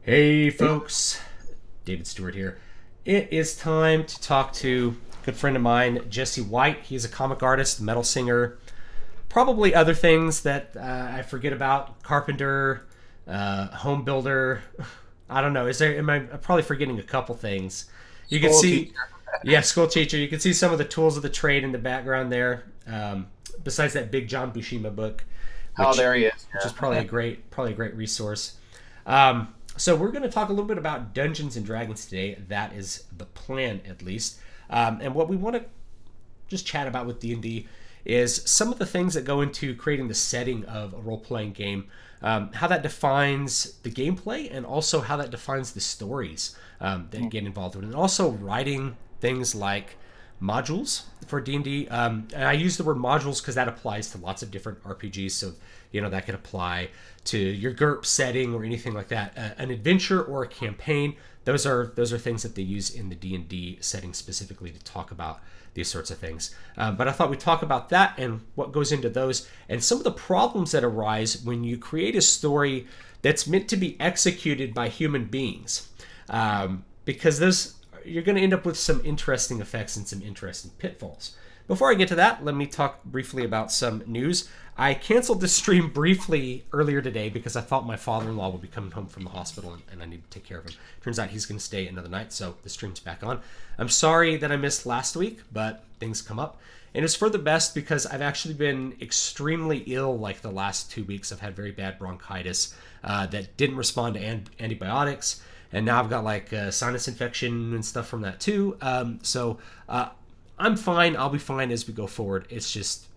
Hey folks, David Stewart here. It is time to talk to a good friend of mine, Jesse White. He's a comic artist, metal singer, probably other things that I forget about. Carpenter, home builder. I don't know. Am I I'm probably forgetting a couple things? You can School see, teacher. yeah, school teacher. You can see some of the tools of the trade in the background there. Besides that big John Bushima book, Oh, which there he is. which is Yeah. probably a great resource. So we're going to talk a little bit about Dungeons and Dragons today. That is the plan, at least. And what we want to just chat about with D&D is some of the things that go into creating the setting of a role-playing game, how that defines the gameplay, and also how that defines the stories that get involved with it, and also writing things like modules for D&D. And I use the word modules because that applies to lots of different RPGs. So, that could apply to your GURP setting or anything like that. An adventure or a campaign, those are things that they use in the D&D setting specifically to talk about these sorts of things. But I thought we'd talk about that and what goes into those and some of the problems that arise when you create a story that's meant to be executed by human beings. Because those you're going to end up with some interesting effects and some interesting pitfalls. Before I get to that, let me talk briefly about some news. I canceled the stream briefly earlier today because I thought my father-in-law would be coming home from the hospital and I need to take care of him. Turns out he's going to stay another night, so the stream's back on. I'm sorry that I missed last week, but things come up. And it's for the best because I've actually been extremely ill like the last 2 weeks. I've had very bad bronchitis that didn't respond to antibiotics. And now I've got like sinus infection and stuff from that too. So I'm fine. I'll be fine as we go forward. It's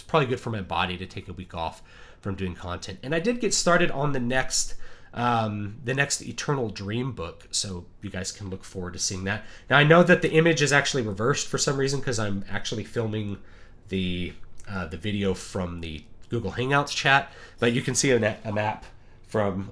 probably good for my body to take a week off from doing content. And I did get started on the next Eternal Dream book, so you guys can look forward to seeing that. Now I know that the image is actually reversed for some reason because I'm actually filming the video from the Google Hangouts chat, but you can see a map from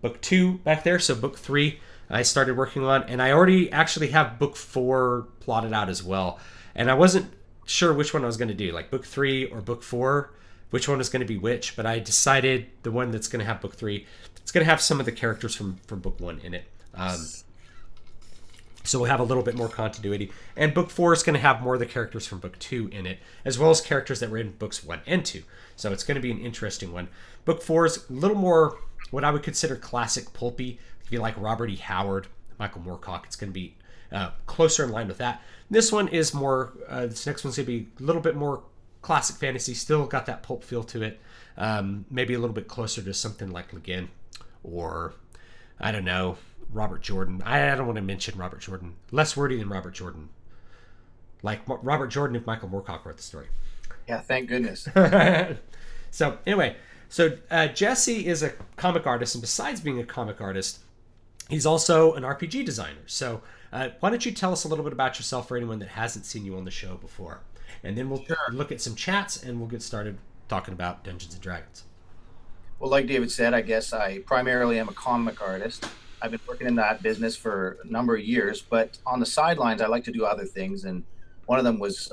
book 2 back there. So book 3 I started working on, and I already actually have book 4 plotted out as well. And I wasn't sure which one I was going to do, like book 3 or book 4, which one is going to be which, but I decided the one that's going to have book 3, it's going to have some of the characters from book 1 in it. So we'll have a little bit more continuity. And book 4 is going to have more of the characters from book 2 in it, as well as characters that were in books 1 and 2. So it's going to be an interesting one. Book 4 is a little more what I would consider classic pulpy. If you like Robert E. Howard, Michael Moorcock, it's going to be closer in line with that. This one is more, this next one's going to be a little bit more classic fantasy, still got that pulp feel to it. Maybe a little bit closer to something like Le Guin or, I don't know, Robert Jordan. I don't want to mention Robert Jordan. Less wordy than Robert Jordan. Like Robert Jordan if Michael Moorcock wrote the story. Yeah, thank goodness. So anyway, Jesse is a comic artist, and besides being a comic artist, he's also an RPG designer. So why don't you tell us a little bit about yourself for anyone that hasn't seen you on the show before? And then we'll Sure. look at some chats, and we'll get started talking about Dungeons and Dragons. Well, like David said, I guess I primarily am a comic artist. I've been working in that business for a number of years, but on the sidelines, I like to do other things. And one of them was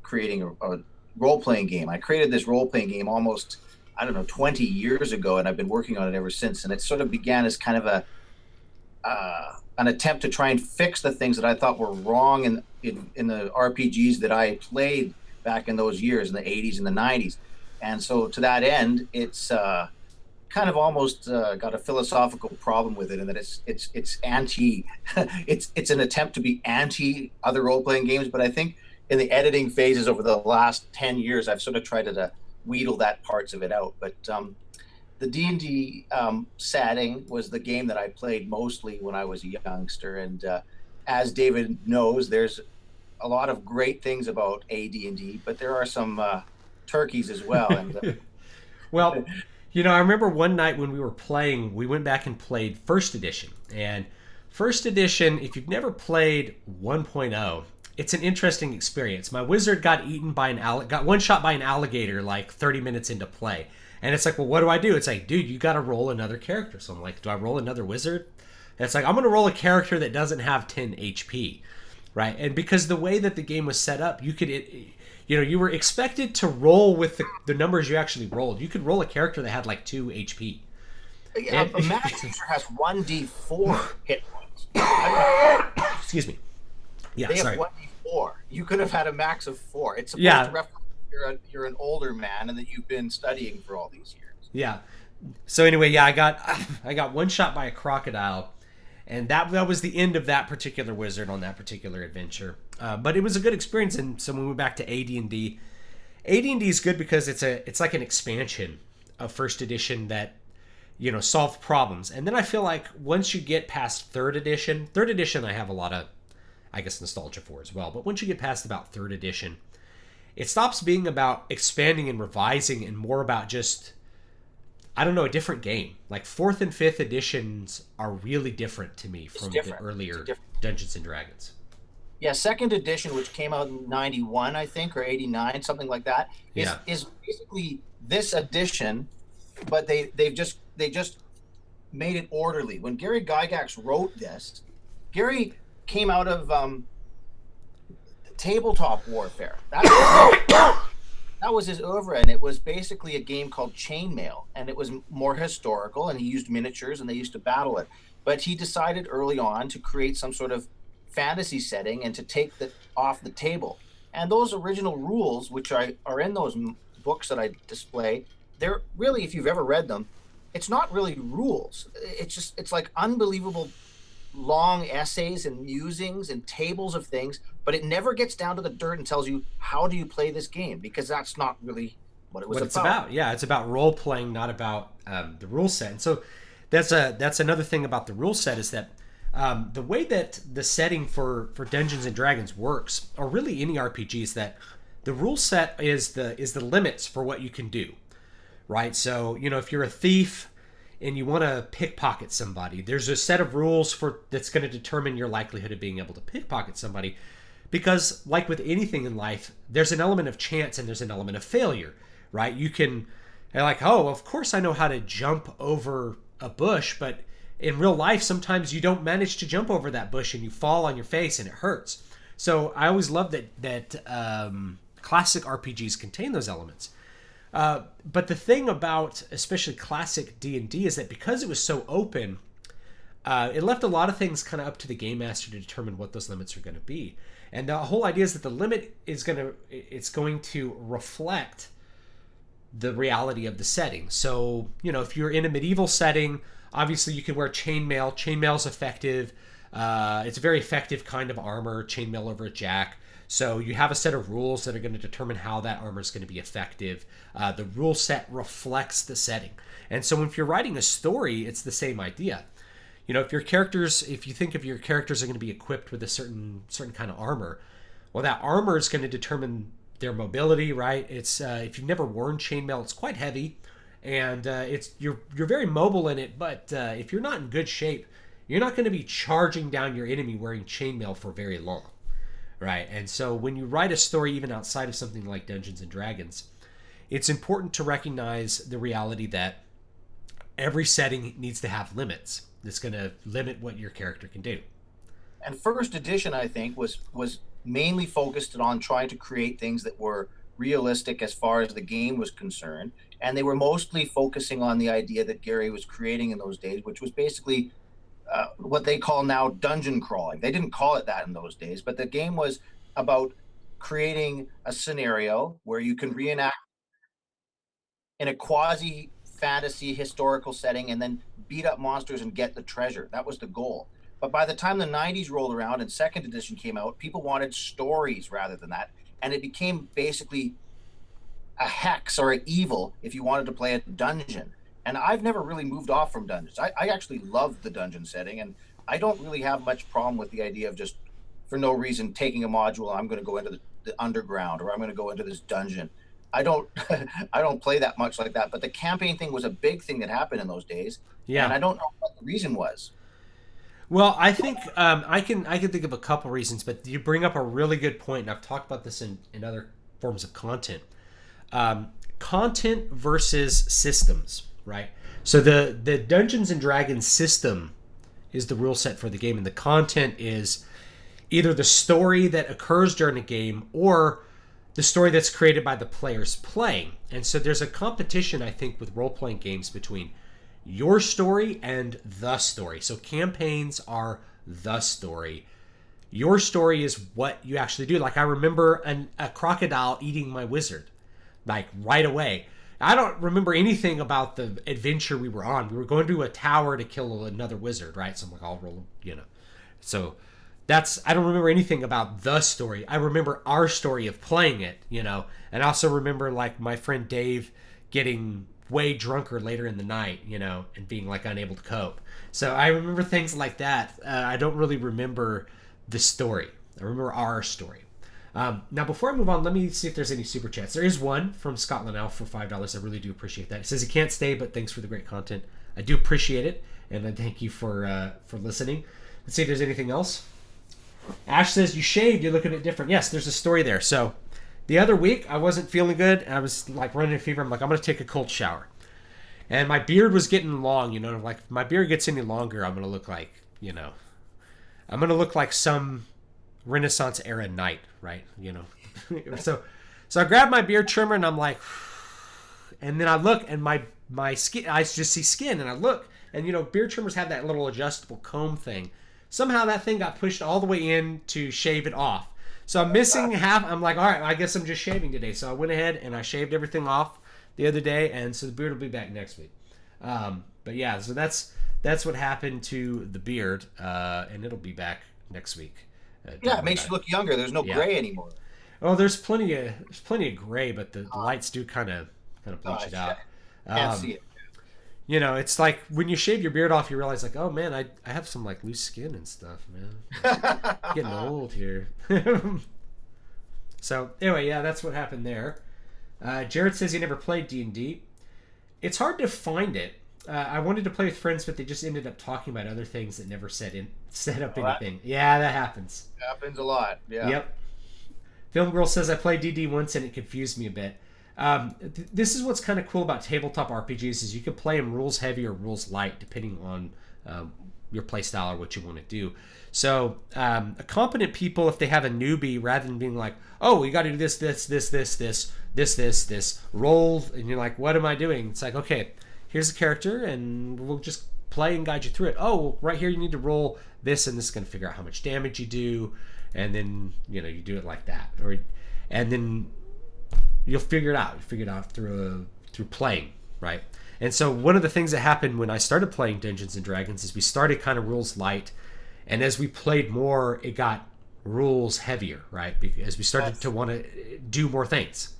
creating a role playing game. I created this role playing game almost, I don't know, 20 years ago, and I've been working on it ever since. And it sort of began as kind of an attempt to try and fix the things that I thought were wrong in the RPGs that I played back in those years, in the 80s and the 90s. And so to that end, it's kind of almost got a philosophical problem with it, in that it's anti it's an attempt to be anti other role playing games. But I think in the editing phases over the last 10 years, I've sort of tried to wheedle that parts of it out. But the D&D setting was the game that I played mostly when I was a youngster. And as David knows, there's a lot of great things about AD&D, but there are some turkeys as well. And Well, I remember one night when we were playing, we went back and played First Edition. And First Edition, if you've never played 1.0, it's an interesting experience. My wizard got got one shot by an alligator like 30 minutes into play. And it's like, well, what do I do? It's like, dude, you got to roll another character. So I'm like, do I roll another wizard? And it's like, I'm going to roll a character that doesn't have 10 HP, right? And because the way that the game was set up, you were expected to roll with the numbers you actually rolled. You could roll a character that had like 2 HP. A max user has 1d4 hit points. I mean, Excuse me. Yeah, they have sorry. 1d4. You could have had a max of 4. It's supposed to Yeah, reference you're an older man and that you've been studying for all these years. yeah. So anyway, yeah, I got one shot by a crocodile, and that was the end of that particular wizard on that particular adventure. But it was a good experience, and so when we went back to AD&D, AD&D is good because it's like an expansion of first edition that solve problems. And then I feel like once you get past third edition I have a lot of, I guess, nostalgia for as well. But once you get past about third edition, it stops being about expanding and revising and more about just, I don't know, a different game. Like fourth and fifth editions are really different to me from the earlier Dungeons and Dragons. Yeah, second edition, which came out in 91, I think, or 89, something like that, is basically this edition, but they just made it orderly. When Gary Gygax wrote this, Gary came out of tabletop warfare. That was his oeuvre, and it was basically a game called Chainmail, and it was more historical, and he used miniatures, and they used to battle it. But he decided early on to create some sort of fantasy setting and to take that off the table. And those original rules, which are in those books that I display, they're really, if you've ever read them, it's not really rules. It's like unbelievable long essays and musings and tables of things, but it never gets down to the dirt and tells you how do you play this game, because that's not really what it was It's about. Yeah, it's about role playing, not about the rule set. And so that's another thing about the rule set is that the way that the setting for Dungeons and Dragons works, or really any RPG, is that the rule set is the limits for what you can do, right? So if you're a thief and you want to pickpocket somebody, there's a set of rules that's going to determine your likelihood of being able to pickpocket somebody, because like with anything in life, there's an element of chance and there's an element of failure, right? You can of course I know how to jump over a bush, but in real life, sometimes you don't manage to jump over that bush and you fall on your face and it hurts. So I always love that classic RPGs contain those elements. But the thing about especially classic D&D is that because it was so open, it left a lot of things kind of up to the game master to determine what those limits are going to be. And the whole idea is that the limit is going to reflect the reality of the setting. So, if you're in a medieval setting, obviously you can wear chainmail. Chainmail's effective. It's a very effective kind of armor, chainmail over a jack. So you have a set of rules that are going to determine how that armor is going to be effective. The rule set reflects the setting. And so if you're writing a story, it's the same idea. If you think of your characters are going to be equipped with a certain kind of armor, well, that armor is going to determine their mobility, right? It's if you've never worn chainmail, it's quite heavy, and you're very mobile in it. But if you're not in good shape, you're not going to be charging down your enemy wearing chainmail for very long, right? And so when you write a story, even outside of something like Dungeons and Dragons, it's important to recognize the reality that every setting needs to have limits. That's going to limit what your character can do. And first edition, I think, was mainly focused on trying to create things that were realistic as far as the game was concerned. And they were mostly focusing on the idea that Gary was creating in those days, which was basically what they call now dungeon crawling. They didn't call it that in those days, but the game was about creating a scenario where you can reenact in a quasi fantasy historical setting and then beat up monsters and get the treasure. That was the goal. But by the time the 90s rolled around and second edition came out, people wanted stories rather than that. And it became basically a hex or an evil if you wanted to play a dungeon. And I've never really moved off from dungeons. I actually love the dungeon setting, and I don't really have much problem with the idea of just for no reason taking a module, I'm going to go into the underground, or I'm going to go into this dungeon. I don't play that much like that, but the campaign thing was a big thing that happened in those days. Yeah. And I don't know what the reason was. Well, I think I can think of a couple reasons, but you bring up a really good point, and I've talked about this in other forms of content. Content versus systems, right? So the Dungeons and Dragons system is the rule set for the game, and the content is either the story that occurs during a game or the story that's created by the players playing. And so there's a competition, I think, with role-playing games between, your story and the story. So campaigns are the story. Your story is what you actually do. Like I remember a crocodile eating my wizard, like right away. I don't remember anything about the adventure we were on. We were going to a tower to kill another wizard, right? So I'm like, I'll roll, So I don't remember anything about the story. I remember our story of playing it, And I also remember like my friend Dave getting way drunker later in the night, and being like unable to cope. So I remember things like that. I don't really remember the story. I remember our story. Now, before I move on, let me see if there's any super chats. There is one from Scotland Elf for $5. I really do appreciate that. It says he can't stay, but thanks for the great content. I do appreciate it, and I thank you for listening. Let's see if there's anything else. Ash says, you shaved, you're looking a bit different. Yes, there's a story there. So the other week, I wasn't feeling good, and I was like running a fever. I'm like, I'm going to take a cold shower. And my beard was getting long, like if my beard gets any longer, I'm going to look like, I'm going to look like some Renaissance era knight, right? So I grabbed my beard trimmer and I'm like, and then I look and my skin, I just see skin and I look and beard trimmers have that little adjustable comb thing. Somehow that thing got pushed all the way in to shave it off. So I'm missing half. I'm like, all right, I guess I'm just shaving today. So I went ahead and I shaved everything off the other day, and so the beard will be back next week. But yeah, so that's what happened to the beard, and it'll be back next week. It makes you look younger. There's no gray anymore. Oh, there's plenty of gray, but the lights do kind of bleach it out. Can't see it. It's like when you shave your beard off, you realize like, oh man, I have some like loose skin and stuff, man. Getting old here. So anyway, yeah, that's what happened there. Jared says he never played D&D. It's hard to find it. I wanted to play with friends, but they just ended up talking about other things that never set up anything. Yeah, that happens. Happens a lot. Yeah. Yep. Film Girl says I played D&D once and it confused me a bit. This is what's kind of cool about tabletop RPGs is you can play them rules heavy or rules light depending on your play style or what you want to do. So competent people, if they have a newbie, rather than being like, oh, you got to do this, roll, and you're like, what am I doing? It's like, okay, here's the character, and we'll just play and guide you through it. Oh, well, right here you need to roll this, and this is going to figure out how much damage you do, and then you do it like that, and then you'll figure it out. You figure it out through playing, right? And so one of the things that happened when I started playing Dungeons and Dragons is we started kind of rules light, and as we played more, it got rules heavier, right? Because we started to want to do more things.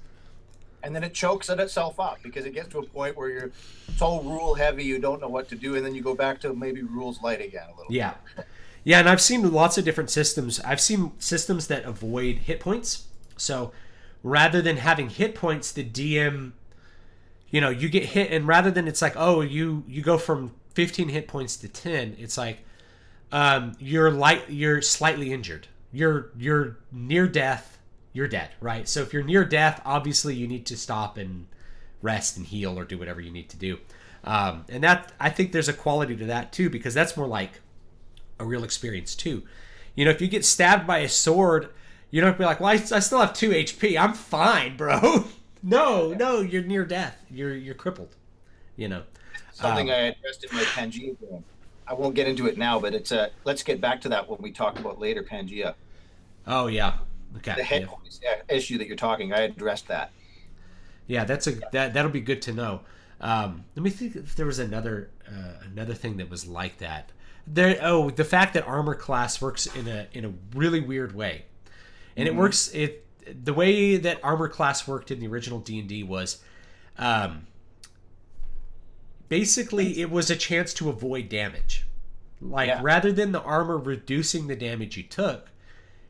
And then it chokes at itself up because it gets to a point where you're so rule heavy you don't know what to do, and then you go back to maybe rules light again a little bit. Yeah, and I've seen lots of different systems. I've seen systems that avoid hit points. So rather than having hit points, the DM, you get hit, and rather than it's like, oh, you go from 15 hit points to 10, it's like you're slightly injured. You're near death. You're dead, right? So if you're near death, obviously you need to stop and rest and heal or do whatever you need to do. And that, I think there's a quality to that too, because that's more like a real experience too. If you get stabbed by a sword, you don't have to be like, well, I still have 2 HP. I'm fine, bro. No, you're near death. You're crippled, Something I addressed in my Pangea game. I won't get into it now, but it's let's get back to that when we talk about later Pangea. Oh, yeah. Okay. The head issue that you're talking, I addressed that. Yeah, that'll be good to know. Let me think if there was another thing that was like that. The fact that armor class works in a really weird way, and it works. The way that armor class worked in the original D&D was, basically it was a chance to avoid damage. Rather than the armor reducing the damage you took,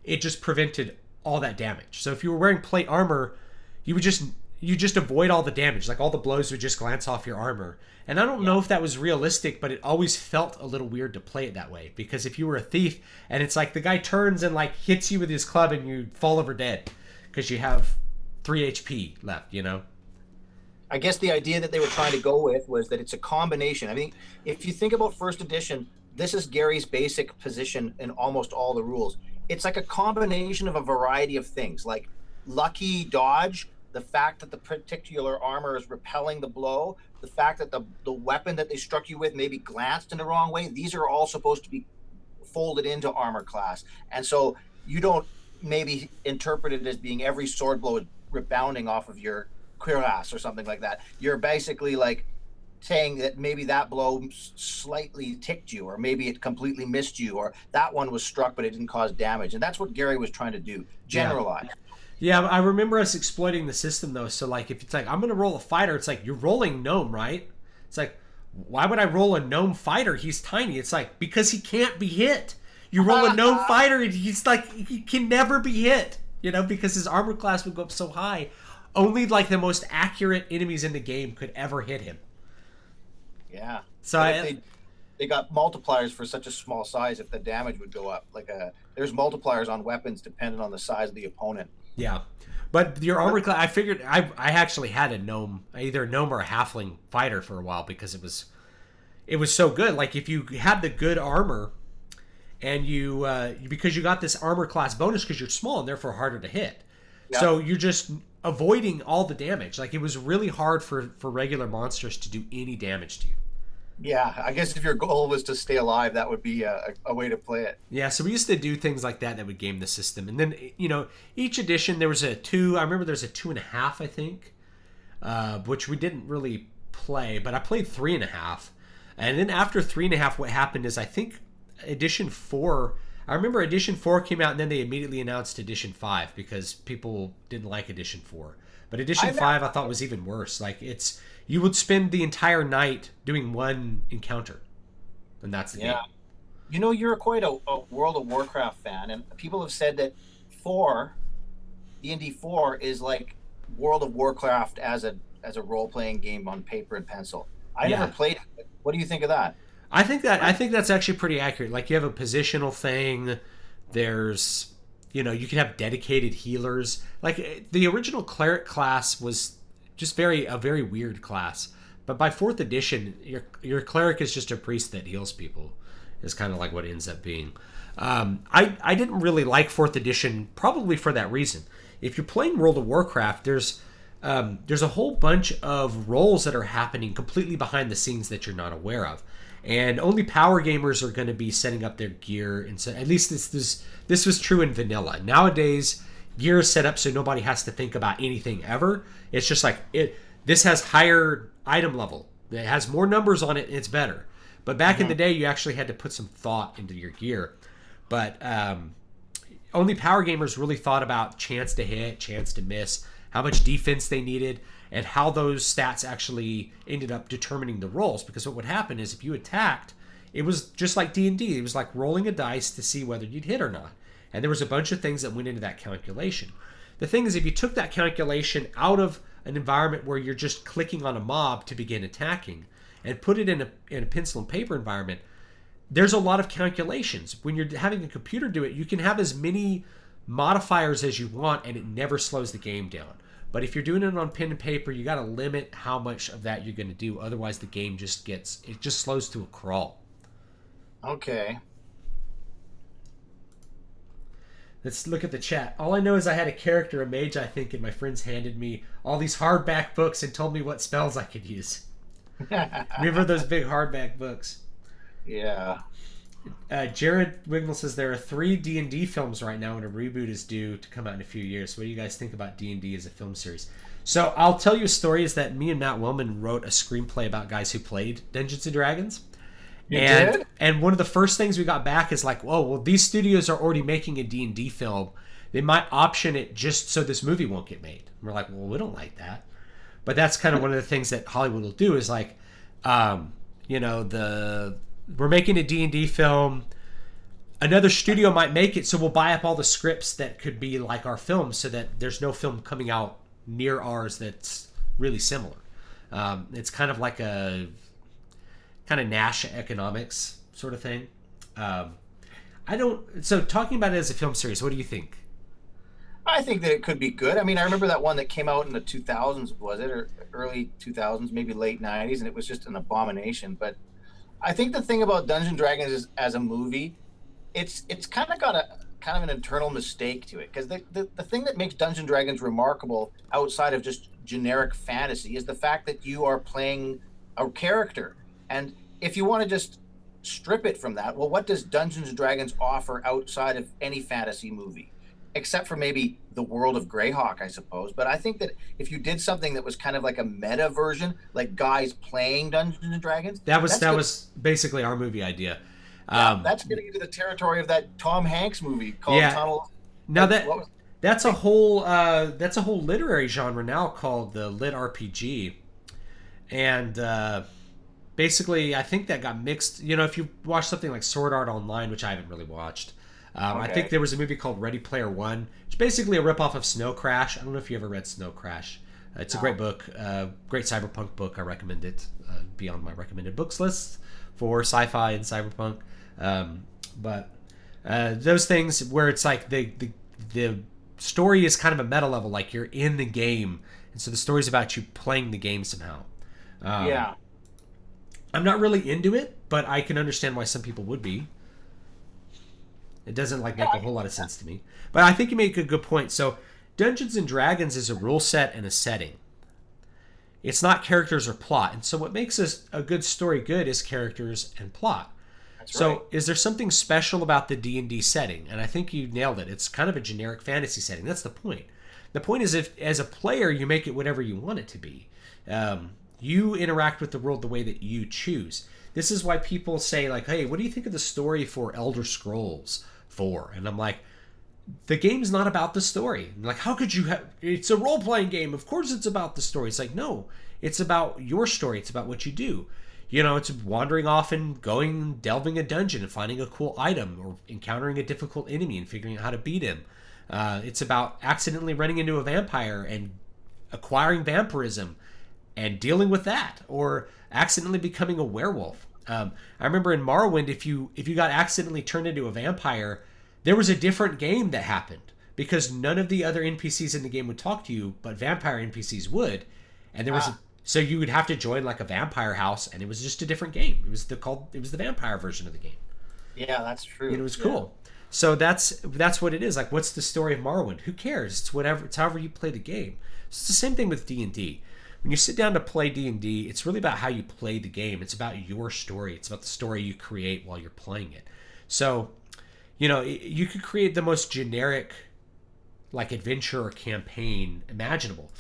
it just prevented all that damage. So if you were wearing plate armor, you just avoid all the damage. Like all the blows would just glance off your armor. And I don't know if that was realistic, but it always felt a little weird to play it that way. Because if you were a thief and it's like the guy turns and like hits you with his club and you fall over dead because you have 3 HP left, I guess the idea that they were trying to go with was that it's a combination. I mean, if you think about first edition, this is Gary's basic position in almost all the rules. It's like a combination of a variety of things, like lucky dodge, the fact that the particular armor is repelling the blow, the fact that the weapon that they struck you with maybe glanced in the wrong way, these are all supposed to be folded into armor class. And so you don't maybe interpret it as being every sword blow is rebounding off of your cuirass or something like that. You're basically like saying that maybe that blow slightly ticked you, or maybe it completely missed you, or that one was struck but it didn't cause damage. And that's what Gary was trying to do, generalize. Yeah, I remember us exploiting the system though. So like, if it's like I'm gonna roll a fighter, it's like you're rolling gnome, right? It's like, why would I roll a gnome fighter? He's tiny. It's like, because he can't be hit. You roll a gnome fighter, and he's like, he can never be hit. You know, because his armor class would go up so high. Only like the most accurate enemies in the game could ever hit him. Yeah. So they got multipliers for such a small size. If the damage would go up, like there's multipliers on weapons depending on the size of the opponent. Yeah, but your armor class, I figured I actually had a gnome, either a gnome or a halfling fighter for a while, because it was so good. Like if you had the good armor, and you because you got this armor class bonus because you're small and therefore harder to hit, so you're just avoiding all the damage. Like it was really hard for regular monsters to do any damage to you. Yeah, I guess if your goal was to stay alive, that would be a way to play it. Yeah, so we used to do things like that would game the system. And then, you know, each edition there was a 2. I remember there's a 2.5, I think, which we didn't really play, but I played 3.5. And then after 3.5, what happened is I think edition 4. I remember edition 4 came out, and then they immediately announced edition 5 because people didn't like edition 4. But edition 5 I thought was even worse. Like you would spend the entire night doing one encounter, and that's the game. You know, you're quite a World of Warcraft fan, and people have said that D&D 4 is like World of Warcraft as a role-playing game on paper and pencil. I never played it. What do you think of that? I think that's actually pretty accurate. Like you have a positional thing. There's, you know, you can have dedicated healers. Like the original cleric class was just a very weird class. But by 4th edition, your cleric is just a priest that heals people. Is kind of like what it ends up being. I didn't really like 4th edition, probably for that reason. If you're playing World of Warcraft, there's a whole bunch of roles that are happening completely behind the scenes that you're not aware of. And only power gamers are going to be setting up their gear. And so, at least this was true in vanilla. Nowadays, gear is set up so nobody has to think about anything ever. It's just like this has higher item level. It has more numbers on it, and it's better. But back in the day, you actually had to put some thought into your gear. But only power gamers really thought about chance to hit, chance to miss, how much defense they needed, and how those stats actually ended up determining the rolls. Because what would happen is if you attacked, it was just like D&D. It was like rolling a dice to see whether you'd hit or not. And there was a bunch of things that went into that calculation. The thing is, if you took that calculation out of an environment where you're just clicking on a mob to begin attacking and put it in a pencil and paper environment, there's a lot of calculations. When you're having a computer do it, you can have as many modifiers as you want, and it never slows the game down. But if you're doing it on pen and paper, you got to limit how much of that you're going to do. Otherwise, the game just slows to a crawl. Okay. Let's look at the chat. All I know is I had a character, a mage, I think, and my friends handed me all these hardback books and told me what spells I could use. Remember those big hardback books? Yeah. Jared Wiggle says there are 3 D&D films right now, and a reboot is due to come out in a few years. What do you guys think about D&D as a film series? So I'll tell you a story is that me and Matt Wellman wrote a screenplay about guys who played Dungeons & Dragons. You did? And one of the first things we got back is like, whoa, well, these studios are already making a D&D film. They might option it just so this movie won't get made. And we're like, well, we don't like that. But that's kind of one of the things that Hollywood will do is like, you know, we're making a D&D film. Another studio might make it, so we'll buy up all the scripts that could be like our film so that there's no film coming out near ours that's really similar. It's kind of like a kind of Nash economics sort of thing. So talking about it as a film series, what do you think? I think that it could be good. I mean, I remember that one that came out in the 2000s, was it? Or early 2000s, maybe late 90s, and it was just an abomination. But I think the thing about Dungeons & Dragons is, as a movie, it's kind kind of an internal mistake to it, because the thing that makes Dungeons and Dragons remarkable outside of just generic fantasy is the fact that you are playing a character. And if you want to just strip it from that, well, what does Dungeons and Dragons offer outside of any fantasy movie? Except for maybe the world of Greyhawk, I suppose. But I think that if you did something that was kind of like a meta version, like guys playing Dungeons and Dragons, that was basically our movie idea. That's getting into the territory of that Tom Hanks movie called Tunnel. Now that's a whole literary genre now called the lit RPG, and basically I think that got mixed. You know, if you watch something like Sword Art Online, which I haven't really watched. I think there was a movie called Ready Player One. It's basically a ripoff of Snow Crash. I don't know if you ever read Snow Crash. It's a great book, great cyberpunk book. I recommend it. Be on my recommended books list for sci-fi and cyberpunk. But those things where it's like the story is kind of a meta level, like you're in the game, and so the story's about you playing the game somehow. I'm not really into it, but I can understand why some people would be. It doesn't make a whole lot of sense to me. But I think you make a good point. So Dungeons and Dragons is a rule set and a setting. It's not characters or plot. And so what makes a good story good is characters and plot. That's right. Is there something special about the D&D setting? And I think you nailed it. It's kind of a generic fantasy setting. That's the point. The point is, if as a player you make it whatever you want it to be. You interact with the world the way that you choose. This is why people say, like, hey, what do you think of the story for Elder Scrolls 4? And I'm like, the game's not about the story. I'm like, how could you have... It's a role-playing game. Of course it's about the story. It's like, no, it's about your story. It's about what you do. You know, it's wandering off and delving a dungeon and finding a cool item or encountering a difficult enemy and figuring out how to beat him. It's about accidentally running into a vampire and acquiring vampirism and dealing with that, or accidentally becoming a werewolf. I remember in Morrowind, if you got accidentally turned into a vampire, there was a different game that happened because none of the other NPCs in the game would talk to you, but vampire NPCs would, and there was so you would have to join like a vampire house, and it was just a different game. It was the vampire version of the game. Yeah, that's true. And it was cool. So that's what it is. Like, what's the story of Morrowind? Who cares? It's whatever. It's however you play the game. It's the same thing with D&D. When you sit down to play D&D, it's really about how you play the game. It's about your story. It's about the story you create while you're playing it. So, you know, you could create the most generic, like, adventure or campaign imaginable.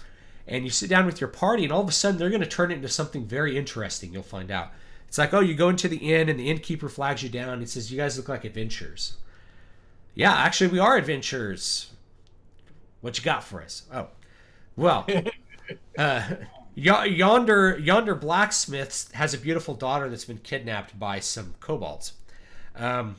And you sit down with your party, and all of a sudden they're going to turn it into something very interesting, you'll find out. It's like, oh, you go into the inn, and the innkeeper flags you down. He says, you guys look like adventurers. Yeah, actually, we are adventurers. What you got for us? Oh, well... Yonder blacksmith has a beautiful daughter that's been kidnapped by some kobolds, and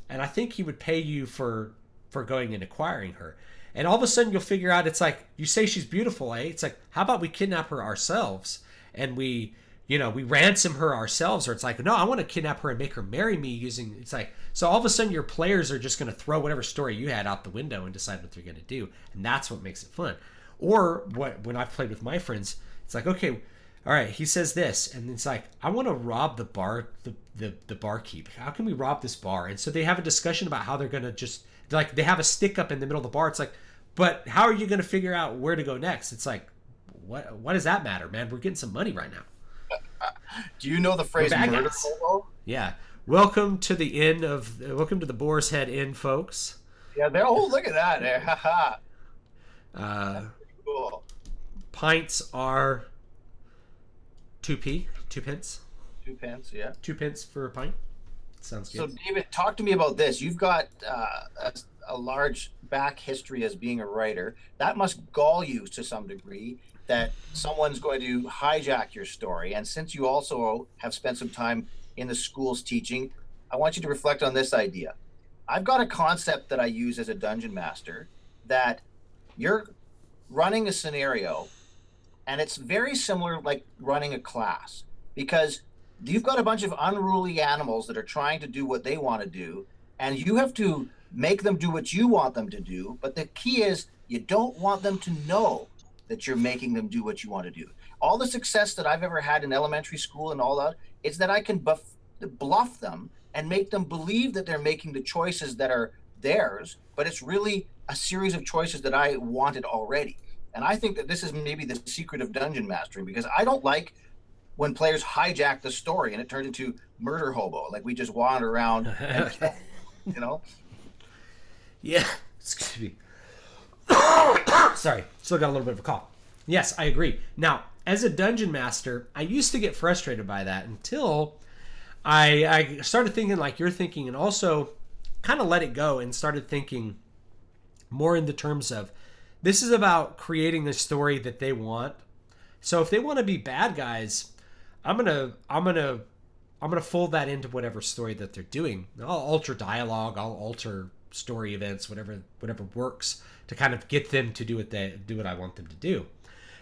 I think he would pay you for going and acquiring her. And all of a sudden you'll figure out, it's like, you say she's beautiful, eh? It's like, how about we kidnap her ourselves and we ransom her ourselves? Or it's like, no, I want to kidnap her and make her marry me using... It's like, so all of a sudden your players are just going to throw whatever story you had out the window and decide what they're going to do, and that's what makes it fun. Or when I've played with my friends, it's like, okay, all right, he says this, and it's like, I want to rob the barkeep. How can we rob this bar? And so they have a discussion about how they're going to just, like, they have a stick up in the middle of the bar. It's like, but how are you going to figure out where to go next? It's like, what does that matter, man? We're getting some money right now. Do you know the phrase murder hobo? Yeah. Welcome to the Boar's Head Inn, folks. Yeah, look at that. Ha ha. Cool. Pints are 2p, 2 pence. 2 pence, yeah. 2 pence for a pint. Sounds good. So, David, talk to me about this. You've got a large back history as being a writer. That must gall you to some degree that someone's going to hijack your story. And since you also have spent some time in the schools teaching, I want you to reflect on this idea. I've got a concept that I use as a dungeon master, that you're running a scenario, and it's very similar like running a class, because you've got a bunch of unruly animals that are trying to do what they want to do, and you have to make them do what you want them to do. But the key is, you don't want them to know that you're making them do what you want to do. All the success that I've ever had in elementary school and all that is that I can bluff them and make them believe that they're making the choices that are theirs, but it's really a series of choices that I wanted already. And I think that this is maybe the secret of dungeon mastering, because I don't like when players hijack the story and it turns into murder hobo, like we just wander around and kill, you know? Yeah, excuse me. Sorry, still got a little bit of a cough. Yes, I agree. Now, as a dungeon master, I used to get frustrated by that until I started thinking like you're thinking, and also kind of let it go and started thinking more in the terms of this is about creating the story that they want. So if they want to be bad guys, I'm gonna fold that into whatever story that they're doing. I'll alter dialogue, I'll alter story events, whatever works to kind of get them to do what I want them to do.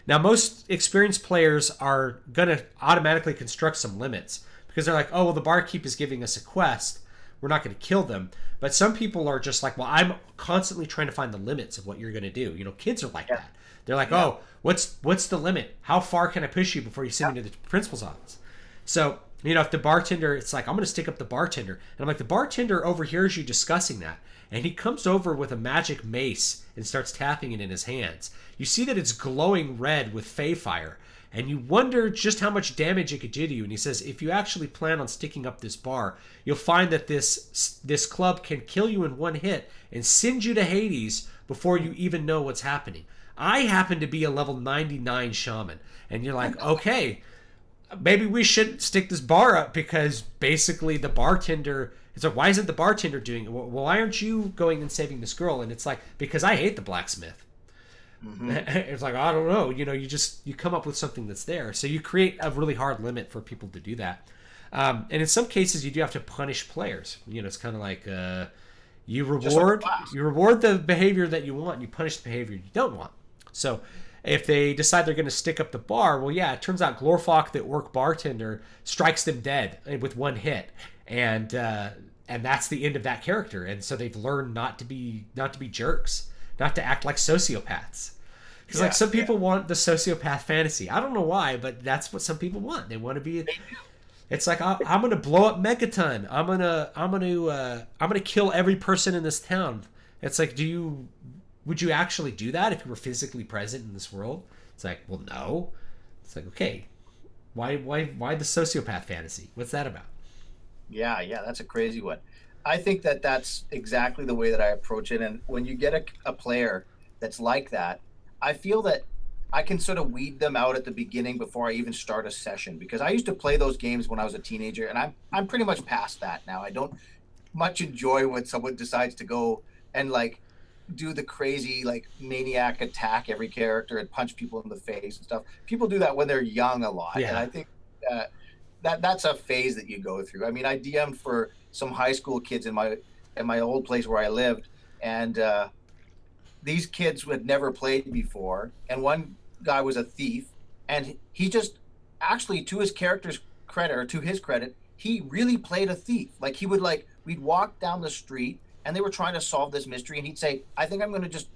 Now, most experienced players are gonna automatically construct some limits because they're like, oh well, the barkeep is giving us a quest, we're not going to kill them. But some people are just like, well, I'm constantly trying to find the limits of what you're going to do. You know, kids are like that. They're like, oh, what's the limit? How far can I push you before you send me to the principal's office? So, you know, if the bartender, it's like, I'm going to stick up the bartender. And I'm like, the bartender overhears you discussing that. And he comes over with a magic mace and starts tapping it in his hands. You see that it's glowing red with fey fire. And you wonder just how much damage it could do to you. And he says, if you actually plan on sticking up this bar, you'll find that this club can kill you in one hit and send you to Hades before you even know what's happening. I happen to be a level 99 shaman. And you're like, okay, maybe we should stick this bar up, because basically the bartender, it's like, why isn't the bartender doing it? Well, why aren't you going and saving this girl? And it's like, because I hate the blacksmith. Mm-hmm. It's like, I don't know, you know, you come up with something that's there. So you create a really hard limit for people to do that. And in some cases you do have to punish players. You know, it's kind of like you reward the behavior that you want, and you punish the behavior you don't want. So if they decide they're going to stick up the bar, well, yeah, it turns out Glorfok, the orc bartender, strikes them dead with one hit, and that's the end of that character. And so they've learned not to be jerks, not to act like sociopaths. Because like some people want the sociopath fantasy. I don't know why, but that's what some people want. They want to be. It's like, I'm gonna blow up Megaton. I'm gonna kill every person in this town. It's like, would you actually do that if you were physically present in this world? It's like, well, no. It's like, okay, why the sociopath fantasy? What's that about? Yeah, that's a crazy one. I think that that's exactly the way that I approach it. And when you get a player that's like that, I feel that I can sort of weed them out at the beginning before I even start a session, because I used to play those games when I was a teenager, and I'm pretty much past that now. I don't much enjoy when someone decides to go and like do the crazy like maniac attack every character and punch people in the face and stuff. People do that when they're young a lot, and I think that's a phase that you go through. I mean, I DM'd for some high school kids in my old place where I lived, and these kids had never played before, and one guy was a thief, and he just actually, to his character's credit, or to his credit, he really played a thief. Like we'd walk down the street and they were trying to solve this mystery, and he'd say, I think I'm going to just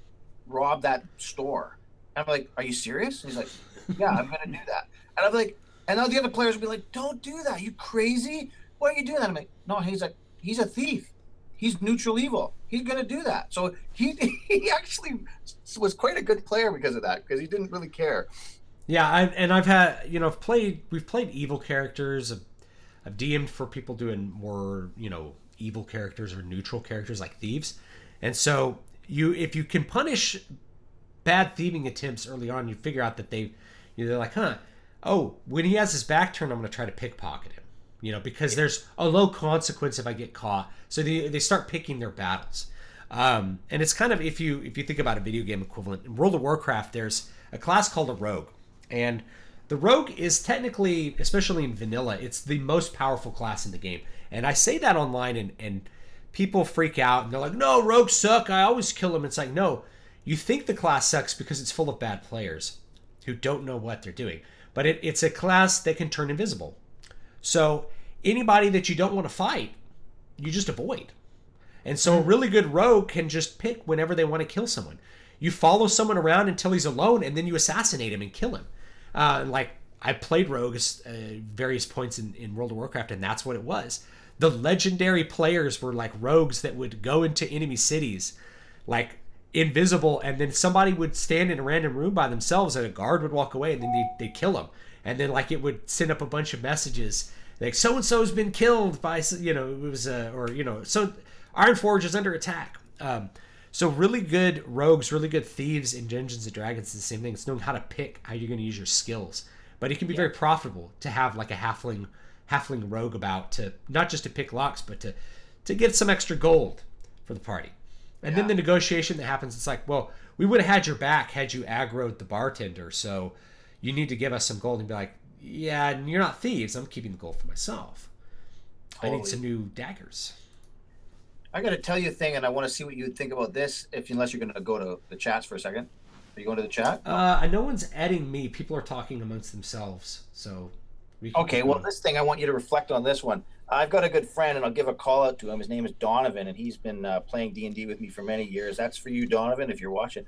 rob that store. And I'm like, are you serious? And he's like, yeah, I'm going to do that. And I'm like, and all the other players would be like, don't do that. You crazy? Why are you doing that? I'm like, no. He's like, he's a thief. He's neutral evil. He's going to do that. So he actually was quite a good player because of that, because he didn't really care. Yeah, I've had, you know, we've played evil characters. I've DM'd for people doing more, you know, evil characters or neutral characters like thieves. And so if you can punish bad thieving attempts early on, you figure out that they're like, oh, when he has his back turned, I'm going to try to pickpocket him. You know, because there's a low consequence if I get caught. So they start picking their battles. And it's kind of, if you think about a video game equivalent, in World of Warcraft, there's a class called a rogue. And the rogue is technically, especially in vanilla, it's the most powerful class in the game. And I say that online, and people freak out, and they're like, no, rogues suck, I always kill them. It's like, no, you think the class sucks because it's full of bad players who don't know what they're doing. But it's a class that can turn invisible. So anybody that you don't want to fight, you just avoid. And so a really good rogue can just pick whenever they want to kill someone. You follow someone around until he's alone, and then you assassinate him and kill him. Like, I played rogue at various points in World of Warcraft, and that's what it was. The legendary players were like rogues that would go into enemy cities, like invisible, and then somebody would stand in a random room by themselves, and a guard would walk away, and then they'd kill them, and then like it would send up a bunch of messages like so and so's been killed by, you know, it was or you know, so Ironforge is under attack. So really good rogues, really good thieves in Dungeons and Dragons is the same thing. It's knowing how to pick how you're going to use your skills. But it can be very profitable to have like a halfling rogue about, to not just to pick locks, but to get some extra gold for the party. And then the negotiation that happens, it's like, well, we would have had your back had you aggroed the bartender, so you need to give us some gold. And be like, yeah, you're not thieves. I'm keeping the gold for myself. Totally. I need some new daggers. I got to tell you a thing, and I want to see what you would think about this, unless you're going to go to the chats for a second. Are you going to the chat? No one's adding me. People are talking amongst themselves, so we can okay, well, this thing, I want you to reflect on this one. I've got a good friend, and I'll give a call out to him. His name is Donovan, and he's been playing D&D with me for many years. That's for you, Donovan, if you're watching.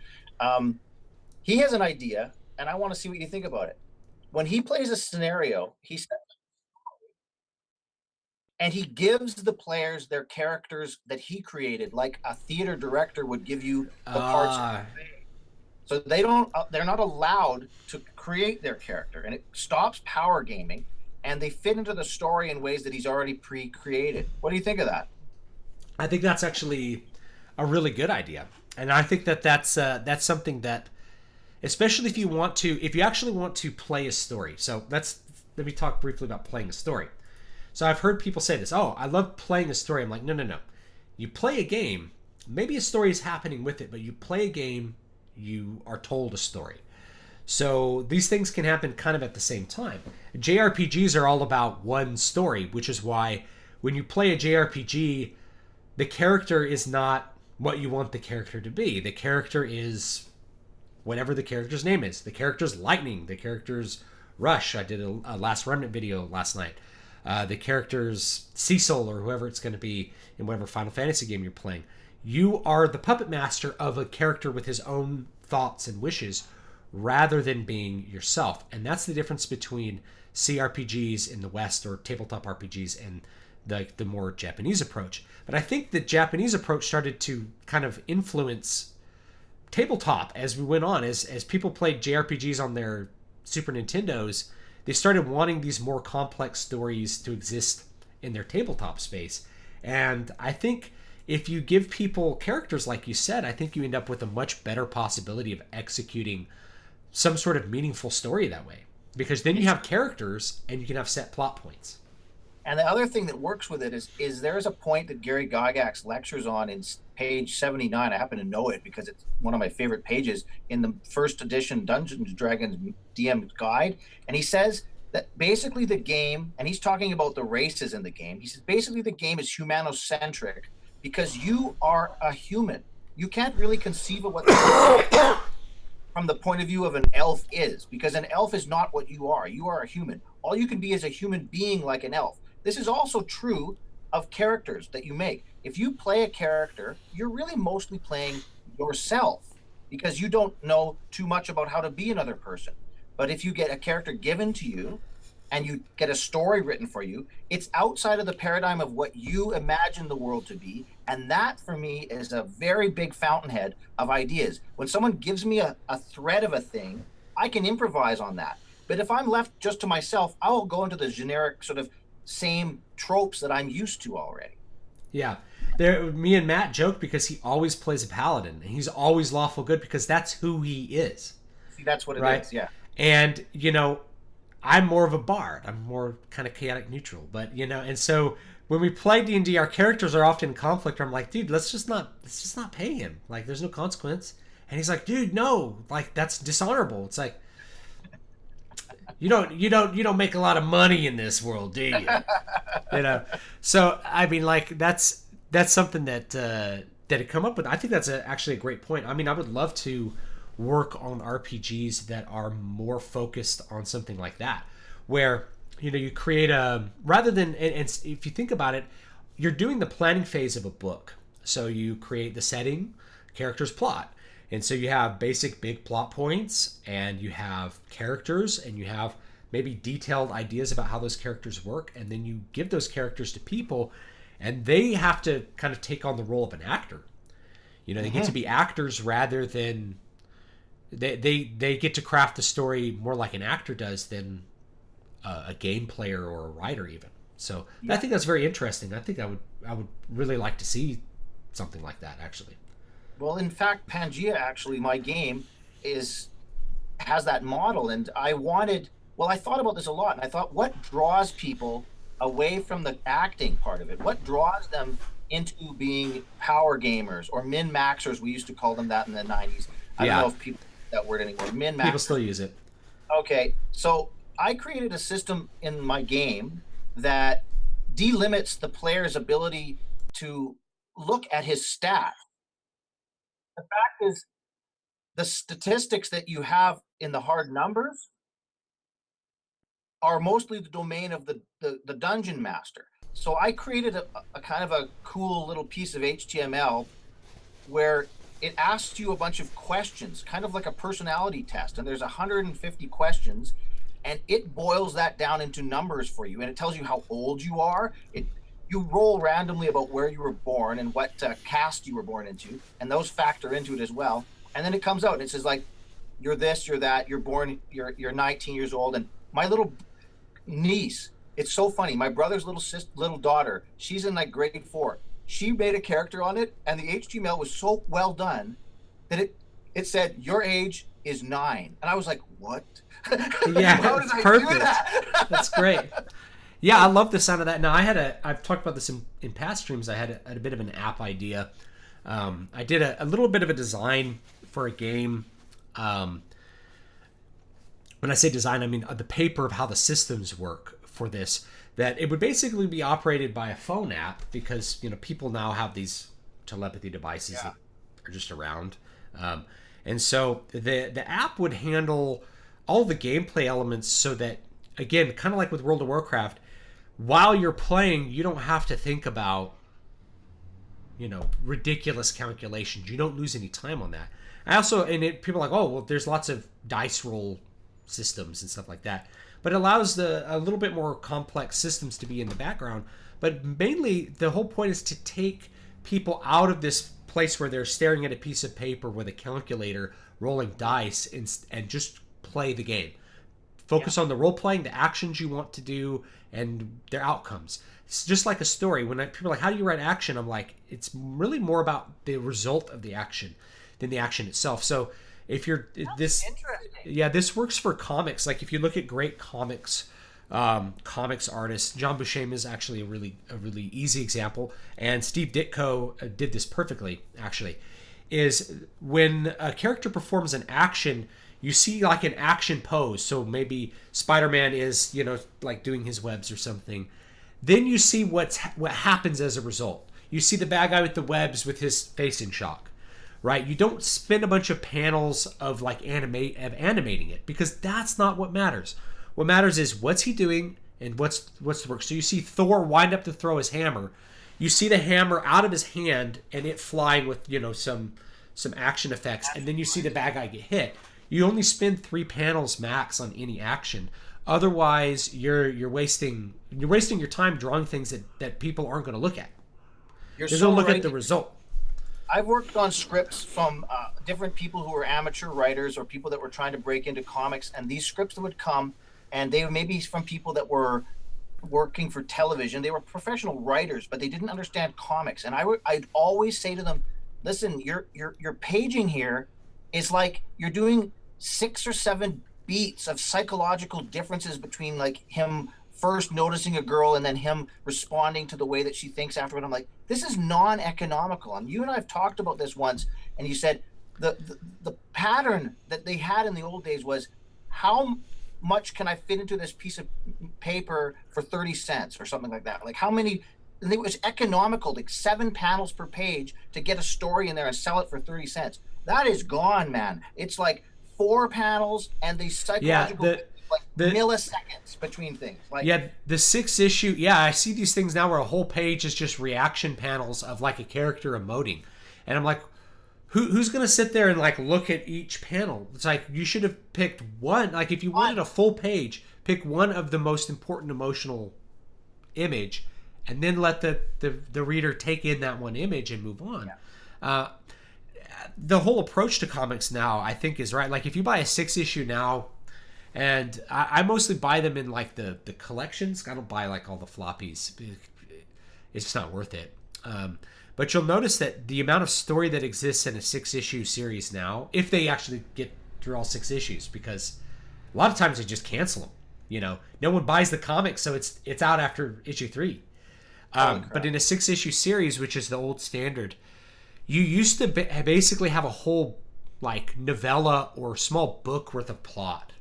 He has an idea, and I want to see what you think about it. When he plays a scenario, and he gives the players their characters that he created, like a theater director would give you the parts. So they're not allowed to create their character, and it stops power gaming, and they fit into the story in ways that he's already pre-created. What do you think of that? I think that's actually a really good idea, and I think that's something that, especially if you actually want to play a story. So let me talk briefly about playing a story. So I've heard people say this, oh, I love playing a story. I'm like, no. You play a game, maybe a story is happening with it, but you play a game, you are told a story. So these things can happen kind of at the same time. JRPGs are all about one story, which is why when you play a JRPG, the character is not what you want the character to be. The character is whatever the character's name is. The character's Lightning. The character's Rush. I did a Last Remnant video last night. The character's Cecil, or whoever it's going to be in whatever Final Fantasy game you're playing. You are the puppet master of a character with his own thoughts and wishes, rather than being yourself. And that's the difference between CRPGs in the West, or tabletop RPGs, and the more Japanese approach. But I think the Japanese approach started to kind of influence tabletop as we went on. As people played JRPGs on their Super Nintendos, they started wanting these more complex stories to exist in their tabletop space. And I think if you give people characters, like you said, I think you end up with a much better possibility of executing some sort of meaningful story that way. Because then you have characters and you can have set plot points. And the other thing that works with it is there is a point that Gary Gygax lectures on in page 79. I happen to know it because it's one of my favorite pages in the first edition Dungeons & Dragons DM guide. And he says that basically the game, and he's talking about the races in the game, he says basically the game is humanocentric because you are a human. You can't really conceive of what from the point of view of an elf is, because an elf is not what you are. You are a human. All you can be is a human being like an elf. This is also true of characters that you make. If you play a character, you're really mostly playing yourself because you don't know too much about how to be another person. But if you get a character given to you and you get a story written for you, it's outside of the paradigm of what you imagine the world to be. And that, for me, is a very big fountainhead of ideas. When someone gives me a thread of a thing, I can improvise on that. But if I'm left just to myself, I will go into the generic sort of same tropes that I'm used to already. Yeah. Me and Matt joke because he always plays a paladin, and he's always lawful good because that's who he is. See, that's what it is, yeah. And, I'm more of a bard. I'm more kind of chaotic neutral. But, and so when we play D&D, our characters are often in conflict. I'm like, dude, let's just not pay him. Like, there's no consequence. And he's like, dude, no, like, that's dishonorable. It's like, you don't make a lot of money in this world, do you? So I mean, like, that's something that had come up with. I think that's actually a great point. I mean, I would love to work on RPGs that are more focused on something like that, where you create rather than, and if you think about it, you're doing the planning phase of a book. So you create the setting, characters, plot. And so you have basic big plot points, and you have characters, and you have maybe detailed ideas about how those characters work, and then you give those characters to people, and they have to kind of take on the role of an actor. You know, they get to be actors rather than they get to craft the story more like an actor does than a game player or a writer even. So I think that's very interesting. I think I would really like to see something like that actually. Well, in fact, Pangea, actually, my game has that model, and I thought about this a lot, and I thought, what draws people away from the acting part of it? What draws them into being power gamers or min-maxers? We used to call them that in the 90s. I don't know if people use that word anymore. Min-maxers. People still use it. Okay, so I created a system in my game that delimits the player's ability to look at his stat. The fact is, the statistics that you have in the hard numbers are mostly the domain of the dungeon master. So I created a kind of a cool little piece of HTML where it asks you a bunch of questions, kind of like a personality test. And there's 150 questions, and it boils that down into numbers for you. And it tells you how old you are. You roll randomly about where you were born and what caste you were born into, and those factor into it as well. And then it comes out and it says, like, you're this, you're that, you're 19 years old. And my little niece, it's so funny. My brother's little daughter, she's in like grade 4. She made a character on it, and the HTML was so well done that it said your age is 9, and I was like, what? Yeah, how did I perfect. do that? That's great. Yeah, I love the sound of that. Now, I've talked about this in past streams. I had a bit of an app idea. I did a little bit of a design for a game. When I say design, I mean the paper of how the systems work for this. That it would basically be operated by a phone app, because people now have these telepathy devices that are just around, and so the app would handle all the gameplay elements so that, again, kind of like with World of Warcraft, while you're playing, you don't have to think about ridiculous calculations. You don't lose any time on that. People are like, oh, well, there's lots of dice roll systems and stuff like that, but it allows a little bit more complex systems to be in the background. But mainly the whole point is to take people out of this place where they're staring at a piece of paper with a calculator rolling dice and just play the game. Focus on the role playing, the actions you want to do, and their outcomes. It's just like a story. When people are like, how do you write action? I'm like, it's really more about the result of the action than the action itself. So if you're this works for comics. Like if you look at great comics artists, John Buscema is actually a really easy example, and Steve Ditko did this perfectly actually. Is when a character performs an action, you see like an action pose. So maybe Spider-Man is like doing his webs or something. Then you see what happens as a result. You see the bad guy with the webs with his face in shock. Right? You don't spend a bunch of panels of like animating it, because that's not what matters. What matters is what's he doing and what's the work. So you see Thor wind up to throw his hammer. You see the hammer out of his hand and it flying with some action effects, and then you see the bad guy get hit. You only spend 3 panels max on any action. Otherwise, you're wasting your time drawing things that people aren't going to look at. They're going to look at the result. I've worked on scripts from different people who were amateur writers or people that were trying to break into comics, and these scripts would come, and they were maybe from people that were working for television. They were professional writers, but they didn't understand comics. And I'd always say to them, listen, your paging here is like you're doing 6 or 7 beats of psychological differences between like him first noticing a girl and then him responding to the way that she thinks afterward. I'm like, this is non-economical. And you and I have talked about this once, and you said the pattern that they had in the old days was, how much can I fit into this piece of paper for 30 cents or something like that? Like how many, and it was economical, like 7 panels per page to get a story in there and sell it for 30 cents. That is gone, man. It's like 4 panels and the psychological milliseconds between things. Like, the 6 issue. Yeah, I see these things now where a whole page is just reaction panels of like a character emoting, and I'm like, who's gonna sit there and like look at each panel? It's like you should have picked one. Like if you wanted a full page, pick one of the most important emotional image, and then let the reader take in that one image and move on. The whole approach to comics now, I think, is right. Like if you buy a 6-issue now, and I mostly buy them in like the collections. I don't buy like all the floppies. It's just not worth it. But you'll notice that the amount of story that exists in a 6-issue series now, if they actually get through all 6 issues, because a lot of times they just cancel them. You know, no one buys the comic, so it's out after issue 3. But in a 6-issue series, which is the old standard, you used to basically have a whole like novella or small book worth of plot.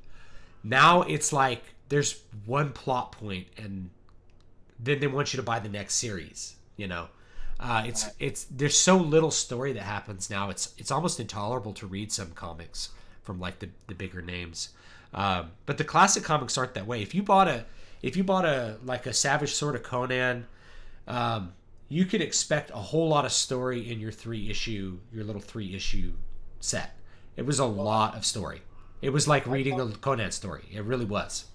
Now it's like there's one plot point, and then they want you to buy the next series. You know, it's there's so little story that happens now. It's almost intolerable to read some comics from like the bigger names. But the classic comics aren't that way. If you bought a like a Savage Sword of Conan, you could expect a whole lot of story in your little 3-issue set. It was a lot of story. It was like reading a Conan story. It really was.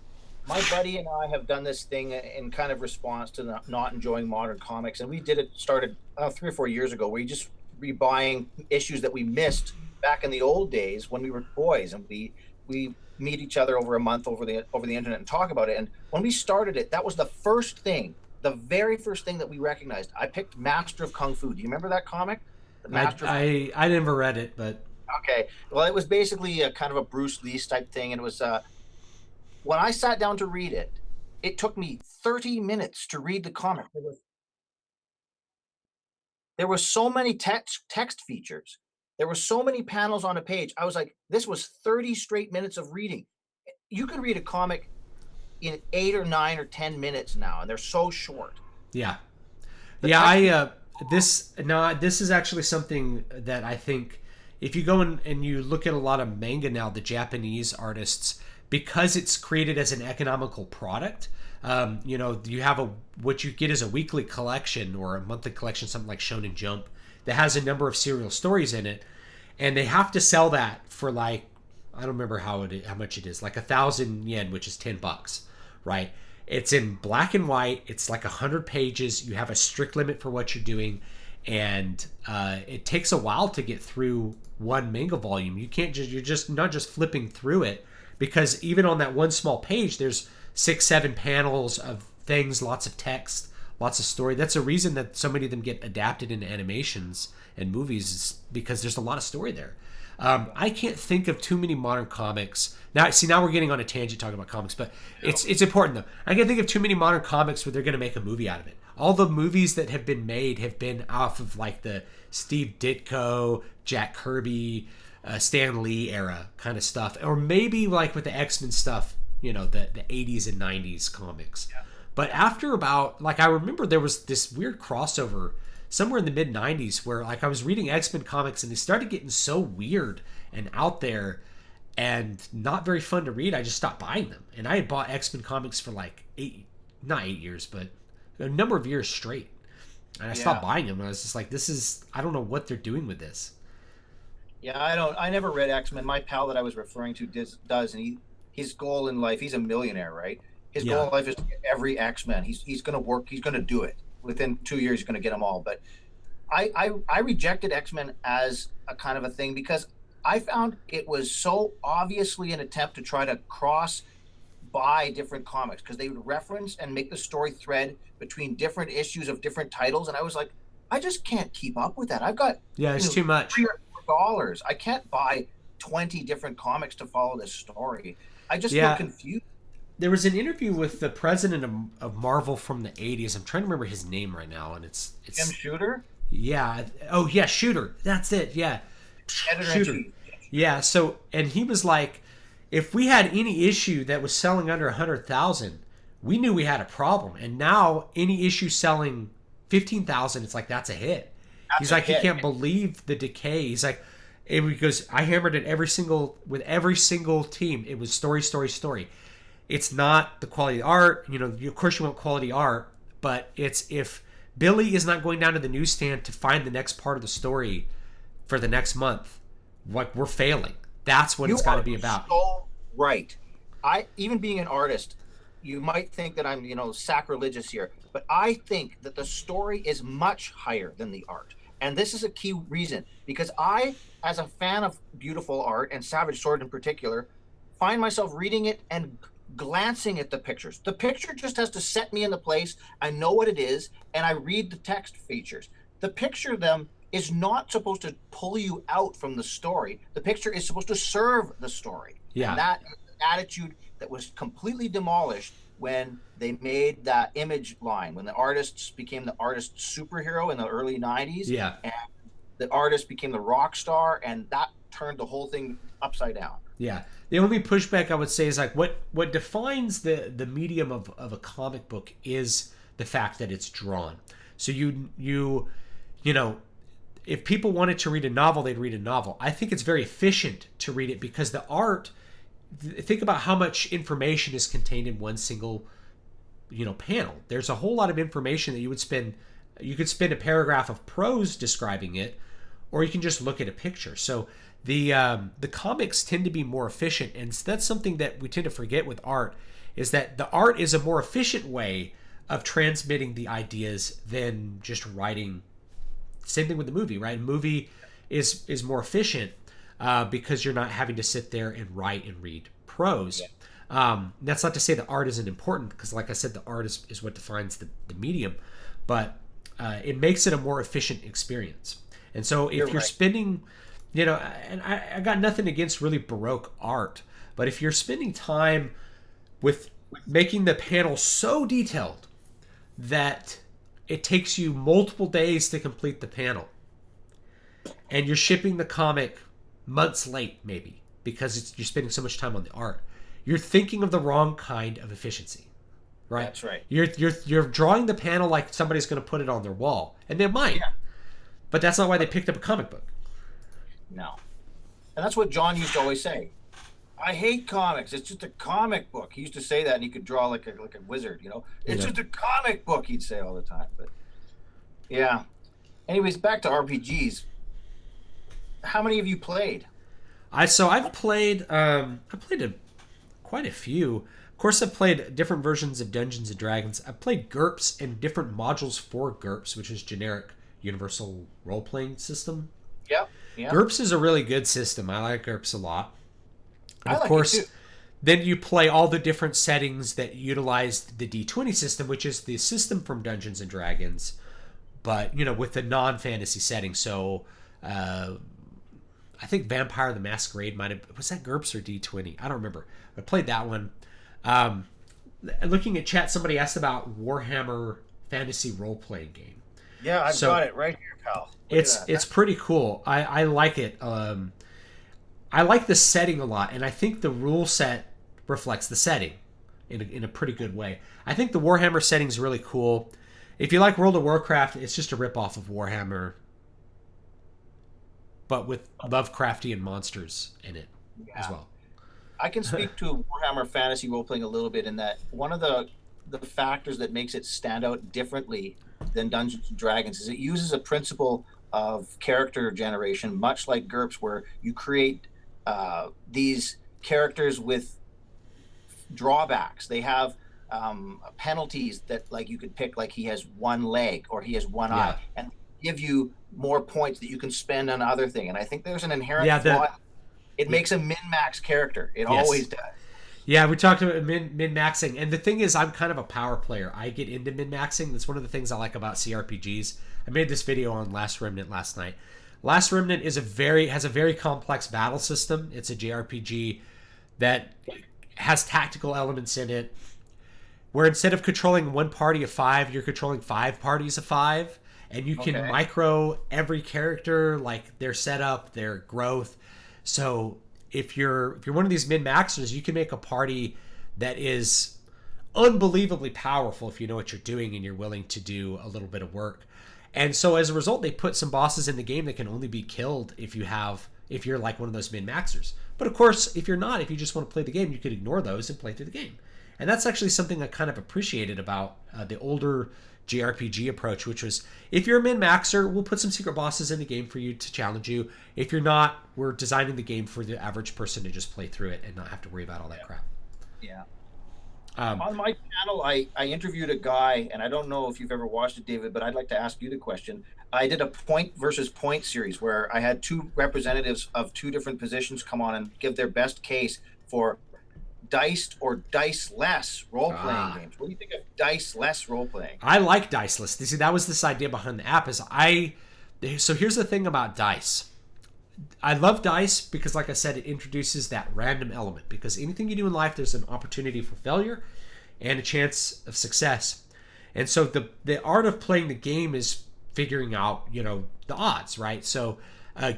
My buddy and I have done this thing in kind of response to not enjoying modern comics, and we started 3 or 4 years ago, where you just rebuying issues that we missed back in the old days when we were boys, and we meet each other over a month over the internet and talk about it. And when we started it, that was the very first thing that we recognized. I picked Master of Kung Fu. Do you remember that comic? I never read it, but okay. Well, it was basically a kind of a Bruce Lee type thing, and it was when I sat down to read it, it took me 30 minutes to read the comic. There was so many text features. There were so many panels on a page. I was like, this was 30 straight minutes of reading. You can read a comic in 8 or 9 or 10 minutes now, and they're so short. Yeah. This is actually something that I think if you go and you look at a lot of manga now, the Japanese artists, because it's created as an economical product, you have what you get is a weekly collection or a monthly collection, something like Shonen Jump, that has a number of serial stories in it, and they have to sell that for like, I don't remember how much it is, like 1,000 yen, which is $10, right? It's in black and white. It's like 100 pages. You have a strict limit for what you're doing, and it takes a while to get through one manga volume. You're just not just flipping through it, because even on that one small page, there's 6-7 panels of things, lots of text, lots of story. That's a reason that so many of them get adapted into animations and movies, is because there's a lot of story there. I can't think of too many modern comics. Now we're getting on a tangent talking about comics, but it's important though. I can't think of too many modern comics where they're going to make a movie out of it. All the movies that have been made have been off of like the Steve Ditko, Jack Kirby, Stan Lee era kind of stuff, or maybe like with the X-Men stuff, the 80s and 90s comics. Yeah. But after about, like, I remember there was this weird crossover somewhere in the mid 90s where like I was reading X-Men comics and they started getting so weird and out there and not very fun to read. I just stopped buying them. And I had bought X-Men comics for like not 8 years, but a number of years straight. And I stopped buying them. And I was just like, I don't know what they're doing with this. Yeah, I never read X-Men. My pal that I was referring to does, and his goal in life, he's a millionaire, right? His goal in life is to get every X-Men. He's going to work. He's going to do it. Within 2 years, he's going to get them all. But I rejected X-Men as a kind of a thing because I found it was so obviously an attempt to try to buy different comics, because they would reference and make the story thread between different issues of different titles. And I was like, I just can't keep up with that. I've got it's too much. $3 or $4. I can't buy 20 different comics to follow this story. I just feel confused. There was an interview with the president of Marvel from the 80s. I'm trying to remember his name right now, and it's Jim Shooter? Yeah. Oh, yeah, Shooter. That's it, yeah. Shooter. Yeah, so, and he was like, if we had any issue that was selling under 100,000, we knew we had a problem. And now any issue selling 15,000, it's like, that's a hit. He's like, he can't believe the decay. He's like, because I hammered it with every single team. It was story, story, story. It's not the quality of the art. Of course you want quality art, but it's if Billy is not going down to the newsstand to find the next part of the story for the next month, like, we're failing. That's what it's got to be about. So right. I, even being an artist, you might think that I'm, sacrilegious here, but I think that the story is much higher than the art. And this is a key reason, because I, as a fan of beautiful art and Savage Sword in particular, find myself reading it and glancing at the pictures. The picture just has to set me in the place. I know what it is, and I read the text features. The picture, them, is not supposed to pull you out from the story. The picture is supposed to serve the story. Yeah. And that attitude that was completely demolished when they made that image line, when the artists became the artist superhero in the early 90s. Yeah. And the artist became the rock star, and that turned the whole thing upside down. Yeah. The only pushback I would say is like what defines the medium of a comic book is the fact that it's drawn. So you know, if people wanted to read a novel, they'd read a novel. I think it's very efficient to read it because the art, think about how much information is contained in one single, panel. There's a whole lot of information that you could spend a paragraph of prose describing it, or you can just look at a picture. So the comics tend to be more efficient, and that's something that we tend to forget with art, is that the art is a more efficient way of transmitting the ideas than just writing. Same thing with the movie, right? Movie is more efficient because you're not having to sit there and write and read prose. Yeah. That's not to say that art isn't important, because like I said, the art is what defines the medium, but it makes it a more efficient experience. And so if you're spending, and I got nothing against really Baroque art, but if you're spending time with making the panel so detailed that it takes you multiple days to complete the panel, and you're shipping the comic months late maybe because you're spending so much time on the art, you're thinking of the wrong kind of efficiency, right? That's right. You're drawing the panel like somebody's going to put it on their wall, and they might, but that's not why they picked up a comic book. No. And that's what John used to always say. I hate comics. It's just a comic book. He used to say that, and he could draw like a wizard, It's just a comic book, he'd say all the time. But yeah. Anyways, back to RPGs. How many have you played? I've played quite a few. Of course, I've played different versions of Dungeons and Dragons. I've played GURPS and different modules for GURPS, which is generic universal role playing system. Yep. GURPS is a really good system. I like GURPS a lot. And of course, then you play all the different settings that utilize the D20 system, which is the system from Dungeons and Dragons, but with a non-fantasy setting. So I think Vampire the Masquerade was that GURPS or D20? I don't remember. I played that one. Looking at chat, somebody asked about Warhammer Fantasy role-playing game. Yeah, I've got it right here, pal. It's pretty cool. I like it. I like the setting a lot, and I think the rule set reflects the setting in a pretty good way. I think the Warhammer setting is really cool. If you like World of Warcraft, it's just a ripoff of Warhammer, but with Lovecraftian monsters in it as well. I can speak to Warhammer Fantasy role-playing a little bit in that one of the factors that makes it stand out differently than Dungeons and Dragons is it uses a principle of character generation, much like GURPS, where you create these characters with drawbacks. They have penalties that, like, you could pick, like he has one leg or he has one eye, and give you more points that you can spend on other thing. And I think there's an inherent flaw. It makes a min-max character. It always does. Yeah, we talked about min-maxing. And the thing is, I'm kind of a power player. I get into min-maxing. That's one of the things I like about CRPGs. I made this video on Last Remnant last night. Last Remnant has a very complex battle system. It's a JRPG that has tactical elements in it, where instead of controlling one party of 5, you're controlling 5 parties of 5, and you can micro every character, like their setup, their growth. So if you're one of these min-maxers, you can make a party that is unbelievably powerful if you know what you're doing and you're willing to do a little bit of work. And so as a result, they put some bosses in the game that can only be killed if you're like one of those min-maxers. But of course, if you're not, if you just want to play the game, you could ignore those and play through the game. And that's actually something I kind of appreciated about the older JRPG approach, which was, if you're a min-maxer, we'll put some secret bosses in the game for you to challenge you. If you're not, we're designing the game for the average person to just play through it and not have to worry about all that crap. On my channel, I interviewed a guy, and I don't know if you've ever watched it, David, but I'd like to ask you the question. I did a point versus point series where I had two representatives of two different positions come on and give their best case for diced or dice-less role-playing games. What do you think of dice-less role-playing? I like diceless. You see, that was this idea behind the app. So here's the thing about dice. I love dice because, like I said, it introduces that random element. Because anything you do in life, there's an opportunity for failure and a chance of success. And so the art of playing the game is figuring out, the odds, right? So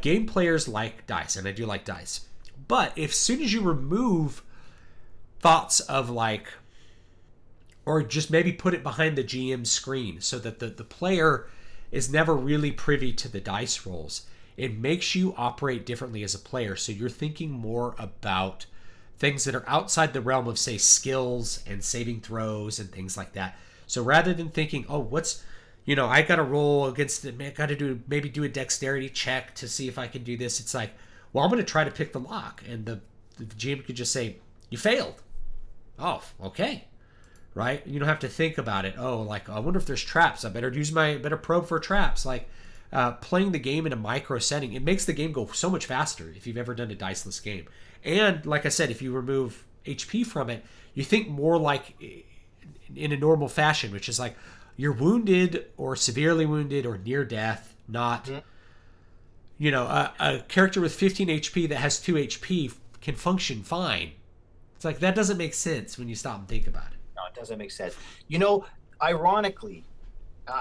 game players like dice, and I do like dice. But if soon as you remove thoughts of or just maybe put it behind the GM screen so that the player is never really privy to the dice rolls, it makes you operate differently as a player. So you're thinking more about things that are outside the realm of, say, skills and saving throws and things like that. So rather than thinking, oh, I got to roll against it, I got to maybe do a dexterity check to see if I can do this. It's like, well, I'm going to try to pick the lock. And the GM could just say, you failed. Oh, okay. Right? You don't have to think about it. Oh, I wonder if there's traps. I better probe for traps. Playing the game in a micro setting, it makes the game go so much faster if you've ever done a diceless game. And like I said, if you remove HP from it, you think more like in a normal fashion, which is like you're wounded or severely wounded or near death, not, a character with 15 HP that has 2 HP can function fine. It's like, that doesn't make sense when you stop and think about it. No, it doesn't make sense. Ironically,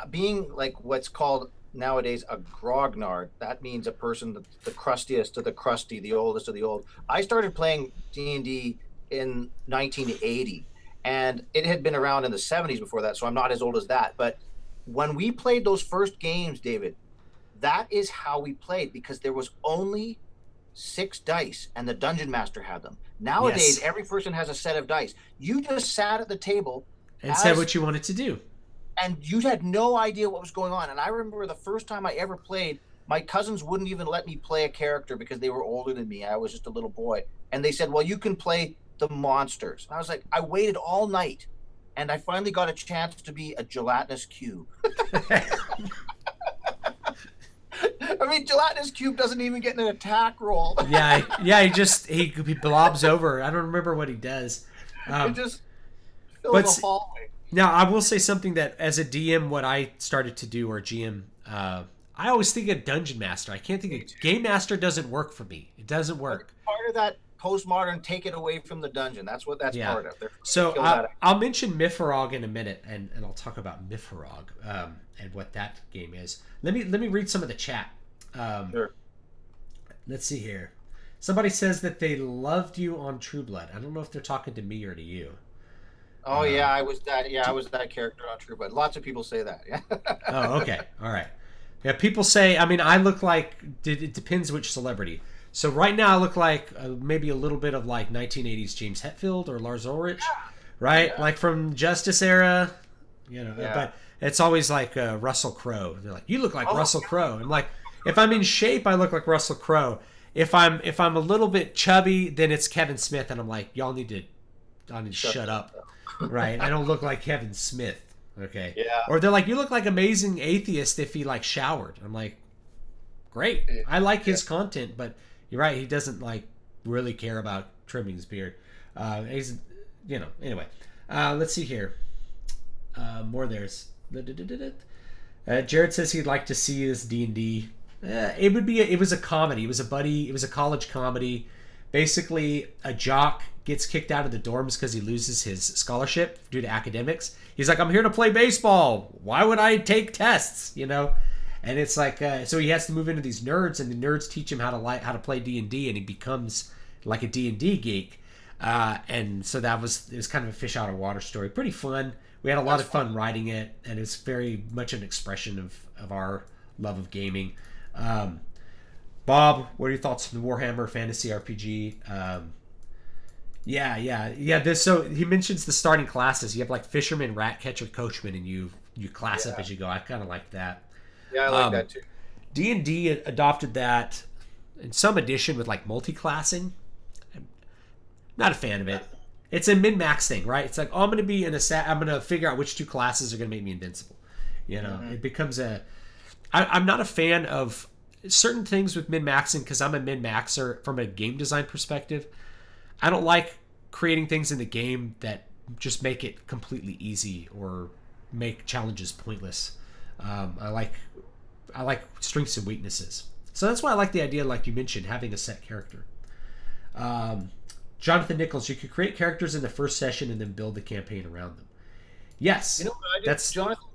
being like what's called nowadays a grognard, that means a person the crustiest of the crusty, the oldest of the old. I started playing D&D in 1980, and it had been around in the 70s before that, so I'm not as old as that. But when we played those first games, David, that is how we played, because there was only 6 dice and the dungeon master had them. Nowadays, every person has a set of dice. You just sat at the table and said what you wanted to do. And you had no idea what was going on. And I remember the first time I ever played, my cousins wouldn't even let me play a character because they were older than me. I was just a little boy. And they said, well, you can play the monsters. And I was like, I waited all night, and I finally got a chance to be a gelatinous cube. I mean, gelatinous cube doesn't even get an attack roll. he blobs over. I don't remember what he does. It just fills the hallway. Now, I will say something that as a DM, what I started to do, or GM, I always think of Dungeon Master. I can't think of Game Master. Doesn't work for me. It doesn't work. Part of that postmodern, take it away from the dungeon. That's what that's part of. So I'll mention Miffarog in a minute, and I'll talk about Miffarog and what that game is. Let me read some of the chat. Sure. Let's see here. Somebody says that they loved you on True Blood. I don't know if they're talking to me or to you. Oh yeah, I was that. Yeah, I was that character on True Blood. Lots of people say that. Yeah. Oh, okay, all right. Yeah, people say. I mean, I look like. It depends which celebrity. So right now, I look like maybe a little bit of 1980s James Hetfield or Lars Ulrich, right? Yeah. Like from Justice era, Yeah. But it's always like Russell Crowe. They're like, you look like Russell Crowe. I'm like, if I'm in shape, I look like Russell Crowe. If I'm a little bit chubby, then it's Kevin Smith, and I'm like, y'all need to shut up. Right? I don't look like Kevin Smith. Okay. Yeah. Or they're like, you look like Amazing Atheist if he showered. I'm like, great. I like his content, but you're right. He doesn't really care about trimming his beard. He's, anyway. Let's see here. More there's. Jared says he'd like to see this D&D. It was a comedy. It was a college comedy. Basically, a jock gets kicked out of the dorms because he loses his scholarship due to academics. He's like, I'm here to play baseball. Why would I take tests? And it's like, so he has to move into these nerds, and the nerds teach him how to play D&D, and he becomes like a D&D geek. And so it was kind of a fish out of water story. Pretty fun. We had a lot of fun writing it, and it's very much an expression of our love of gaming. Bob, what are your thoughts on the Warhammer Fantasy RPG? So he mentions the starting classes. You have fisherman, rat catcher, coachman, and you class up as you go. I kind of like that. Yeah, I like that too. D&D adopted that in some edition with multi-classing. I'm not a fan of it. it's a min-max thing, right? It's like, oh, I'm going to be I'm going to figure out which 2 classes are going to make me invincible. You know, it becomes I'm not a fan of certain things with min-maxing because I'm a min-maxer from a game design perspective. I don't like creating things in the game that just make it completely easy or make challenges pointless. I like strengths and weaknesses. So that's why I like the idea, like you mentioned, having a set character. Jonathan Nichols, you could create characters in the first session and then build the campaign around them. Yes. You know what I do, Jonathan?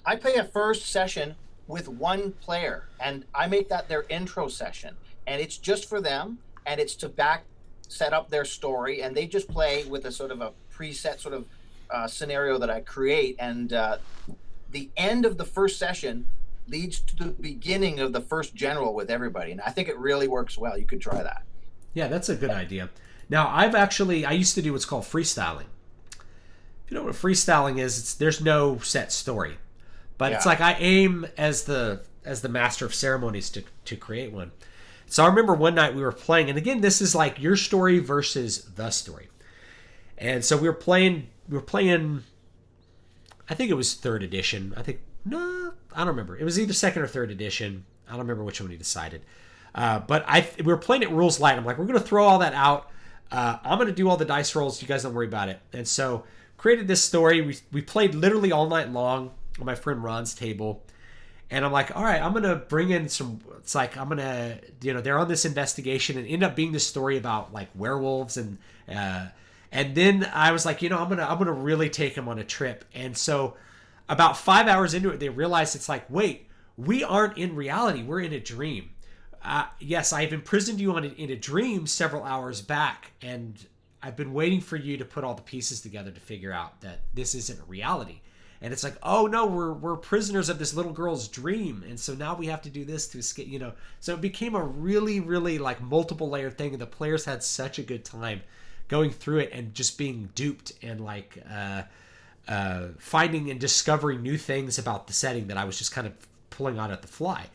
I play a first session with 1 player, and I make that their intro session. And it's just for them, and it's to set up their story, and they just play with a sort of a preset sort of scenario that I create. And the end of the first session leads to the beginning of the first general with everybody. And I think it really works well. You could try that. Yeah, that's a good idea. Now, I used to do what's called freestyling. If you know what freestyling is, there's no set story. But it's like I aim as the master of ceremonies to create one. So I remember one night we were playing, and again, this is like your story versus the story. And so we were playing, I think it was 3rd edition. No, I don't remember. It was either 2nd or 3rd edition. I don't remember which one we decided. But we were playing it rules light. I'm like, we're going to throw all that out. I'm going to do all the dice rolls. You guys don't worry about it. And so created this story. We played literally all night long on my friend Ron's table. And I'm like, all right, I'm going to bring in it's like, I'm going to, they're on this investigation and end up being this story about like werewolves. And then I was like, I'm going to really take them on a trip. And so about 5 hours into it, they realized it's like, wait, we aren't in reality. We're in a dream. Yes, I've imprisoned you in a dream several hours back, and I've been waiting for you to put all the pieces together to figure out that this isn't a reality. And it's like, oh no, we're prisoners of this little girl's dream, and so now we have to do this to escape. So it became a really, really like multiple layered thing, and the players had such a good time going through it and just being duped and like finding and discovering new things about the setting that I was just kind of pulling on at the fly.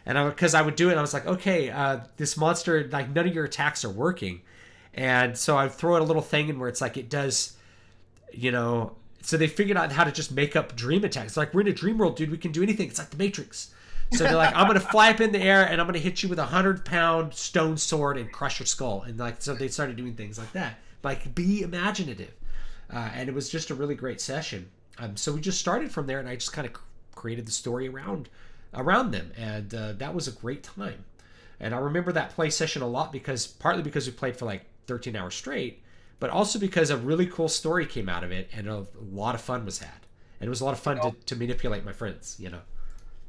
And because I would do it, I was like, okay, this monster, like none of your attacks are working. And so I throw in a little thing in where it's like it does, so they figured out how to just make up dream attacks. It's like, we're in a dream world, dude. We can do anything. It's like the Matrix. So they're like, I'm going to fly up in the air and I'm going to hit you with a 100-pound stone sword and crush your skull. And like, so they started doing things like that. Like, be imaginative. And it was just a really great session. So we just started from there, and I just kind of created the story around them. And that was a great time. And I remember that play session a lot partly because we played for like 13 hours straight, but also because a really cool story came out of it, and a lot of fun was had. And it was a lot of fun to manipulate my friends,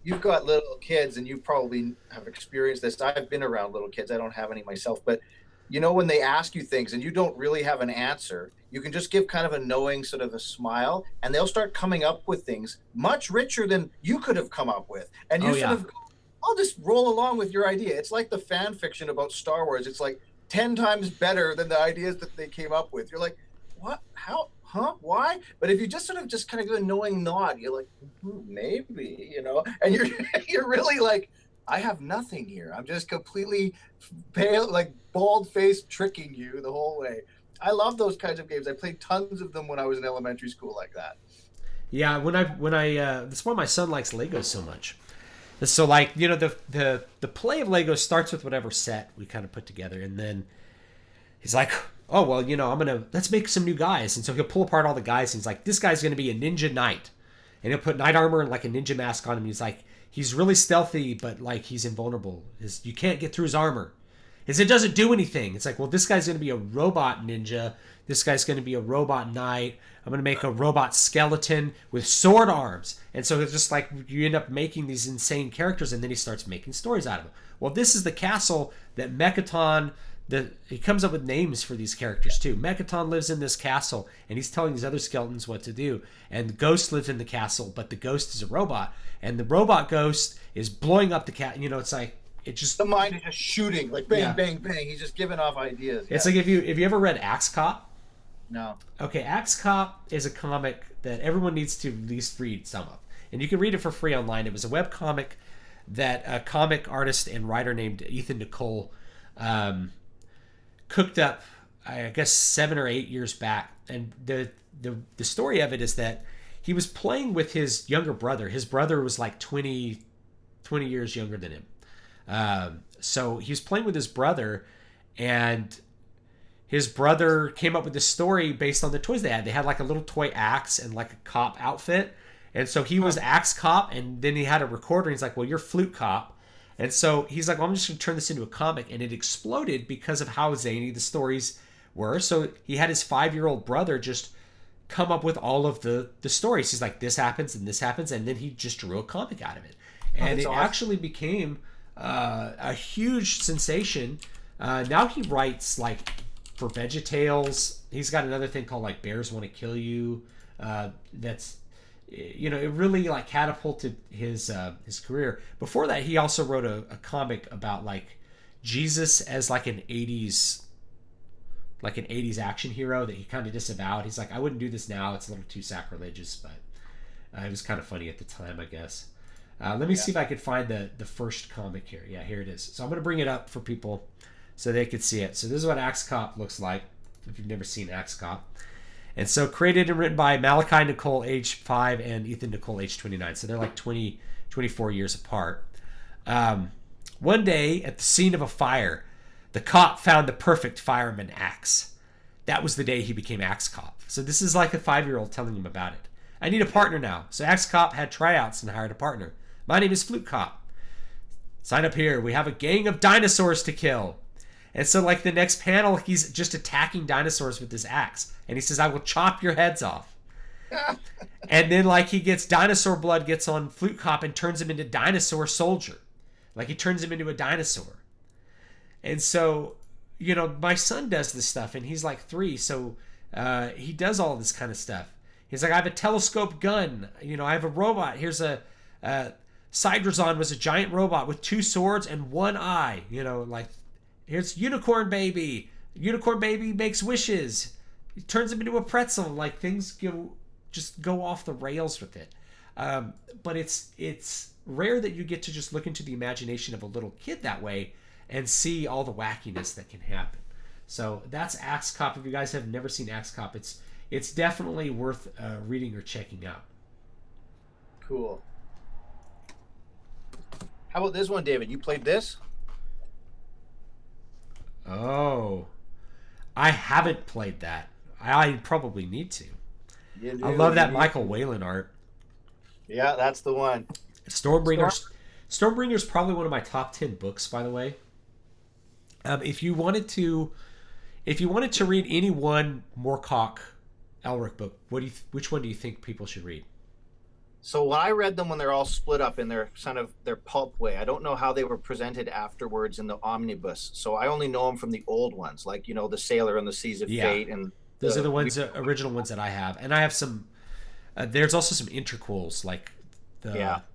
You've got little kids, and you probably have experienced this. I've been around little kids. I don't have any myself, but when they ask you things and you don't really have an answer, you can just give kind of a knowing sort of a smile, and they'll start coming up with things much richer than you could have come up with. And you I'll just roll along with your idea. It's like the fan fiction about Star Wars. It's like 10 times better than the ideas that they came up with. You're like, what? How? Huh? Why? But if you just kind of do a knowing nod, you're like, maybe, and you're really like, I have nothing here. I'm just completely pale, like bald-faced tricking you the whole way. I love those kinds of games. I played tons of them when I was in elementary school like that. Yeah, that's why my son likes Legos so much. So like, the play of Legos starts with whatever set we kind of put together, and then he's like, oh, well, let's make some new guys. And so he'll pull apart all the guys, and he's like, this guy's going to be a ninja knight. And he'll put knight armor and like a ninja mask on him. He's like, he's really stealthy, but like he's invulnerable. You can't get through his armor. It doesn't do anything. It's like, well, this guy's going to be a robot ninja. This guy's going to be a robot knight. I'm going to make a robot skeleton with sword arms. And so it's just like you end up making these insane characters, and then he starts making stories out of them. Well, this is the castle that Mechaton, he comes up with names for these characters too. Mechaton lives in this castle, and he's telling these other skeletons what to do. And the ghost lives in the castle, but the ghost is a robot. And the robot ghost is blowing up the cat. It's like, the mind is just shooting, like bang, bang, bang. He's just giving off ideas. It's like if you ever read Axe Cop. No. Okay, Axe Cop is a comic that everyone needs to at least read some of. And you can read it for free online. It was a web comic that a comic artist and writer named Ethan Nicole cooked up I guess 7 or 8 years back, and the story of it is that he was playing with his younger brother. His brother was like 20 years younger than him. So he was playing with his brother, and his brother came up with this story based on the toys they had. They had like a little toy axe and like a cop outfit. And so he was axe cop, and then he had a recorder. And he's like, well, you're flute cop. And so he's like, well, I'm just going to turn this into a comic. And it exploded because of how zany the stories were. So he had his 5-year-old brother just come up with all of the stories. He's like, this happens and this happens. And then he just drew a comic out of it. And it actually became a huge sensation. Now he writes like for VeggieTales. He's got another thing called like Bears Want to Kill You. That's, you know, it really like catapulted his career. Before that, he also wrote a comic about like Jesus as like an 80s action hero that he kind of disavowed. He's like, I wouldn't do this now. It's a little too sacrilegious, but it was kind of funny at the time, I guess. Let me see if I could find the first comic here. Yeah, here it is. So I'm going to bring it up for people so they could see it. So this is what Axe Cop looks like, if you've never seen Axe Cop. And so created and written by Malachi Nicole, age 5, and Ethan Nicole, age 29. So they're like 24 years apart. One day, at the scene of a fire, the cop found the perfect fireman axe. That was the day he became Axe Cop. So this is like a 5-year-old telling him about it. I need a partner now. So Axe Cop had tryouts and hired a partner. My name is Flute Cop. Sign up here. We have a gang of dinosaurs to kill. And so like the next panel, he's just attacking dinosaurs with this axe. And he says, I will chop your heads off. And then like he gets dinosaur blood gets on Flute Cop and turns him into Dinosaur Soldier. Like he turns him into a dinosaur. And so, you know, my son does this stuff and he's like 3. So he does all this kind of stuff. He's like, I have a telescope gun. You know, I have a robot. Here's a Sidrazon was a giant robot with 2 swords and 1 eye. You know, like here's Unicorn Baby. Unicorn Baby makes wishes. He turns him into a pretzel. Like things go off the rails with it. But it's rare that you get to just look into the imagination of a little kid that way and see all the wackiness that can happen. So that's Axe Cop. If you guys have never seen Axe Cop, it's definitely worth reading or checking out. Cool. How about this one, David? You played this? Oh, I haven't played that. I probably need to. Yeah, I love that Michael Whalen art. Yeah, that's the one. Stormbringer's probably one of my top 10 books, by the way. If you wanted to read any one Moorcock Elric book, which one do you think people should read? So when I read them when they're all split up in their their pulp way, I don't know how they were presented afterwards in the omnibus. So I only know them from the old ones, like, you know, The Sailor and the Seas of Fate, and those are the ones, original ones that I have, and I have some. There's also some interquels, like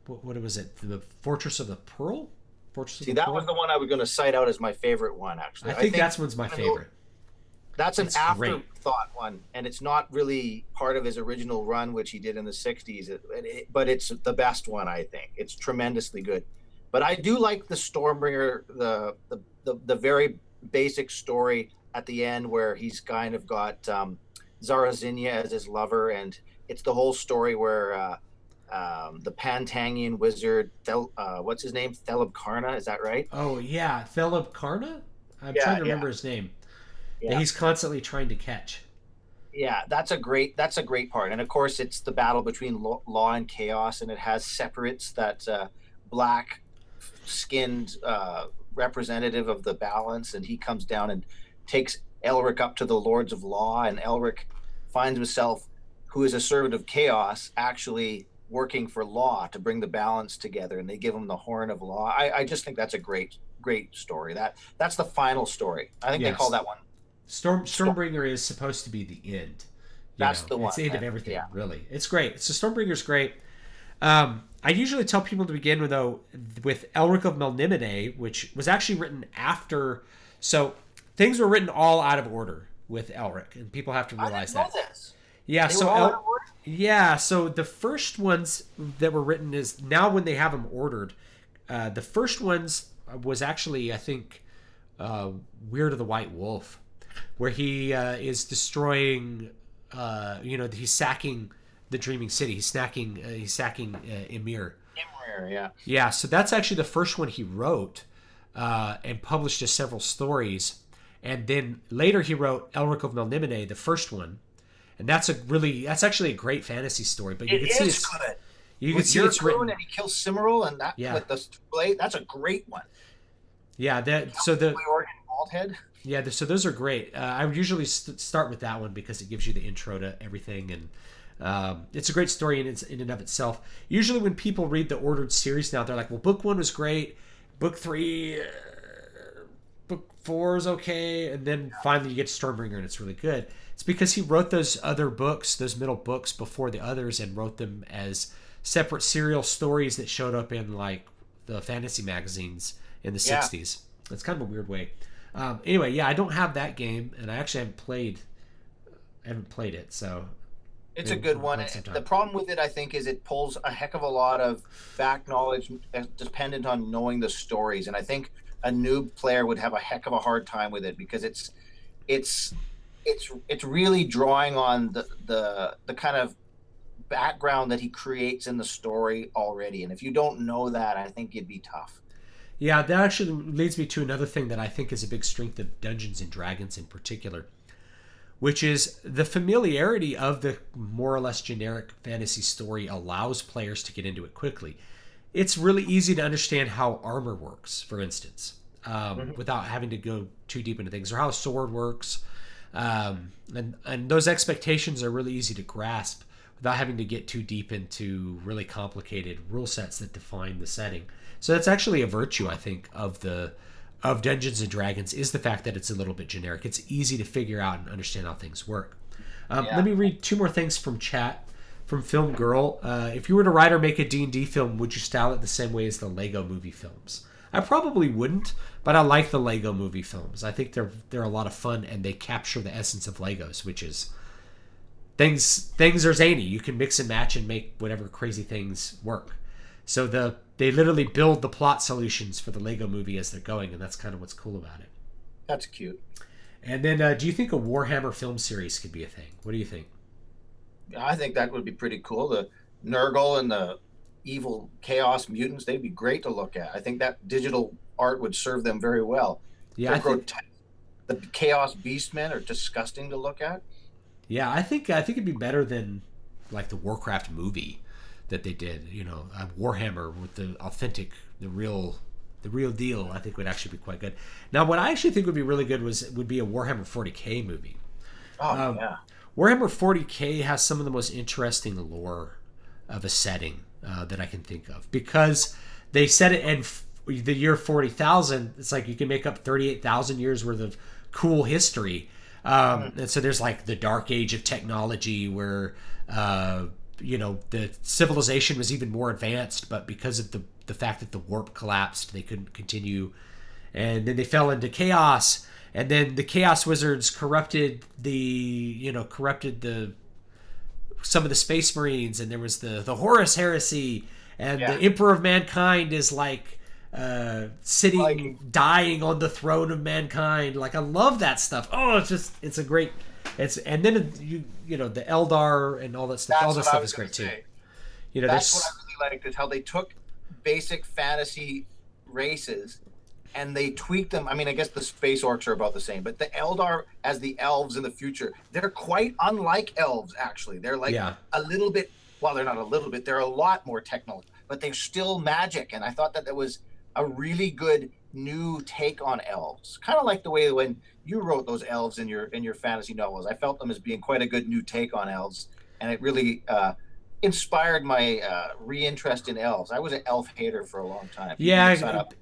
what was it? The Fortress of the Pearl. See, that was the one I was going to cite out as my favorite one. Actually, I think that's one's my favorite. That's an afterthought one, and it's not really part of his original run, which he did in the 60s, but it's the best one, I think. It's tremendously good. But I do like the Stormbringer, the very basic story at the end where he's kind of got Zarazinia as his lover, and it's the whole story where the Pantangian wizard, what's his name? Theleb Karna, is that right? Oh, yeah. Theleb Karna? I'm trying to remember his name. Yeah. That he's constantly trying to catch. Yeah, that's a great part. And of course, it's the battle between law and chaos, and it has separates, that black-skinned representative of the balance, and he comes down and takes Elric up to the Lords of Law, and Elric finds himself, who is a servant of chaos, actually working for law to bring the balance together, and they give him the Horn of Law. I just think that's a great story. That's the final story. I think they call that one. Stormbringer is supposed to be the end. That's the one. It's the end of everything, really. It's great. So Stormbringer's great. I usually tell people to begin with Elric of Melniboné, which was actually written after. So things were written all out of order with Elric, and people have to realize that. This. Yeah, they were all out of order? Yeah, so the first ones that were written is now when they have them ordered. The first ones was actually, I think, Weird of the White Wolf. where he is destroying. He's sacking the Dreaming City. He's sacking Emir. Emir, yeah. Yeah, so that's actually the first one he wrote and published as several stories. And then later he wrote Elric of Melnimene, the first one. And that's actually a great fantasy story. But you can see it's good. You can see it's written. And he kills Cimmeral, and that with the blade. That's a great one. Yeah, Organ bald head. Yeah, so those are great. I would usually start with that one because it gives you the intro to everything, and it's a great story in and of itself. Usually when people read the ordered series now, they're like, well, book 1 was great, book 3, book 4 is okay, and then finally you get to Stormbringer and it's really good. It's because he wrote those other books, those middle books before the others, and wrote them as separate serial stories that showed up in like the fantasy magazines in the 60s. It's kind of a weird way. Anyway, yeah, I don't have that game, and I actually haven't played it, so it's a good one. The problem with it, I think, is it pulls a heck of a lot of back knowledge dependent on knowing the stories, and I think a noob player would have a heck of a hard time with it because it's really drawing on the kind of background that he creates in the story already, and if you don't know that, I think it'd be tough. Yeah, that actually leads me to another thing that I think is a big strength of Dungeons and Dragons in particular, which is the familiarity of the more or less generic fantasy story allows players to get into it quickly. It's really easy to understand how armor works, for instance, without having to go too deep into things, or how a sword works. And those expectations are really easy to grasp without having to get too deep into really complicated rule sets that define the setting. So that's actually a virtue, I think, of Dungeons and Dragons, is the fact that it's a little bit generic. It's easy to figure out and understand how things work. Let me read 2 more things from chat. From Film Girl, if you were to write or make a D&D film, would you style it the same way as the Lego movie films? I probably wouldn't, but I like the Lego movie films. I think they're a lot of fun, and they capture the essence of Legos, which is things are zany. You can mix and match and make whatever crazy things work. So they literally build the plot solutions for the Lego movie as they're going, and that's kind of what's cool about it. That's cute. And then, do you think a Warhammer film series could be a thing? What do you think? I think that would be pretty cool. The Nurgle and the evil chaos mutants, they'd be great to look at. I think that digital art would serve them very well. Yeah, the chaos beastmen are disgusting to look at. Yeah, I think it'd be better than like the Warcraft movie that they did. Warhammer with the authentic, the real deal. I think would actually be quite good. Now, what I actually think would be really good would be a Warhammer 40K movie. Oh yeah. Warhammer 40K has some of the most interesting lore of a setting that I can think of, because they set it in the year 40,000. It's like you can make up 38,000 years worth of cool history. And so there's like the dark age of technology where, the civilization was even more advanced, but because of the fact that the warp collapsed, they couldn't continue. And then they fell into chaos. And then the Chaos Wizards corrupted some of the Space Marines, and there was the Horus Heresy, and the Emperor of Mankind is like dying on the throne of mankind. Like, I love that stuff. Oh, it's a great. And then the Eldar and all that stuff. All that stuff is great too. That's what I really liked, is how they took basic fantasy races and they tweaked them. I mean, I guess the space orcs are about the same, but the Eldar as the elves in the future, they're quite unlike elves, actually. They're like a little bit, well, they're not a little bit, they're a lot more technical, but they're still magic. And I thought that was a really good new take on elves. Kind of like the way when you wrote those elves in your fantasy novels. I felt them as being quite a good new take on elves. And it really inspired my re-interest in elves. I was an elf hater for a long time.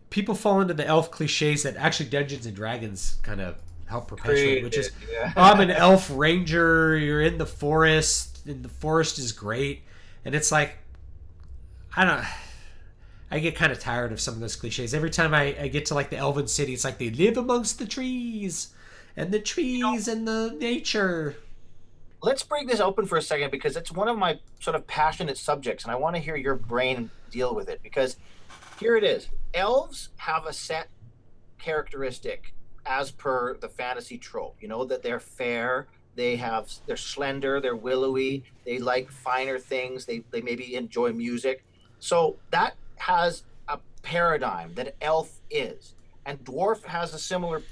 People fall into the elf cliches that actually Dungeons and Dragons kind of help perpetuate, which is, I'm an elf ranger, you're in the forest, and the forest is great. And it's like, I get kind of tired of some of those cliches. Every time I get to like the elven city, it's like they live amongst the trees, and the trees and the nature. Let's break this open for a second, because it's one of my sort of passionate subjects, and I want to hear your brain deal with it, because here it is. Elves have a set characteristic as per the fantasy trope, that they're fair, they're slender, they're willowy, they like finer things, they maybe enjoy music. So that has a paradigm that elf is. And dwarf has a similar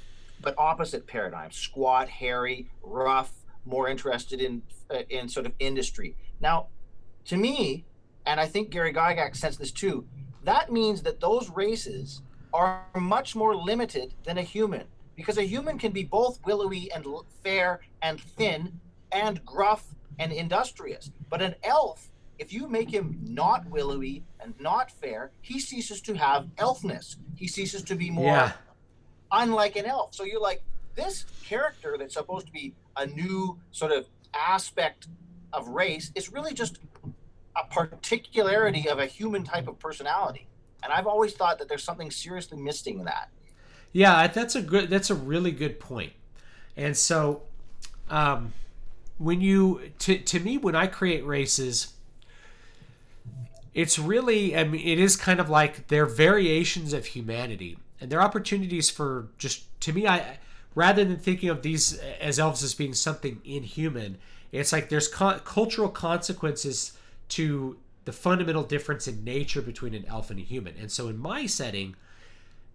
but opposite paradigm: squat, hairy, rough, more interested in sort of industry. Now, to me, and I think Gary Gygax says this too, that means that those races are much more limited than a human, because a human can be both willowy and fair and thin and gruff and industrious. But an elf, if you make him not willowy and not fair, he ceases to have elfness. He ceases to be more Yeah. unlike an elf. So you're like, this character that's supposed to be a new sort of aspect of race is really just a particularity of a human type of personality. And I've always thought that there's something seriously missing in that. Yeah, that's a really good point. And so, when to me, when I create races, it's really, I mean, it is kind of like they're variations of humanity, and they're opportunities for just, to me, I rather than thinking of these as elves as being something inhuman, it's like there's cultural consequences to the fundamental difference in nature between an elf and a human. And so in my setting,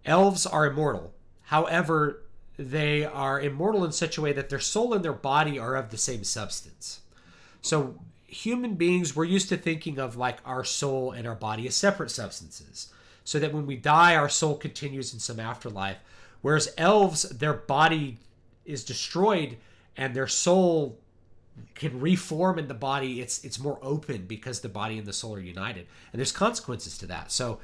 elves are immortal. However, they are immortal in such a way that their soul and their body are of the same substance. So human beings, we're used to thinking of like our soul and our body as separate substances, so that when we die, our soul continues in some afterlife. Whereas elves, their body is destroyed and their soul can reform in the body. It's more open because the body and the soul are united, and there's consequences to that. So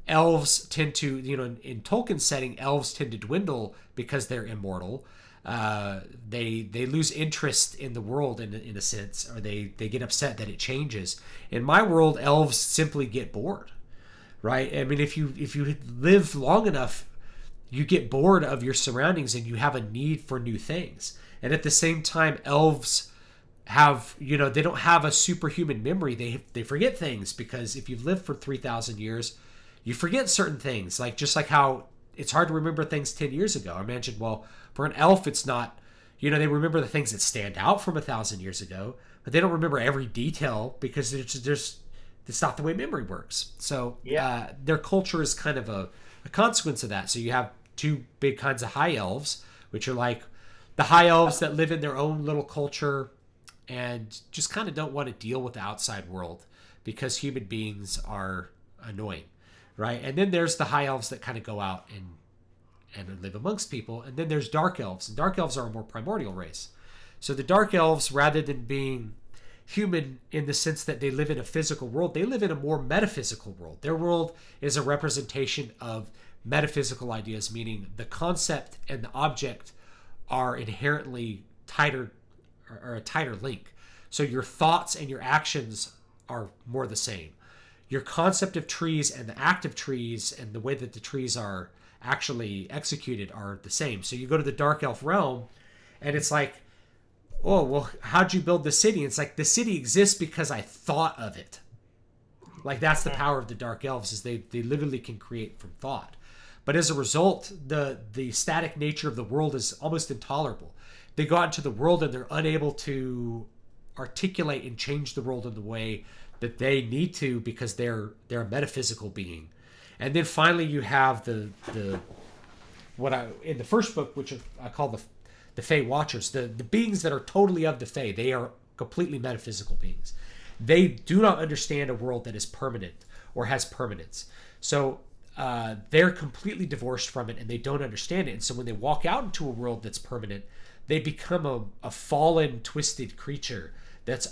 elves tend to, in Tolkien's setting, elves tend to dwindle because they're immortal. They lose interest in the world in a sense, or they get upset that it changes. In my world, elves simply get bored, right? I mean, if you live long enough, you get bored of your surroundings and you have a need for new things. And at the same time, elves have, they don't have a superhuman memory. They forget things, because if you've lived for 3,000 years, you forget certain things. Like, just like how it's hard to remember things 10 years ago. I mentioned, well, for an elf, it's not, they remember the things that stand out from 1,000 years ago, but they don't remember every detail because it's not the way memory works. So Yeah. their culture is kind of a consequence of that. So you have two big kinds of high elves, which are like the high elves that live in their own little culture and just kind of don't want to deal with the outside world because human beings are annoying, right? And then there's the high elves that kind of go out and live amongst people. And then there's dark elves, and dark elves are a more primordial race. So the dark elves, rather than being human in the sense that they live in a physical world, they live in a more metaphysical world. Their world is a representation of metaphysical ideas, meaning the concept and the object are inherently tighter, or a tighter link. So your thoughts and your actions are more the same. Your concept of trees and the act of trees and the way that the trees are actually executed are the same. So you go to the dark elf realm and it's like, oh, well, how'd you build the city? It's like, the city exists because I thought of it. Like, that's the power of the dark elves, is they literally can create from thought. But as a result, the static nature of the world is almost intolerable. They go out into the world and they're unable to articulate and change the world in the way that they need to, because they're a metaphysical being. And then finally you have in the first book, which I call the Fey Watchers, the beings that are totally of the Fey. They are completely metaphysical beings. They do not understand a world that is permanent or has permanence. So they're completely divorced from it and they don't understand it. And so when they walk out into a world that's permanent, they become a fallen, twisted creature that's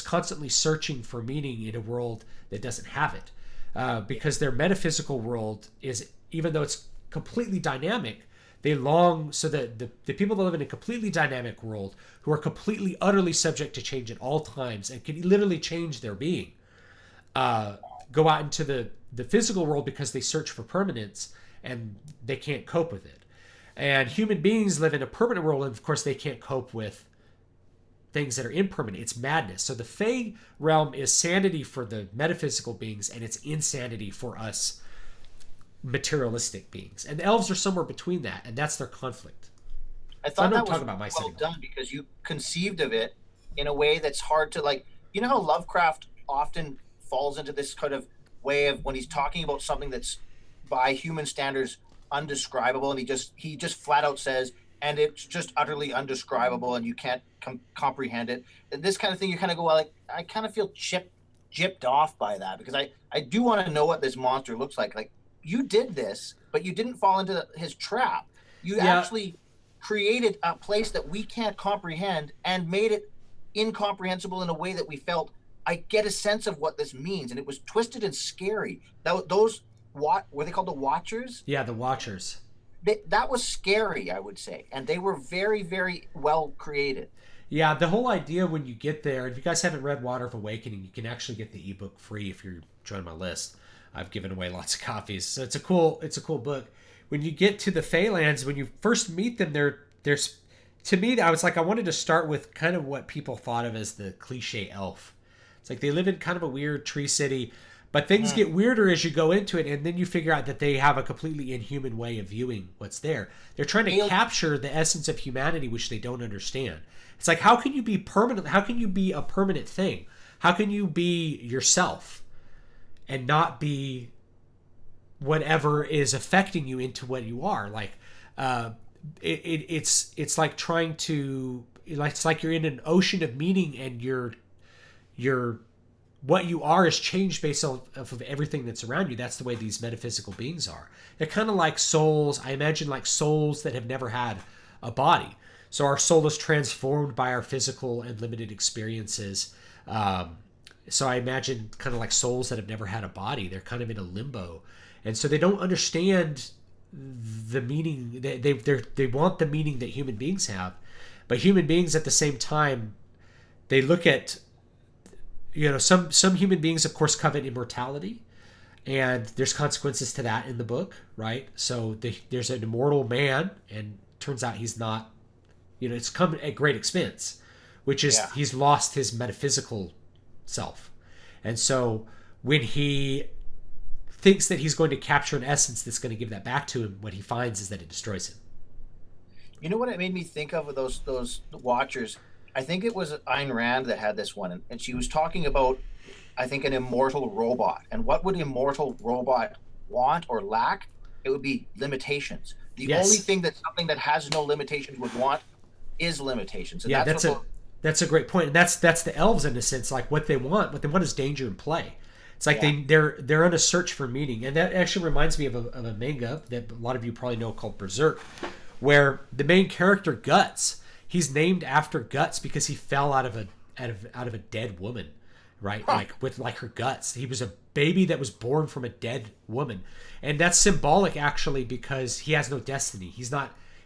constantly searching for meaning in a world that doesn't have it. Because their metaphysical world is, even though it's completely dynamic, they long, so that the people that live in a completely dynamic world, who are completely, utterly subject to change at all times and can literally change their being, go out into the physical world because they search for permanence and they can't cope with it. And human beings live in a permanent world, and of course they can't cope with things that are impermanent. It's madness. So the Fey realm is sanity for the metaphysical beings, and it's insanity for us materialistic beings, and the elves are somewhere between that, and that's their conflict. I So I thought know I'm that was talking about my well setting. done because you conceived of it in a way that's hard to like. You know how Lovecraft often falls into this kind of way of when he's talking about something that's by human standards undescribable, and he just flat out says, and it's just utterly undescribable, and you can't comprehend it. And this kind of thing, you kind of go, well, like I kind of feel gypped off by that because I do want to know what this monster looks like. Like you did this, but you didn't fall into his trap. You Yeah, actually created a place that we can't comprehend and made it incomprehensible in a way that we felt I get a sense of what this means, and it was twisted and scary. Those what were they called, the Watchers? yeah, the Watchers. That was scary, I would say, and they were very, very well created. Yeah, the whole idea when you get there, if you guys haven't read Water of Awakening, you can actually get the ebook free if you're joining my list. I've given away lots of copies, so it's a cool book. When you get to the Phalanx, when you first meet them, there's to me, I was like, I wanted to start with kind of what people thought of as the cliche elf. It's like they live in kind of a weird tree city, but things get weirder as you go into it, and then you figure out that they have a completely inhuman way of viewing what's there. They're trying to capture the essence of humanity, which they don't understand. It's like, how can you be permanent? How can you be a permanent thing? How can you be yourself and not be whatever is affecting you into what you are? Like, it's like trying to, it's like you're in an ocean of meaning, and you're what you are is changed based off of everything that's around you. That's the way these metaphysical beings are. They're kind of like souls. I imagine like souls that have never had a body. So our soul is transformed by our physical and limited experiences. So I imagine kind of like souls that have never had a body. They're kind of in a limbo, and so they don't understand the meaning. They want the meaning that human beings have, but human beings at the same time, they look at, some human beings of course covet immortality, and there's consequences to that in the book, right? So there's an immortal man, and turns out he's not. It's come at great expense, which is he's lost his metaphysical self. And so when he thinks that he's going to capture an essence that's going to give that back to him, what he finds is that it destroys him. You know what it made me think of those Watchers? I think it was Ayn Rand that had this one, and she was talking about, I think, an immortal robot. And what would immortal robot want or lack? It would be limitations. The only thing that something that has no limitations would want is limitations. And that's a great point. And that's the elves in a sense. Like what they want is danger and play. It's like they're on a search for meaning. And that actually reminds me of a manga that a lot of you probably know called Berserk, where the main character Guts, he's named after Guts because he fell out of a dead woman, right? Like with like her guts. He was a baby that was born from a dead woman. And that's symbolic actually because he has no destiny.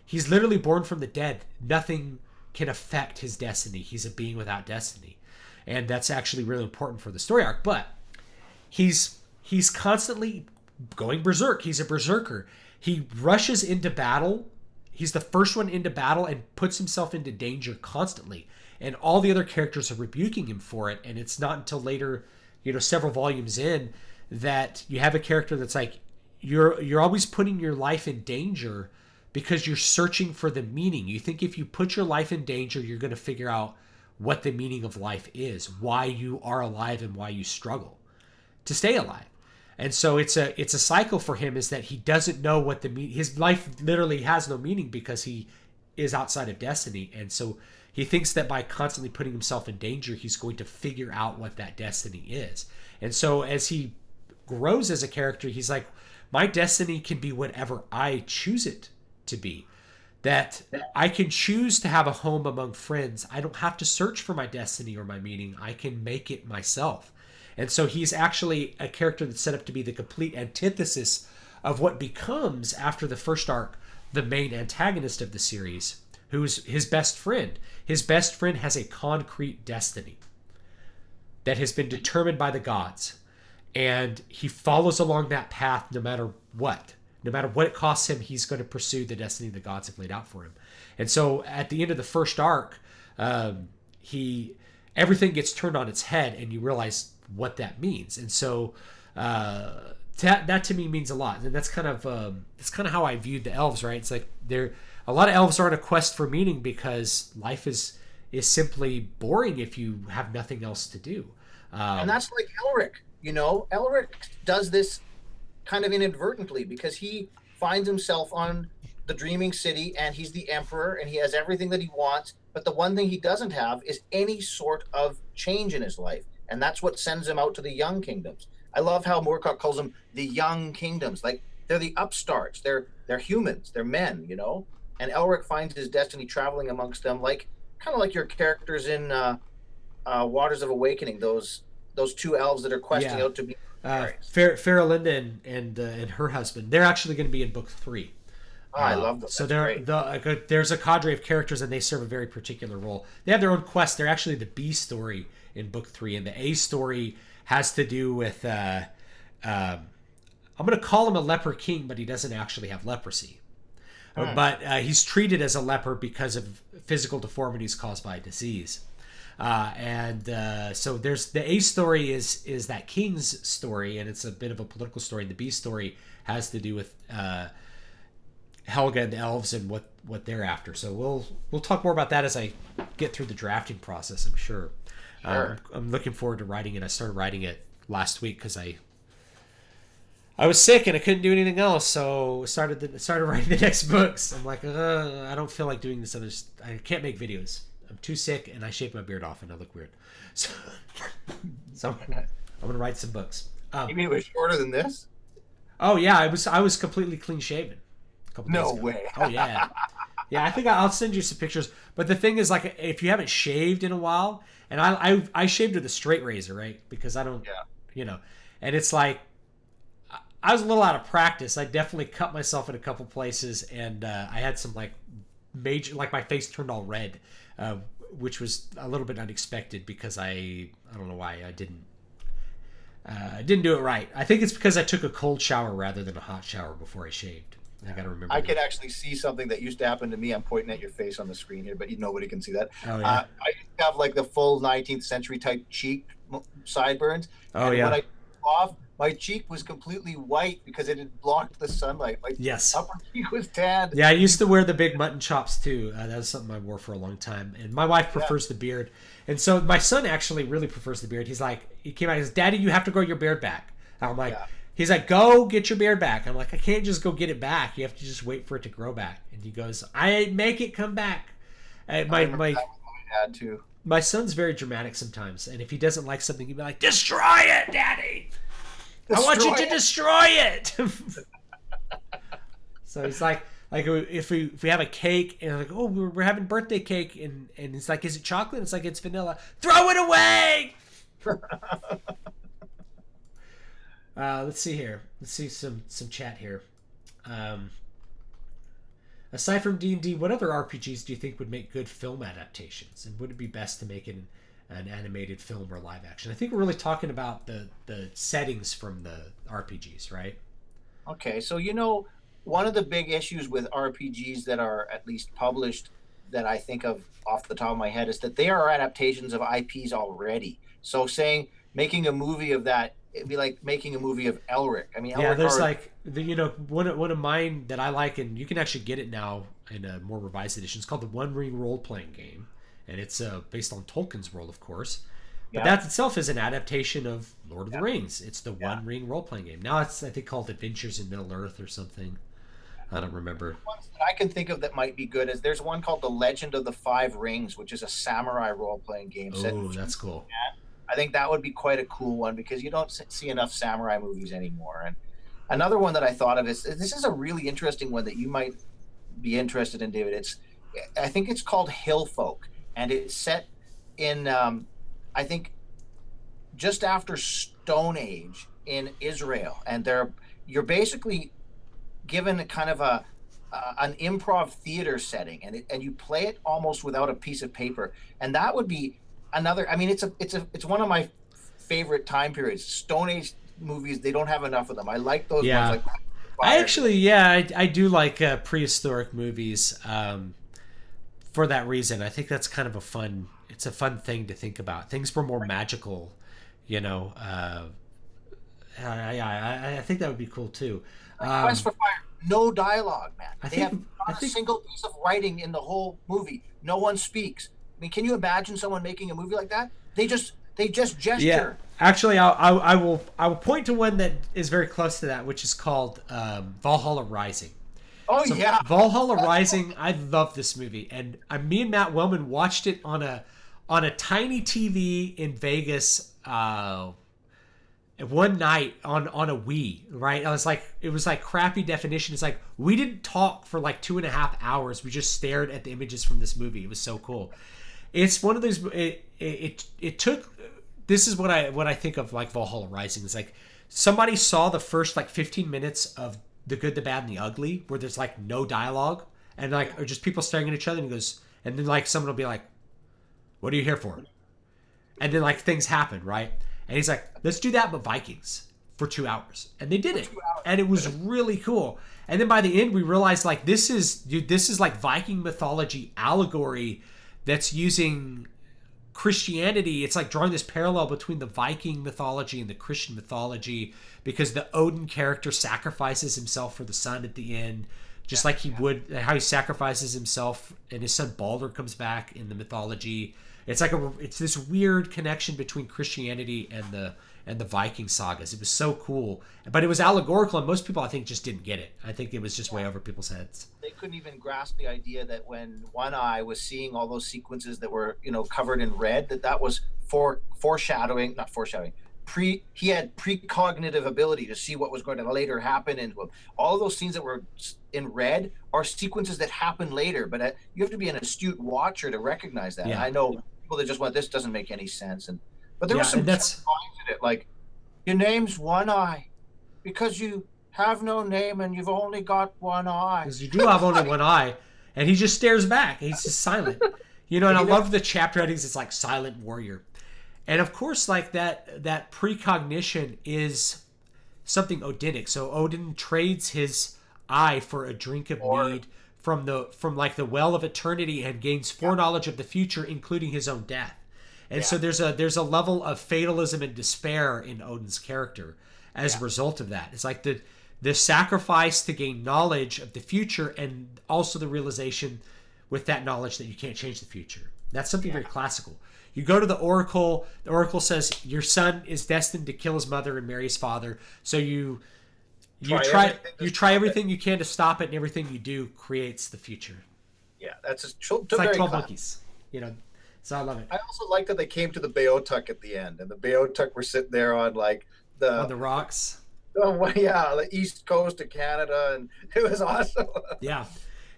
He's literally born from the dead. Nothing can affect his destiny. He's a being without destiny. And that's actually really important for the story arc. But he's constantly going berserk. He's a berserker. He rushes into battle. He's the first one into battle and puts himself into danger constantly. And all the other characters are rebuking him for it. And it's not until later, several volumes in, that you have a character that's like, you're always putting your life in danger because you're searching for the meaning. You think if you put your life in danger, you're going to figure out what the meaning of life is, why you are alive and why you struggle to stay alive. And so it's a cycle for him, is that he doesn't know what his life literally has no meaning because he is outside of destiny. And so he thinks that by constantly putting himself in danger, he's going to figure out what that destiny is. And so as he grows as a character, he's like, my destiny can be whatever I choose it to be. That I can choose to have a home among friends. I don't have to search for my destiny or my meaning. I can make it myself. And so he's actually a character that's set up to be the complete antithesis of what becomes, after the first arc, the main antagonist of the series, who's his best friend. His best friend has a concrete destiny that has been determined by the gods. And he follows along that path no matter what. No matter what it costs him, he's going to pursue the destiny the gods have laid out for him. And so at the end of the first arc, everything gets turned on its head, and you realize what that means. And so that to me means a lot, and that's kind of how I viewed the elves, right? It's like a lot of elves are on a quest for meaning because life is simply boring if you have nothing else to do. And that's like Elric. Elric does this kind of inadvertently because he finds himself on the dreaming city and he's the emperor and he has everything that he wants, but the one thing he doesn't have is any sort of change in his life, and that's what sends him out to the young kingdoms. I love how Moorcock calls them the young kingdoms. Like, they're the upstarts, they're humans, they're men, and Elric finds his destiny traveling amongst them, like kind of like your characters in Waters of Awakening, those two elves that are questing out to be Farrah and her husband. They're actually going to be in book 3. I love them. So there's a cadre of characters, and they serve a very particular role. They have their own quest. They're actually the B story in book 3, and the A story has to do with I'm going to call him a leper king, but he doesn't actually have leprosy. But he's treated as a leper because of physical deformities caused by disease. So there's the A story is that king's story, and it's a bit of a political story. The B story has to do with Helga and the elves and what they're after. So we'll talk more about that as I get through the drafting process, I'm sure. I'm looking forward to writing it. I started writing it last week because I was sick and I couldn't do anything else, so started writing the next books. I'm like, I don't feel like doing this other. I can't make videos. I'm too sick, and I shaved my beard off, and I look weird. So I'm gonna write some books. You mean it was shorter than this? Oh yeah, I was completely clean shaven. No way. Oh yeah, yeah. I think I'll send you some pictures. But the thing is, like, if you haven't shaved in a while, and I shaved with a straight razor, right? Because I don't, and it's like I was a little out of practice. I definitely cut myself in a couple places, and I had some like major, like my face turned all red, which was a little bit unexpected because I don't know why I didn't do it right. I think it's because I took a cold shower rather than a hot shower before I shaved. I gotta remember. I could actually see something that used to happen to me. I'm pointing at your face on the screen here, but nobody can see that. Oh, yeah. I used to have like the full 19th century type cheek sideburns. Oh, and yeah. when I took off, my cheek was completely white because it had blocked the sunlight. My upper cheek was tanned. Yeah, I used to wear the big mutton chops too. That was something I wore for a long time. And my wife prefers the beard. And so my son actually really prefers the beard. He came out and says, "Daddy, you have to grow your beard back." And I'm like, he's like, "Go get your beard back." I'm like, "I can't just go get it back. You have to just wait for it to grow back." And he goes, "I make it come back." My dad too. My son's very dramatic sometimes. And if he doesn't like something, he'd be like, "Destroy it, Daddy. I want you to destroy it." So it's like if we have a cake and like, "Oh, we're having birthday cake," and it's like, "Is it chocolate?" It's like, "It's vanilla." Throw it away. Let's see here. Let's see some chat here. Aside from D&D, what other RPGs do you think would make good film adaptations, and would it be best to make an animated film or live action? I think we're really talking about the settings from the RPGs, right? Okay, so one of the big issues with RPGs that are at least published that I think of off the top of my head is that they are adaptations of IPs already. So making a movie of that, it'd be like making a movie of Elric. I mean, yeah, there's one of mine that I like, and you can actually get it now in a more revised edition. It's called the One Ring role playing game. And it's based on Tolkien's world, of course. But that itself is an adaptation of Lord of the Rings. It's the One Ring role-playing game. Now it's, I think, called Adventures in Middle-earth or something. I don't remember. Ones that I can think of that might be good is there's one called The Legend of the Five Rings, which is a samurai role-playing game. Oh, that's cool. I think that would be quite a cool one because you don't see enough samurai movies anymore. And another one that I thought of is, this is a really interesting one that you might be interested in, David. I think it's called Hill Folk. And it's set in, I think, just after Stone Age in Israel. And you're basically given a kind of an improv theater setting, and you play it almost without a piece of paper. And that would be another. I mean, it's one of my favorite time periods. Stone Age movies, they don't have enough of them. I like those ones. Like I do like prehistoric movies. For that reason, I think that's kind of a fun thing to think about. Things were more magical, I think that would be cool too. Quest for Fire, no dialogue, man. I They think have not a single piece of writing in the whole movie. No one speaks. I mean, can you imagine someone making a movie like that? They just yeah. gesture. Actually, I will point to one that is very close to that, which is called Valhalla Rising. Oh So yeah. Valhalla Rising, I love this movie, and me and Matt Wellman watched it on a tiny TV in Vegas one night on a Wii. Right, it was like crappy definition. It's like we didn't talk for like 2.5 hours. We just stared at the images from this movie. It was so cool. It's one of those. It took. This is what I think of like Valhalla Rising. It's like somebody saw the first like 15 minutes of The Good, the Bad, and the Ugly, where there's like no dialogue and like or just people staring at each other, and he goes, and then like someone will be like, "What are you here for?" And then like things happen, right? And he's like, "Let's do that, but Vikings for 2 hours," and they did it, and it was really cool. And then by the end, we realized like this is like Viking mythology allegory that's using Christianity. It's like drawing this parallel between the Viking mythology and the Christian mythology, because the Odin character sacrifices himself for the sun at the end, just like he would how he sacrifices himself, and his son Balder comes back in the mythology. It's like it's this weird connection between Christianity and the Viking sagas. It was so cool, but it was allegorical, and most people I think just didn't get it. I think it was just way over people's heads. They couldn't even grasp the idea that when One Eye was seeing all those sequences that were covered in red, that was foreshadowing, not foreshadowing. He had precognitive ability to see what was going to later happen into him. All of those scenes that were in red are sequences that happen later, but you have to be an astute watcher to recognize that. Yeah. I know people that just went, this doesn't make any sense, but there was some lines in it, like, your name's One Eye because you have no name and you've only got one eye. Because you do have only one eye, and he just stares back. He's just silent. And I love the chapter headings. It's like Silent Warrior. And of course, like that precognition is something Odinic. So Odin trades his eye for a drink of mead from like the well of eternity, and gains foreknowledge of the future, including his own death. And so there's a level of fatalism and despair in Odin's character as a result of that. It's like the sacrifice to gain knowledge of the future, and also the realization with that knowledge that you can't change the future. That's something very classical. You go to the Oracle. The Oracle says your son is destined to kill his mother and marry his father. So you try everything you can to stop it, and everything you do creates the future. Yeah, it's like 12 Monkeys. So I love it. I also like that they came to the Beothuk at the end, and the Beothuk were sitting there on like on the rocks. Oh yeah, the east coast of Canada, and it was awesome. Yeah,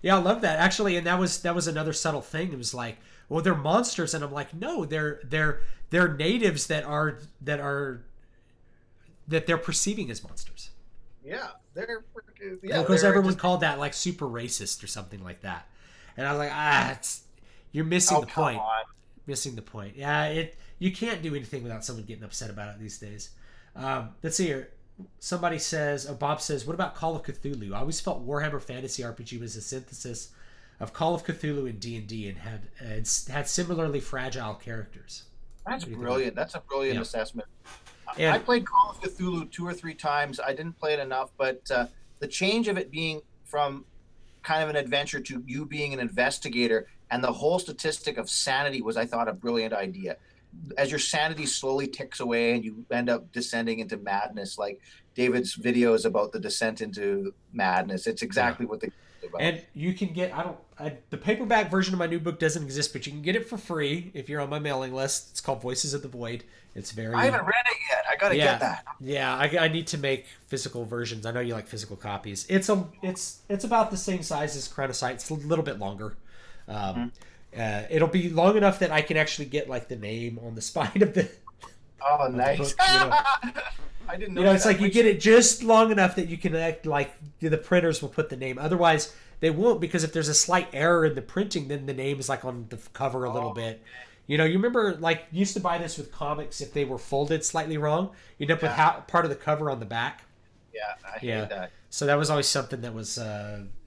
I love that actually, and that was another subtle thing. It was like, well, they're monsters, and I'm like, no, they're natives that they're perceiving as monsters. Yeah, because everyone called that like super racist or something like that, and I was like, you're missing the point. Missing the point. Yeah, you can't do anything without someone getting upset about it these days. Let's see here. Somebody says, Bob says, what about Call of Cthulhu? I always felt Warhammer Fantasy RPG was a synthesis of Call of Cthulhu and D&D, and had similarly fragile characters. That's brilliant. That's a brilliant assessment. I played Call of Cthulhu 2 or 3 times. I didn't play it enough, but the change of it being from kind of an adventure to you being an investigator, and the whole statistic of sanity was, I thought, a brilliant idea. As your sanity slowly ticks away and you end up descending into madness, like David's videos about the descent into madness, it's exactly what they about. And you can get the paperback version of my new book doesn't exist, but you can get it for free if you're on my mailing list. It's called Voices of the Void. It's very I haven't read it yet. I gotta get that. Yeah, I need to make physical versions. I know you like physical copies. It's about the same size as Crown of Sight. It's a little bit longer. It'll be long enough that I can actually get like the name on the spine of the. Oh, nice! Book, I didn't know. It's like you get it just long enough that you can the printers will put the name. Otherwise, they won't, because if there's a slight error in the printing, then the name is like on the cover a little bit. You remember like you used to buy this with comics, if they were folded slightly wrong, you'd end up with part of the cover on the back. Yeah, I hate that. So that was always something that was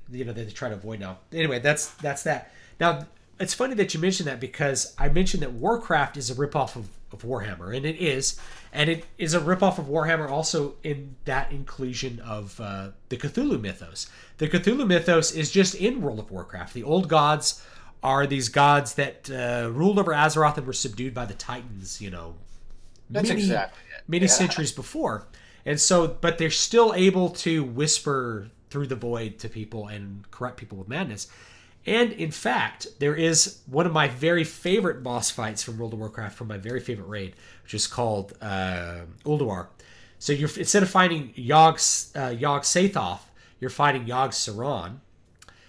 they try to avoid now. Anyway, that's that. Now, it's funny that you mentioned that, because I mentioned that Warcraft is a ripoff of Warhammer, and it is. And it is a ripoff of Warhammer also in that inclusion of the Cthulhu mythos. The Cthulhu mythos is just in World of Warcraft. The old gods are these gods that ruled over Azeroth and were subdued by the Titans, That's exactly it. many centuries before. And so, but they're still able to whisper through the void to people and corrupt people with madness. And in fact, there is one of my very favorite boss fights from World of Warcraft, from my very favorite raid, which is called Ulduar. So you're, instead of fighting Yogg Sathoth, you're fighting Yogg Saron.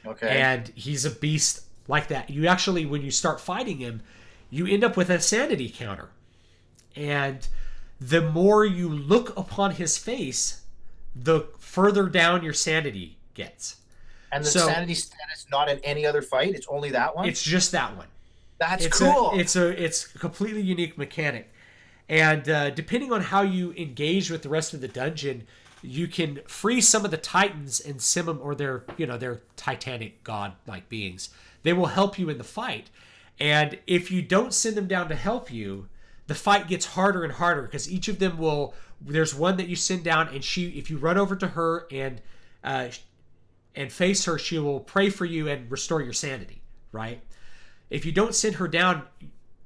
Okay. And he's a beast like that. You actually, when you start fighting him, you end up with a sanity counter. And the more you look upon his face, the further down your sanity gets. And the sanity status not in any other fight? It's only that one? It's just that one. That's cool. It's a completely unique mechanic. And depending on how you engage with the rest of the dungeon, you can free some of the Titans and sim them, or their titanic god-like beings. They will help you in the fight. And if you don't send them down to help you, the fight gets harder and harder, because each of them will... There's one that you send down, and if you run over to her and face her, she will pray for you and restore your sanity, right? If you don't send her down,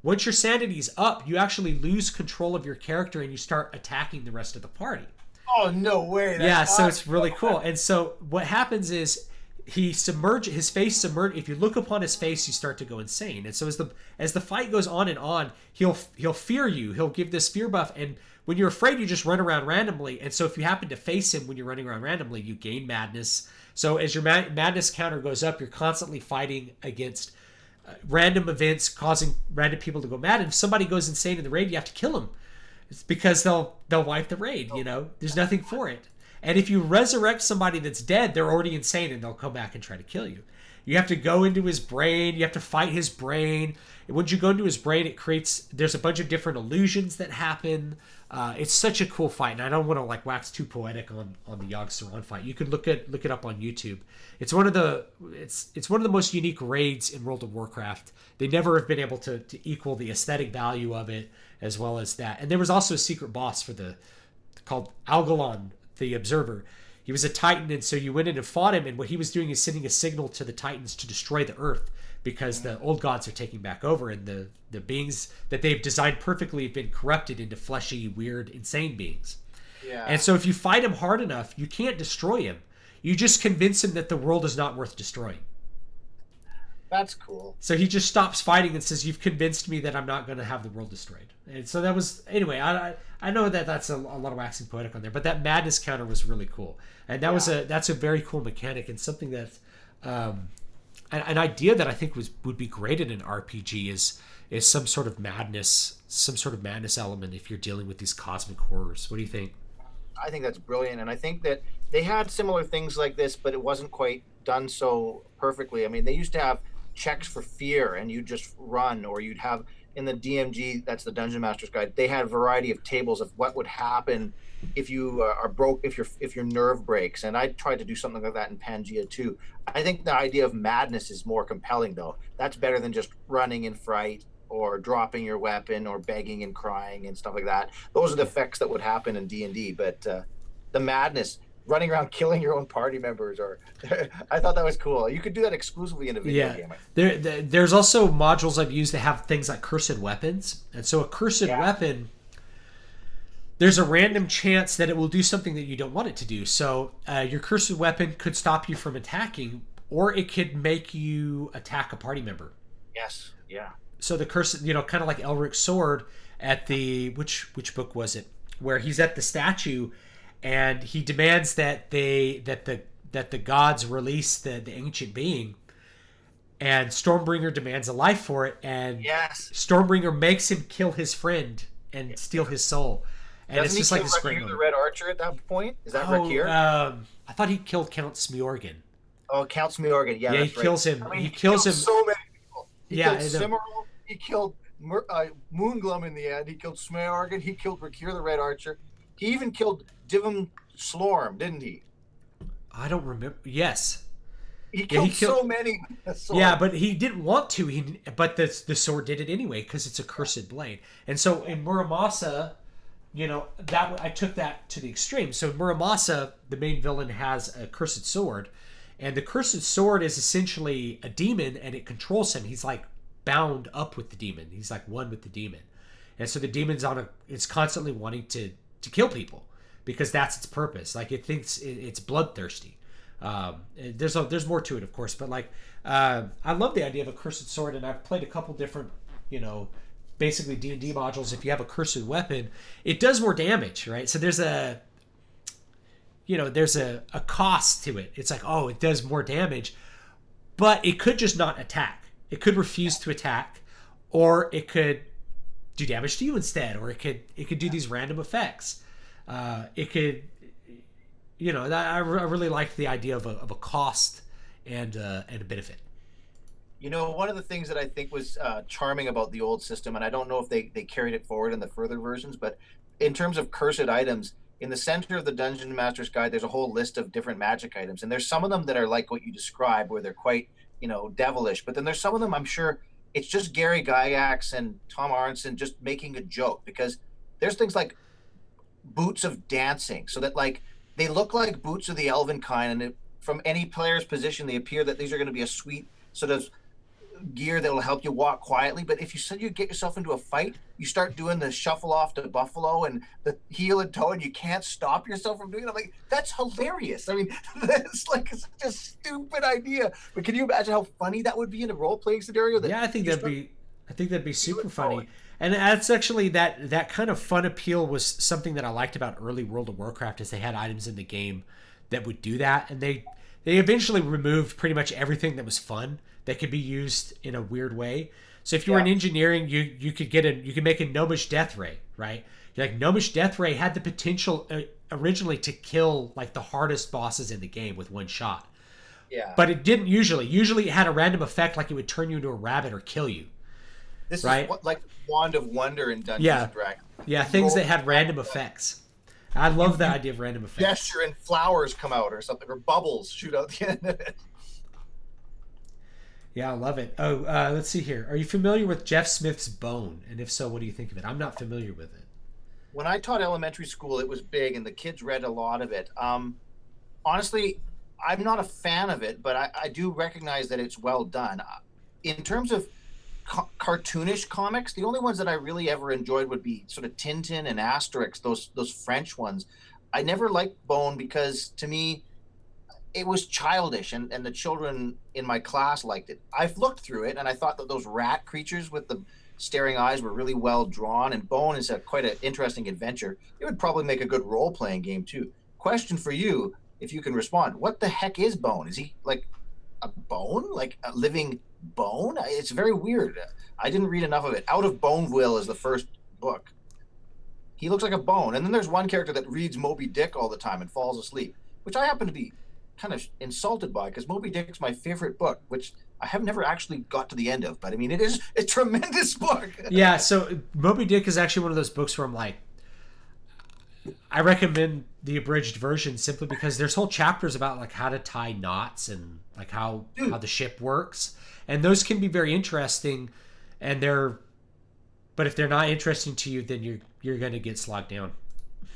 once your sanity is up, you actually lose control of your character and you start attacking the rest of the party. Oh, no way. That's awesome. So it's really cool. And so what happens is his face submerge. If you look upon his face, you start to go insane. And so as the fight goes on and on, he'll fear you. He'll give this fear buff, and when you're afraid, you just run around randomly. And so if you happen to face him when you're running around randomly, you gain madness. So as your madness counter goes up, you're constantly fighting against random events, causing random people to go mad. And if somebody goes insane in the raid, you have to kill them. It's because they'll wipe the raid. There's nothing for it. And if you resurrect somebody that's dead, they're already insane and they'll come back and try to kill you. You have to go into his brain. You have to fight his brain. And once you go into his brain, there's a bunch of different illusions that happen. It's such a cool fight, and I don't want to wax too poetic on the Yogg Saron fight. You can look it up on YouTube. It's one of the most unique raids in World of Warcraft. They never have been able to equal the aesthetic value of it, as well as that. And there was also a secret boss called Algalon the Observer. He was a Titan, and so you went in and fought him, and what he was doing is sending a signal to the Titans to destroy the Earth, because the old gods are taking back over, and the beings that they've designed perfectly have been corrupted into fleshy, weird, insane beings. Yeah. And so if you fight him hard enough, you can't destroy him. You just convince him that the world is not worth destroying. That's cool. So he just stops fighting and says, "You've convinced me that I'm not going to have the world destroyed." And so that was... Anyway, I know that's a lot of waxing poetic on there, but that madness counter was really cool. And that's a very cool mechanic, and something that... an idea that I think would be great in an RPG is some sort of madness element if you're dealing with these cosmic horrors. What do you think? I think that's brilliant, and I think that they had similar things like this, but it wasn't quite done so perfectly. I mean, they used to have checks for fear, and you'd just run, or you'd have in the DMG, that's the Dungeon Master's Guide, they had a variety of tables of what would happen if you are broke, if your nerve breaks. And I tried to do something like that in Pangea too. I think the idea of madness is more compelling, though. That's better than just running in fright or dropping your weapon or begging and crying and stuff like that. Those are the effects that would happen in D&D. But the madness, running around killing your own party members, or I thought that was cool. You could do that exclusively in a video game. There's also modules I've used that have things like cursed weapons. And so a cursed weapon, there's a random chance that it will do something that you don't want it to do. So your cursed weapon could stop you from attacking, or it could make you attack a party member. Yes, yeah. So the cursed, kind of like Elric's sword at the... Which book was it? Where he's at the statue, and he demands that the gods release the ancient being, and Stormbringer demands a life for it, and Stormbringer makes him kill his friend and steal his soul. And Doesn't it's just he like kill Rakir, the Red Archer, at that point? Is that Rakir? I thought he killed Count Smjorgen. Oh, Count Smjorgen. Yeah, he kills him. I mean, he kills him. So many people. He killed and Cimmeral. He killed Moonglum in the end. He killed Smjorgen. He killed Rakir, the Red Archer. He even killed Divum Slorm, didn't he? I don't remember. Yes. He killed so many. Yeah, but he didn't want to. But the sword did it anyway because it's a cursed blade. And so in Muramasa, that I took that to the extreme. So Muramasa, the main villain, has a cursed sword, and the cursed sword is essentially a demon, and it controls him. He's like bound up with the demon. He's like one with the demon, and so the demon's it's constantly wanting to kill people because that's its purpose. Like it thinks it's bloodthirsty. There's more to it, of course, but like I love the idea of a cursed sword, and I've played a couple different basically D&D modules. If you have a cursed weapon, it does more damage, right? So there's a cost to it. It's like, oh, it does more damage, but it could just not attack. It could refuse to attack, or it could do damage to you instead, or it could do these random effects. It could, I really liked the idea of a cost and a benefit. One of the things that I think was charming about the old system, and I don't know if they carried it forward in the further versions, but in terms of cursed items, in the center of the Dungeon Master's Guide, there's a whole list of different magic items, and there's some of them that are like what you described, where they're quite, devilish. But then there's some of them, I'm sure, it's just Gary Gygax and Tom Aronson just making a joke, because there's things like boots of dancing, so that like they look like boots of the elven kind, and from any player's position, they appear that these are going to be a sweet sort of gear that will help you walk quietly. But if you said you get yourself into a fight, you start doing the shuffle off to Buffalo and the heel and toe, and you can't stop yourself from doing it. I'm like, that's hilarious. I mean, that's like such a stupid idea. But can you imagine how funny that would be in a role-playing scenario? I think that'd be super funny. And that's actually that kind of fun appeal was something that I liked about early World of Warcraft, is they had items in the game that would do that, and they eventually removed pretty much everything that was fun that could be used in a weird way. So if you were in engineering, you could make a gnomish death ray, right? Like gnomish death ray had the potential originally to kill like the hardest bosses in the game with one shot. Yeah. But it didn't usually. Usually it had a random effect, like it would turn you into a rabbit or kill you. This is like Wand of Wonder in Dungeons and Dragons. Yeah, things that had random effects. I love the idea of random effects. Gesture and flowers come out or something, or bubbles shoot out the end of it. Yeah, I love it. Oh, let's see here. Are you familiar with Jeff Smith's Bone? And if so, what do you think of it? I'm not familiar with it. When I taught elementary school, it was big, and the kids read a lot of it. Honestly, I'm not a fan of it, but I do recognize that it's well done. In terms of cartoonish comics, the only ones that I really ever enjoyed would be sort of Tintin and Asterix, those French ones. I never liked Bone because, to me, it was childish, and the children in my class liked it. I've looked through it, and I thought that those rat creatures with the staring eyes were really well drawn, and Bone is quite an interesting adventure. It would probably make a good role-playing game, too. Question for you, if you can respond. What the heck is Bone? Is he like a bone? Like a living bone? It's very weird. I didn't read enough of it. Out of Boneville is the first book. He looks like a bone. And then there's one character that reads Moby Dick all the time and falls asleep, which I happen to be kind of insulted by, because Moby Dick's my favorite book, which I have never actually got to the end of. But I mean, it is a tremendous book. Yeah, so Moby Dick is actually one of those books where I'm like, I recommend the abridged version simply because there's whole chapters about like how to tie knots and like how the ship works, and those can be very interesting, but if they're not interesting to you, then you're going to get slogged down.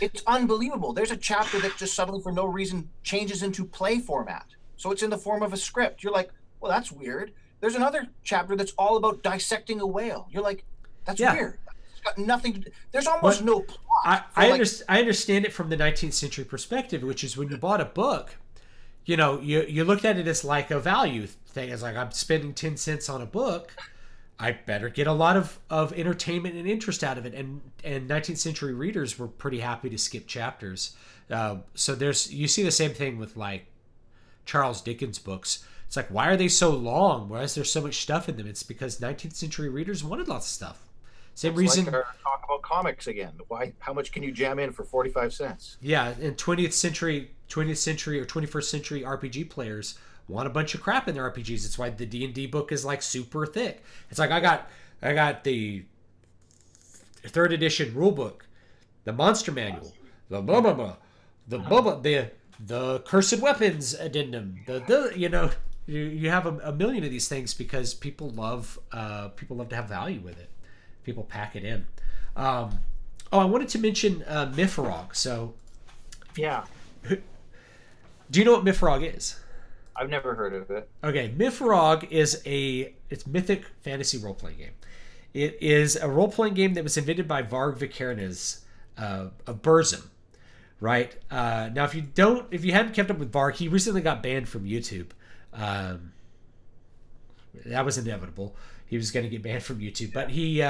It's unbelievable. There's a chapter that just suddenly, for no reason, changes into play format. So it's in the form of a script. You're like, well, that's weird. There's another chapter that's all about dissecting a whale. You're like, that's weird. It's got nothing to do. There's almost no plot. I understand it from the 19th century perspective, which is when you bought a book, you looked at it as like a value thing. It's like, I'm spending 10 cents on a book. I better get a lot of entertainment and interest out of it. And 19th century readers were pretty happy to skip chapters. So you see the same thing with like Charles Dickens books. It's like, why are they so long? Why is there so much stuff in them? It's because 19th century readers wanted lots of stuff. Same reason. Like talk about comics again. Why? How much can you jam in for 45 cents? Yeah, and 20th century or 21st century RPG players want a bunch of crap in their RPGs. It's why the D&D book is like super thick. It's like I got the 3rd edition rule book, the monster manual, the blah blah blah, the cursed weapons addendum, You have a million of these things because people love to have value with it. People pack it in. I wanted to mention Mifrog. So, Yeah. do you know what Mifrog is? I've never heard of it. Okay, Mifrog is it's mythic fantasy role playing game. It is a role playing game that was invented by Varg Vikernes of Burzum. Right now, if you hadn't kept up with Varg, he recently got banned from YouTube. That was inevitable. He was going to get banned from YouTube, but he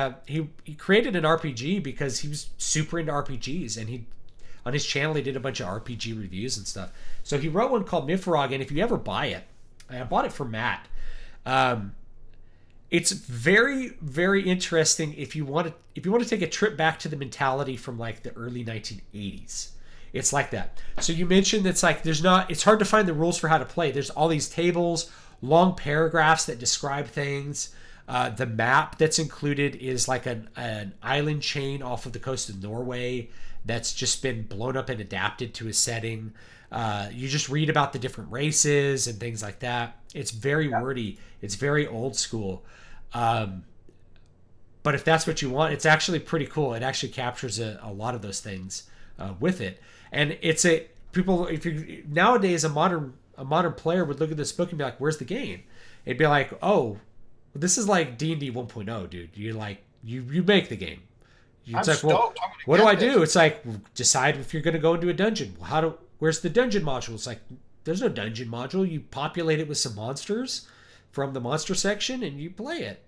created an RPG because he was super into RPGs, and on his channel he did a bunch of RPG reviews and stuff. So he wrote one called Mifrog, and if you ever buy it, I bought it for Matt. It's very, very interesting if you want to take a trip back to the mentality from like the early 1980s. It's like that. So you mentioned it's like it's hard to find the rules for how to play. There's all these tables, long paragraphs that describe things. The map that's included is like an island chain off of the coast of Norway that's just been blown up and adapted to a setting. You just read about the different races and things like that. It's very wordy. It's very old school. But if that's what you want, it's actually pretty cool. It actually captures a lot of those things with it. And if you nowadays a modern player would look at this book and be like, "Where's the game?" It'd be like, "Oh, this is like D&D 1.0, dude. You make the game." It's like, well, what do I do? It's like, decide if you're going to go into a dungeon. Where's the dungeon module? It's like, there's no dungeon module. You populate it with some monsters from the monster section, and you play it.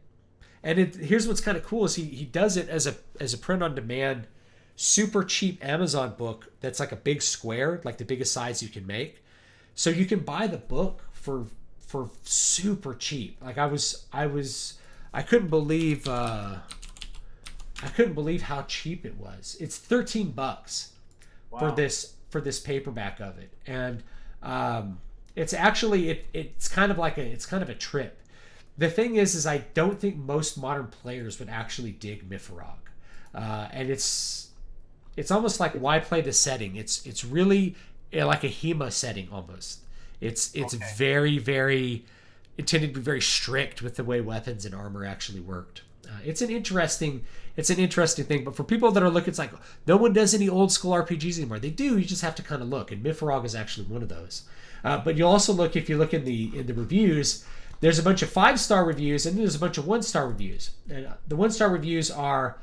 And here's what's kind of cool is he does it as a print on demand, super cheap Amazon book that's like a big square, like the biggest size you can make. So you can buy the book for super cheap. Like I couldn't believe how cheap it was. It's $13 for this paperback of it, and it's actually it's kind of a trip. The thing is I don't think most modern players would actually dig Mifrog, and it's almost like, why play the setting? It's really like a HEMA setting almost. It's very, very intended to be very strict with the way weapons and armor actually worked. It's an interesting thing, but for people that are looking, it's like no one does any old school RPGs anymore. They do, you just have to kind of look, and Mifrog is actually one of those. But you also look, if you look in the reviews, there's a bunch of 5-star reviews and there's a bunch of 1-star reviews. And the 1-star reviews are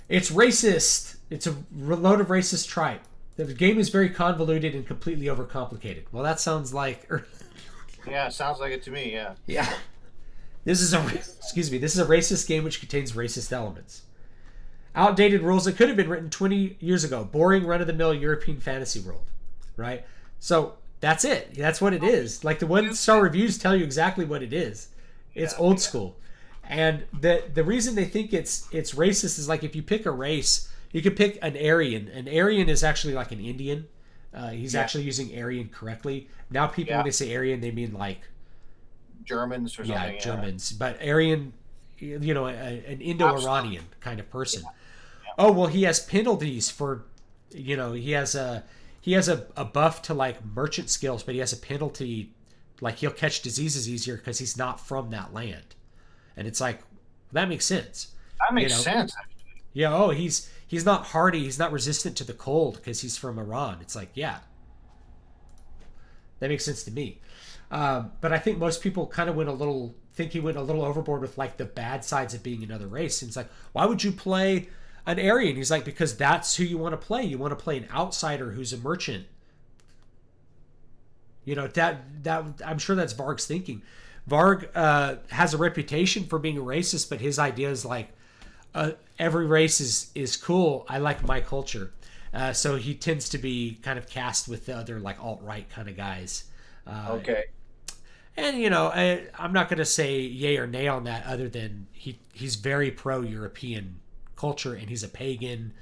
it's racist. It's a load of racist tripe. The game is very convoluted and completely overcomplicated. Well, that sounds like... Yeah, it sounds like it to me, yeah. Yeah. This is a racist game which contains racist elements. Outdated rules that could have been written 20 years ago. Boring, run-of-the-mill European fantasy world. Right? So, that's it. That's what it is. Like, the 1-star reviews tell you exactly what it is. It's old school. And the reason they think it's racist is, like, if you pick a race, you could pick an Aryan. An Aryan is actually like an Indian. He's actually using Aryan correctly. Now people, when they say Aryan, they mean like Germans or something. Yeah, Germans. But Aryan, an Indo-Iranian kind of person. Yeah. Oh, well, he has penalties for, he has a buff to like merchant skills, but he has a penalty, like he'll catch diseases easier because he's not from that land. And it's like, that makes sense. That makes sense. Yeah. Oh, he's not hardy. He's not resistant to the cold because he's from Iran. It's like, yeah, that makes sense to me. But I think most people kind of went a little overboard with like the bad sides of being another race. And it's like, why would you play an Aryan? He's like, because that's who you want to play. You want to play an outsider who's a merchant. That I'm sure that's Varg's thinking. Varg has a reputation for being a racist, but his idea is like, every race is cool. I like my culture. So he tends to be kind of cast with the other like alt-right kind of guys. Okay. And I'm not going to say yay or nay on that, other than he's very pro-European culture, and he's a pagan.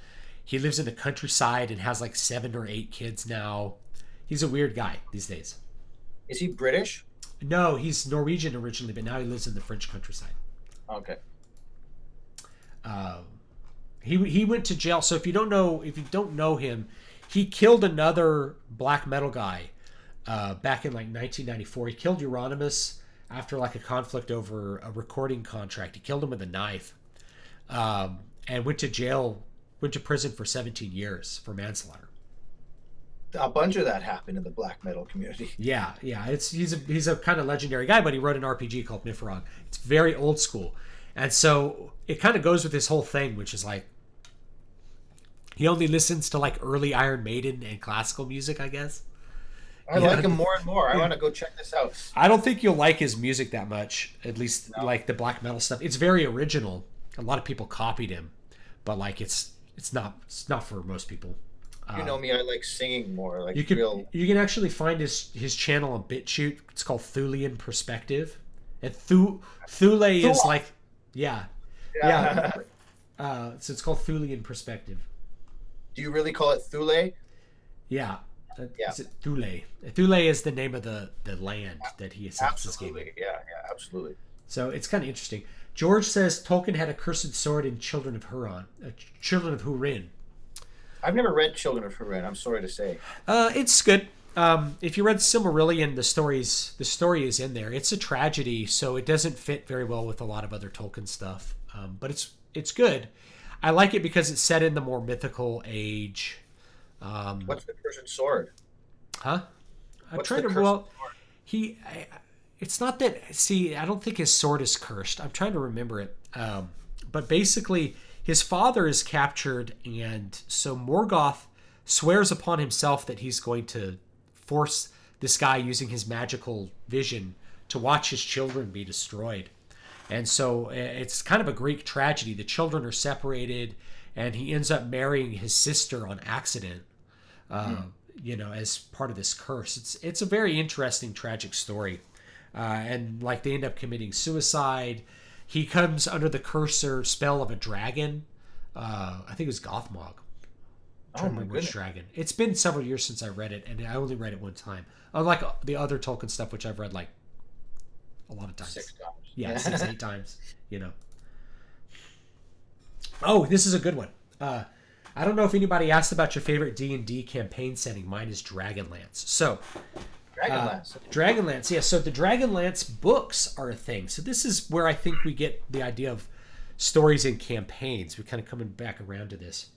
He lives in the countryside and has like 7 or 8 kids now. He's a weird guy these days. Is he British? No, he's Norwegian originally, but now he lives in the French countryside. Okay. He went to jail. So if you don't know him, he killed another black metal guy back in like 1994. He killed Euronymous after like a conflict over a recording contract. He killed him with a knife, and went to prison for 17 years for manslaughter. A bunch of that happened in the black metal community. Yeah. He's a kind of legendary guy, but he wrote an RPG called Mifrog. It's very old school, and so it kind of goes with this whole thing, which is like he only listens to like early Iron Maiden and classical music, I guess. I like him more and more. I want to go check this out. I don't think you'll like his music that much, at least like the black metal stuff. It's very original. A lot of people copied him, but like it's not for most people. You know me, I like singing more. Like you can actually find his channel on BitChute. It's called Thulean Perspective, and Thule is like yeah. So it's called Thulean Perspective. Do you really call it Thule? Yeah. Is it Thule? Thule is the name of the land that he is Absolutely. Yeah, absolutely. So it's kind of interesting. George says Tolkien had a cursed sword in Children of Hurin. I've never read Children of Hurin, I'm sorry to say. It's good. If you read Silmarillion, the story is in there. It's a tragedy, so it doesn't fit very well with a lot of other Tolkien stuff. But it's good. I like it because it's set in the more mythical age. What's the cursed sword? Huh? It's not that. See, I don't think his sword is cursed. I'm trying to remember it. But basically, his father is captured, and so Morgoth swears upon himself that he's going to force this guy using his magical vision to watch his children be destroyed. And so it's kind of a Greek tragedy. The children are separated, and he ends up marrying his sister on accident, as part of this curse. It's a very interesting, tragic story. And like they end up committing suicide. He comes under the curse or spell of a dragon. I think it was Gothmog. I'm trying to remember which dragon. It's been several years since I read it, and I only read it one time. Unlike the other Tolkien stuff, which I've read like a lot of times. 6 times. Yeah, 6, 8 times. Oh, this is a good one. I don't know if anybody asked about your favorite D&D campaign setting. Mine is Dragonlance. So, Dragonlance, yeah. So the Dragonlance books are a thing. So this is where I think we get the idea of stories and campaigns. We're kind of coming back around to this.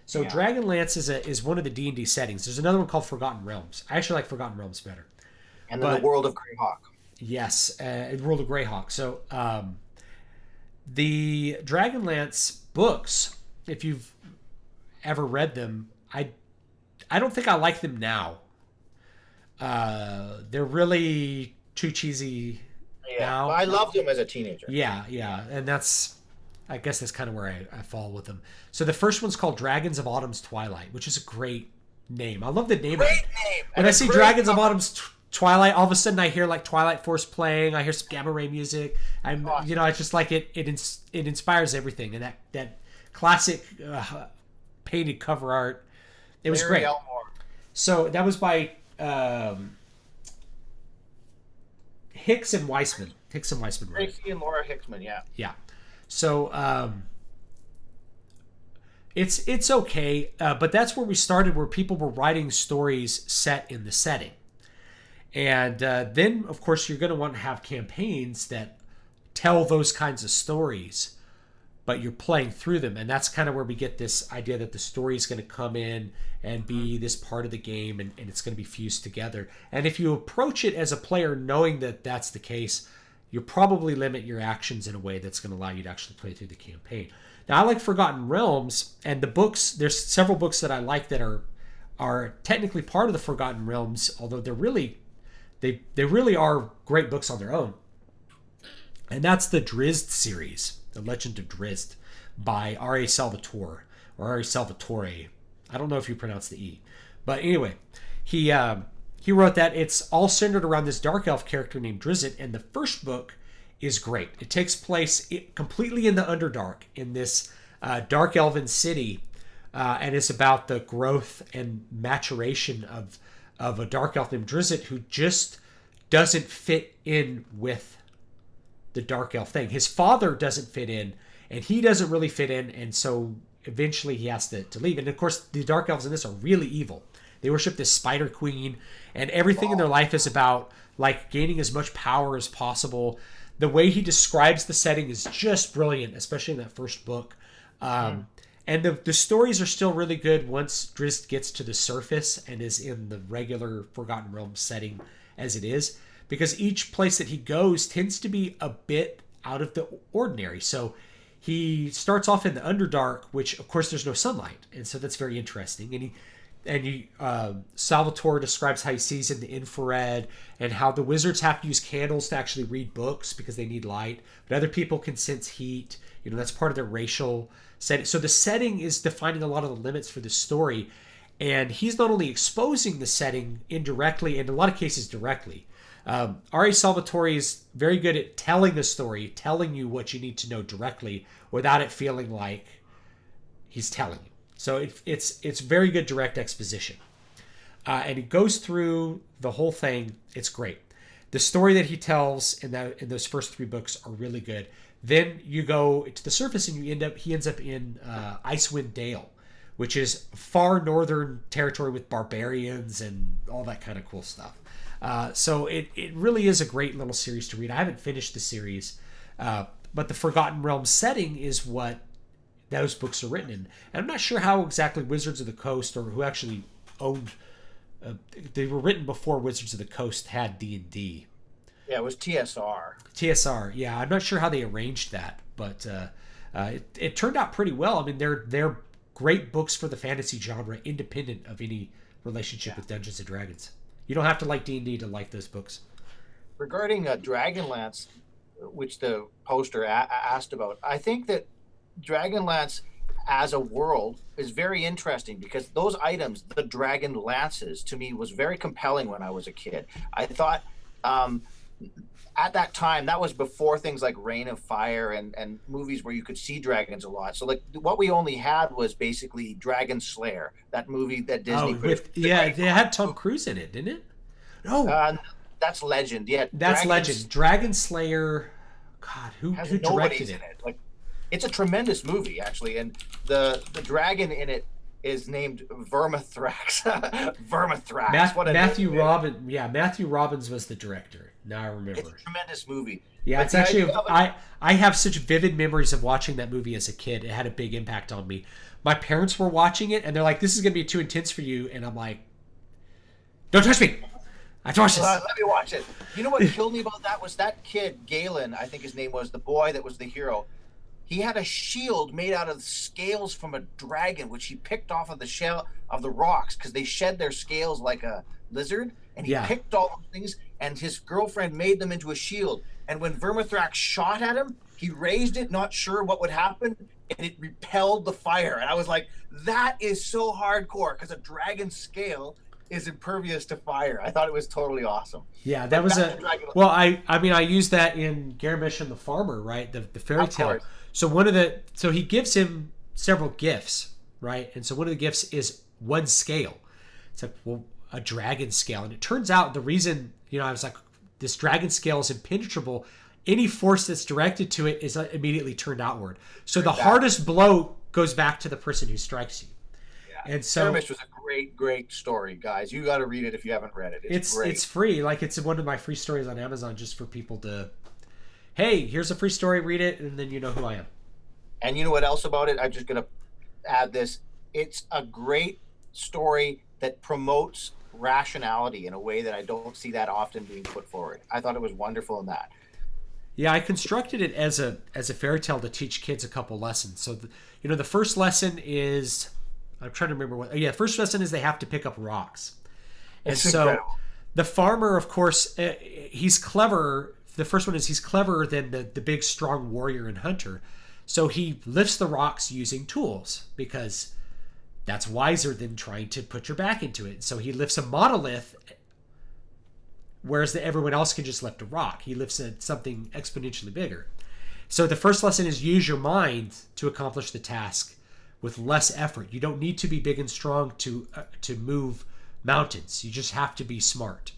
So Dragonlance is one of the D&D settings. There's another one called Forgotten Realms. I actually like Forgotten Realms better. And then the World of Greyhawk. Yes, World of Greyhawk. So the Dragonlance books, if you've ever read them, I don't think I like them now. They're really too cheesy now. I loved them as a teenager. Yeah, and I guess that's kind of where I fall with them. So the first one's called Dragons of Autumn's Twilight, which is a great name. I love the name. Great name. When I see Dragons of Autumn's Twilight, all of a sudden I hear like Twilight Force playing. I hear some gamma ray music. I just like it. It inspires everything, and that classic painted cover art. It was great. Elmore. So that was by Hicks and Weisman. Tracy and Laura Hickman, yeah. Yeah. So it's okay, but that's where we started, where people were writing stories set in the setting. And then, of course, you're going to want to have campaigns that tell those kinds of stories, but you're playing through them. And that's kind of where we get this idea that the story is going to come in and be this part of the game, and it's going to be fused together. And if you approach it as a player knowing that that's the case, you'll probably limit your actions in a way that's going to allow you to actually play through the campaign. Now, I like Forgotten Realms, and the books, there's several books that I like that are technically part of the Forgotten Realms, although they really are great books on their own. And that's the Drizzt series, The Legend of Drizzt, by R.A. Salvatore, or R.A. Salvatore. I don't know if you pronounce the E. But anyway, he wrote that. It's all centered around this dark elf character named Drizzt, and the first book is great. It takes place completely in the Underdark, in this dark elven city, and it's about the growth and maturation of a dark elf named Drizzt, who just doesn't fit in with the dark elf thing. His father doesn't fit in, and he doesn't really fit in, and so eventually he has to leave. And of course, the dark elves in this are really evil. They worship this spider queen, and everything in their life is about like gaining as much power as possible. The way he describes the setting is just brilliant, especially in that first book. And the stories are still really good once Drizzt gets to the surface and is in the regular Forgotten Realms setting as it is, because each place that he goes tends to be a bit out of the ordinary. So he starts off in the Underdark, which of course there's no sunlight, and so that's very interesting. And Salvatore describes how he sees in the infrared, and how the wizards have to use candles to actually read books because they need light, but other people can sense heat. That's part of their racial setting. So the setting is defining a lot of the limits for the story, and he's not only exposing the setting indirectly, and in a lot of cases directly. R.A. Salvatore is very good at telling the story, telling you what you need to know directly without it feeling like he's telling you. So it's very good direct exposition. And it goes through the whole thing. It's great. The story that he tells in those first 3 books are really good. Then you go to the surface and he ends up in Icewind Dale, which is far northern territory with barbarians and all that kind of cool stuff. So it really is a great little series to read. I haven't finished the series, but the Forgotten Realms setting is what those books are written in. And I'm not sure how exactly Wizards of the Coast, or who actually owned... they were written before Wizards of the Coast had D&D. Yeah, it was TSR. TSR, yeah. I'm not sure how they arranged that, but it turned out pretty well. I mean, they're great books for the fantasy genre, independent of any relationship with Dungeons & Dragons. You don't have to like D&D to like those books. Regarding Dragonlance, which the poster asked about, I think that Dragonlance as a world is very interesting, because those items, the dragon lances, to me was very compelling when I was a kid. I thought at that time, that was before things like Reign of Fire and movies where you could see dragons a lot. So like what we only had was basically Dragon Slayer, that movie that Disney it had Tom Cruise in it, didn't it? No, that's Legend. Yeah, that's Legend. Dragon Slayer. God, who directed it? In it? Like, it's a tremendous movie, actually, and the dragon in it is named Vermithrax. Vermithrax. Matthew Robbins was the director. Now I remember. It's a tremendous movie. Yeah, it's actually I have such vivid memories of watching that movie as a kid. It had a big impact on me. My parents were watching it, and they're like, "This is going to be too intense for you," and I'm like, "Don't touch me! I watch this." Let me watch it. You know what killed me about that was that kid, Galen, I think his name was, the boy that was the hero. He had a shield made out of scales from a dragon, which he picked off of the shell of the rocks, because they shed their scales like a lizard. And he picked all those things, and his girlfriend made them into a shield. And when Vermithrax shot at him, he raised it, not sure what would happen, and it repelled the fire. And I was like, that is so hardcore, because a dragon's scale is impervious to fire. I thought it was totally awesome. Yeah, that was well, I used that in Garamish and the Farmer, right? The fairy tale. So he gives him several gifts, right? And so one of the gifts is one scale. It's like, well, a dragon scale. And it turns out the reason, I was like, this dragon scale is impenetrable. Any force that's directed to it is immediately turned outward. So the hardest blow goes back to the person who strikes you. Yeah. And so Garamish was a great story, guys. You got to read it if you haven't read it. It's great. It's free. Like, it's one of my free stories on Amazon, just for people to, hey, here's a free story, read it, and then you know who I am. And you know what else about it? I'm just going to add this. It's a great story that promotes rationality in a way that I don't see that often being put forward. I thought it was wonderful in that. Yeah, I constructed it as a fairy tale to teach kids a couple lessons. So, the first lesson is, I'm trying to remember what. Oh, yeah, first lesson is they have to pick up rocks. And so incredible. The farmer, of course, he's clever. The first one is he's cleverer than the big, strong warrior and hunter. So he lifts the rocks using tools, because that's wiser than trying to put your back into it. So he lifts a monolith, whereas everyone else can just lift a rock. He lifts something exponentially bigger. So the first lesson is use your mind to accomplish the task with less effort. You don't need to be big and strong to move mountains. You just have to be smart.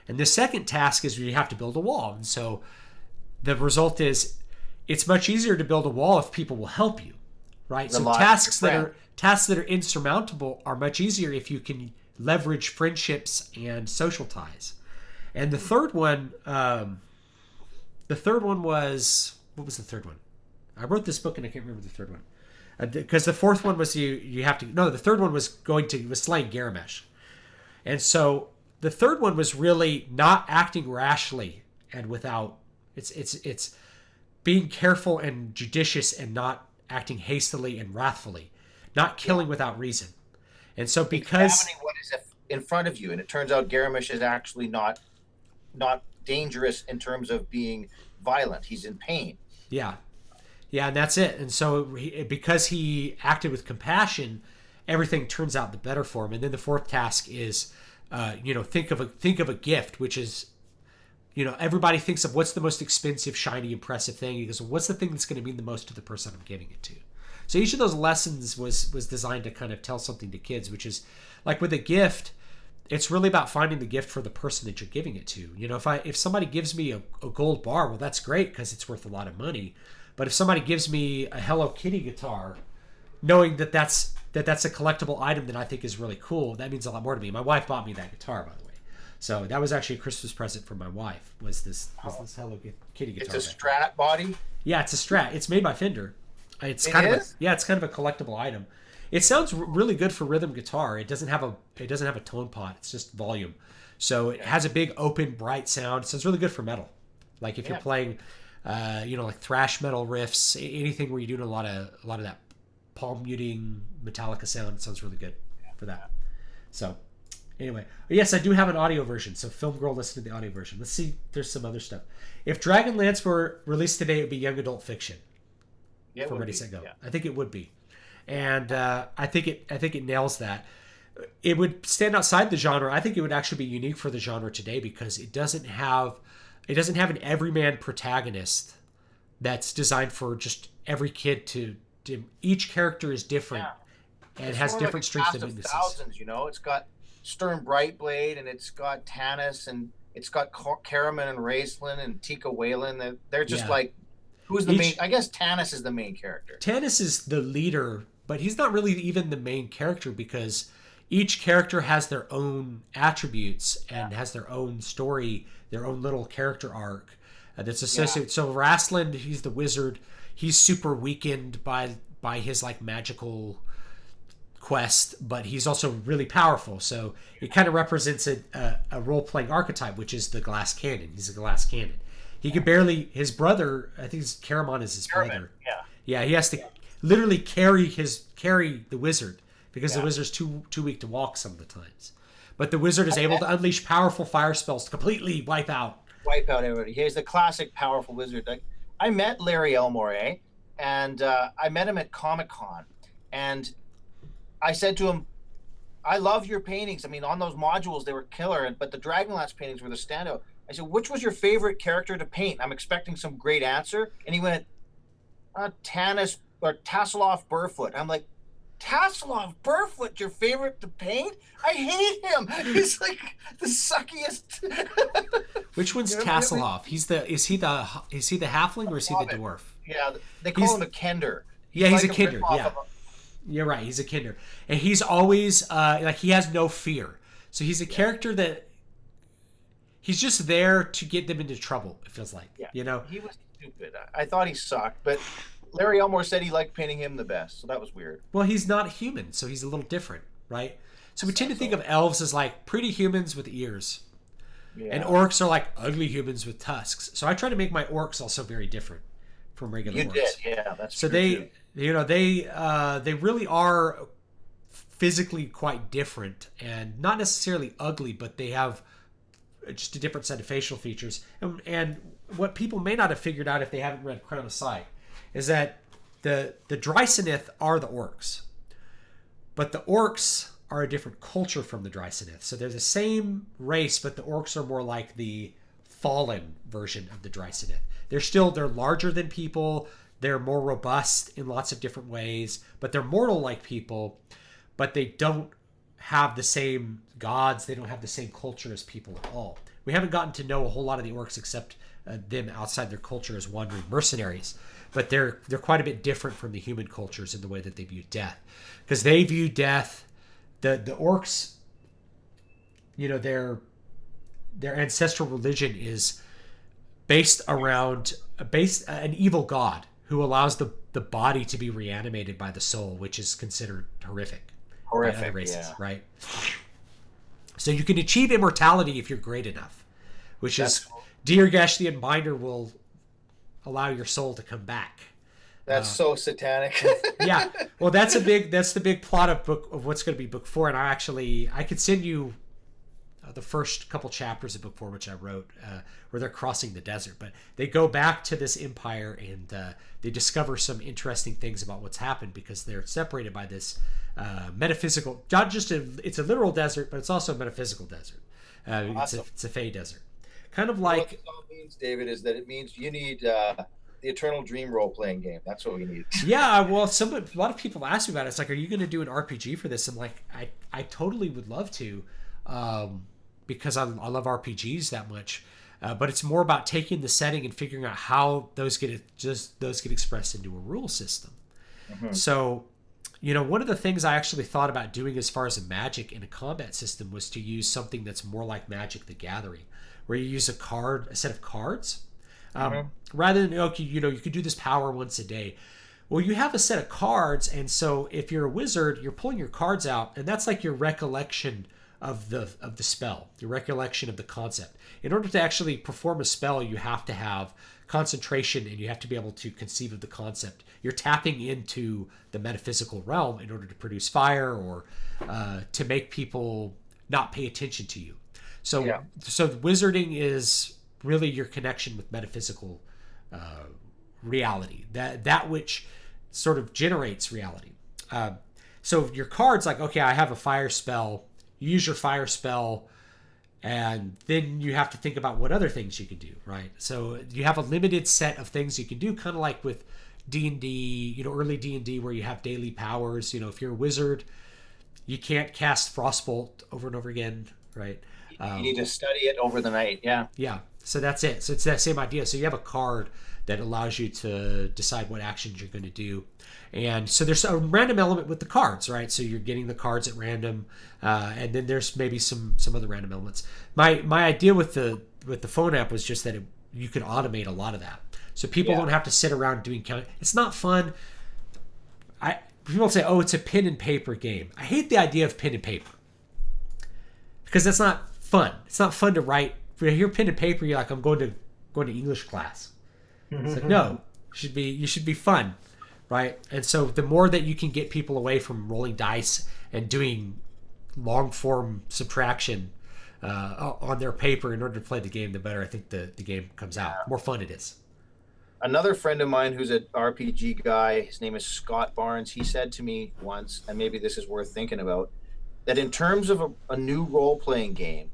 And the second task is you have to build a wall. And so the result is it's much easier to build a wall if people will help you, right? So tasks that are insurmountable are much easier if you can leverage friendships and social ties. And the third one was, what was the third one? I wrote this book and I can't remember the third one. Because the fourth one was the third one was slaying Garamesh. And so the third one was really not acting rashly and without, it's being careful and judicious and not acting hastily and wrathfully, not killing without reason. And so because examining what is in front of you, and it turns out Garamish is actually not dangerous in terms of being violent. He's in pain. Yeah, and that's it. And so because he acted with compassion, everything turns out the better for him. And then the fourth task is, think of a gift, which is, everybody thinks of what's the most expensive, shiny, impressive thing. He goes, well, what's the thing that's going to mean the most to the person I'm giving it to? So each of those lessons was designed to kind of tell something to kids, which is like with a gift, it's really about finding the gift for the person that you're giving it to. If somebody gives me a gold bar, well, that's great because it's worth a lot of money. But if somebody gives me a Hello Kitty guitar, knowing that that's a collectible item that I think is really cool, that means a lot more to me. My wife bought me that guitar, by the way. So that was actually a Christmas present from my wife. Was this Hello Kitty guitar? It's a Strat body. Yeah, it's a Strat. It's made by Fender. It's kind of a collectible item. It sounds really good for rhythm guitar. It doesn't have a tone pot. It's just volume. So it has a big open bright sound. So it's really good for metal. Like if you're playing like thrash metal riffs, anything where you're doing a lot of that palm muting Metallica sound, it sounds really good for that. So anyway, yes, I do have an audio version. So Film Girl, listen to the audio version. Let's see. There's some other stuff. If Dragonlance were released today, it would be young adult fiction. Yeah, for Ready Set Go. Yeah. I think it would be, and I think it nails that. It would stand outside the genre. I think it would actually be unique for the genre today because it doesn't have an everyman protagonist that's designed for just every kid to each character is different and has different strengths and weaknesses. Thousands, it's got Stern Brightblade and it's got Tanis and it's got Karaman and Raistlin and Tika Whalen. They're just like, who's the main? I guess Tanis is the main character. Tanis is the leader, but he's not really even the main character because each character has their own attributes and has their own story, their own little character arc that's associated. So Raistlin, he's the wizard. He's super weakened by his like magical quest, but he's also really powerful. So it kind of represents a role-playing archetype, which is the glass cannon. He's a glass cannon. He could barely. His brother, I think Caramon is his brother. Yeah. He has to literally carry the wizard because the wizard's too weak to walk some of the times. But the wizard is able to unleash powerful fire spells to completely wipe out everybody. He's the classic powerful wizard. Like I met Larry Elmore, and I met him at Comic-Con, and I said to him, "I love your paintings. I mean, on those modules they were killer, but the Dragonlance paintings were the standout." I said, "Which was your favorite character to paint?" I'm expecting some great answer. And he went, Tanis or Tasselhoff Burfoot. I'm like, Tasselhoff Burfoot, your favorite to paint? I hate him. He's like the suckiest. Which one's Tasselhoff? Is he the halfling or is he the dwarf? Yeah, they call him a Kender. He's a Kender. Yeah. You're right. He's a Kender. And he's always, he has no fear. So he's a character that, he's just there to get them into trouble, it feels like. Yeah. He was stupid. I thought he sucked, but Larry Elmore said he liked painting him the best, so that was weird. Well, he's not human, so he's a little different, right? So we tend to think of elves as like pretty humans with ears. Yeah. And orcs are like ugly humans with tusks. So I try to make my orcs also very different from regular orcs. You did, yeah, that's so true. So they really are physically quite different and not necessarily ugly, but they have just a different set of facial features. And what people may not have figured out if they haven't read Crown of Sight is that the Drycenith are the orcs. But the orcs are a different culture from the Drycenith. So they're the same race, but the orcs are more like the fallen version of the Drycenith. They're larger than people. They're more robust in lots of different ways, but they're mortal like people, but they don't have the same gods. They don't have the same culture as people at all. We haven't gotten to know a whole lot of the orcs except them outside their culture as wandering mercenaries, but they're quite a bit different from the human cultures in the way that they view death, because they view death. The orcs their ancestral religion is based around an evil god who allows the body to be reanimated by the soul, which is considered horrific by other races, right? So you can achieve immortality if you're great enough, which is Dirgash the Unbinder will allow your soul to come back. That's so satanic. Yeah, well, that's the big plot of what's going to be book 4, and I could send you the first couple chapters of book 4, which I wrote, where they're crossing the desert, but they go back to this empire and they discover some interesting things about what's happened because they're separated by this metaphysical, not just it's a literal desert, but it's also a metaphysical desert. Awesome. It's a Fey desert, kind of like. What this all means, David, is that it means you need the Eternal Dream role-playing game. That's what we need. Yeah, well, a lot of people ask me about it. It's like, are you going to do an RPG for this? I'm like, I totally would love to, because I love RPGs that much. But it's more about taking the setting and figuring out how those get expressed into a rule system. Mm-hmm. So, one of the things I actually thought about doing as far as a Magic in a combat system was to use something that's more like Magic the Gathering, where you use a set of cards. Rather than, you could do this power once a day. Well, you have a set of cards, and so if you're a wizard, you're pulling your cards out, and that's like your recollection of the spell, your recollection of the concept. In order to actually perform a spell, you have to have concentration, and you have to be able to conceive of the concept. You're tapping into the metaphysical realm in order to produce fire or to make people not pay attention to you. So wizarding is really your connection with metaphysical reality, that which sort of generates reality. So your card's like, okay, I have a fire spell. You use your fire spell, and then you have to think about what other things you can do, right? So you have a limited set of things you can do, kind of like with D&D, early D&D, where you have daily powers. If you're a wizard, you can't cast Frostbolt over and over again, right? You need to study it over the night, yeah. Yeah, so that's it. So it's that same idea. So you have a card that allows you to decide what actions you're going to do. And so there's a random element with the cards, right? So you're getting the cards at random, and then there's maybe some other random elements. My idea with the phone app was just that you could automate a lot of that, so people don't have to sit around doing counting. It's not fun. People say, "Oh, it's a pen and paper game." I hate the idea of pen and paper because that's not fun. It's not fun to write. When you hear pen and paper, you're like, "I'm going to English class." It's like, no, you should be fun. Right? And so the more that you can get people away from rolling dice and doing long form subtraction on their paper in order to play the game, the better I think the game comes out. The more fun it is. Another friend of mine who's an RPG guy, his name is Scott Barnes, he said to me once, and maybe this is worth thinking about, that in terms of a new role-playing game,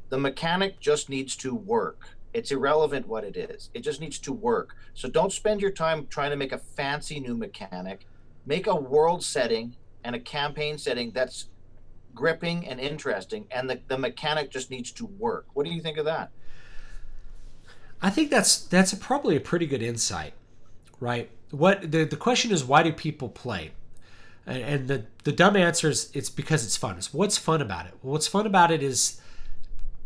the mechanic just needs to work. It's irrelevant what it is. It just needs to work. So don't spend your time trying to make a fancy new mechanic. Make a world setting and a campaign setting that's gripping and interesting, and the mechanic just needs to work. What do you think of that? I think that's probably a pretty good insight, right? What the question is, why do people play? And the dumb answer is it's because it's fun. It's what's fun about it? Well, what's fun about it is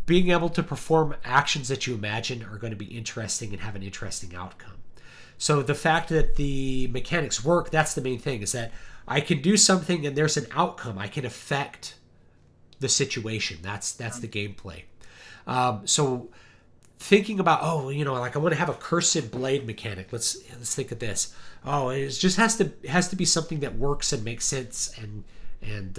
being able to perform actions that you imagine are going to be interesting and have an interesting outcome. So the fact that the mechanics work, that's the main thing, is that I can do something and there's an outcome. I can affect the situation. That's the gameplay. So thinking about, like I want to have a cursed blade mechanic. Let's think of this. Oh, it just has to be something that works and makes sense and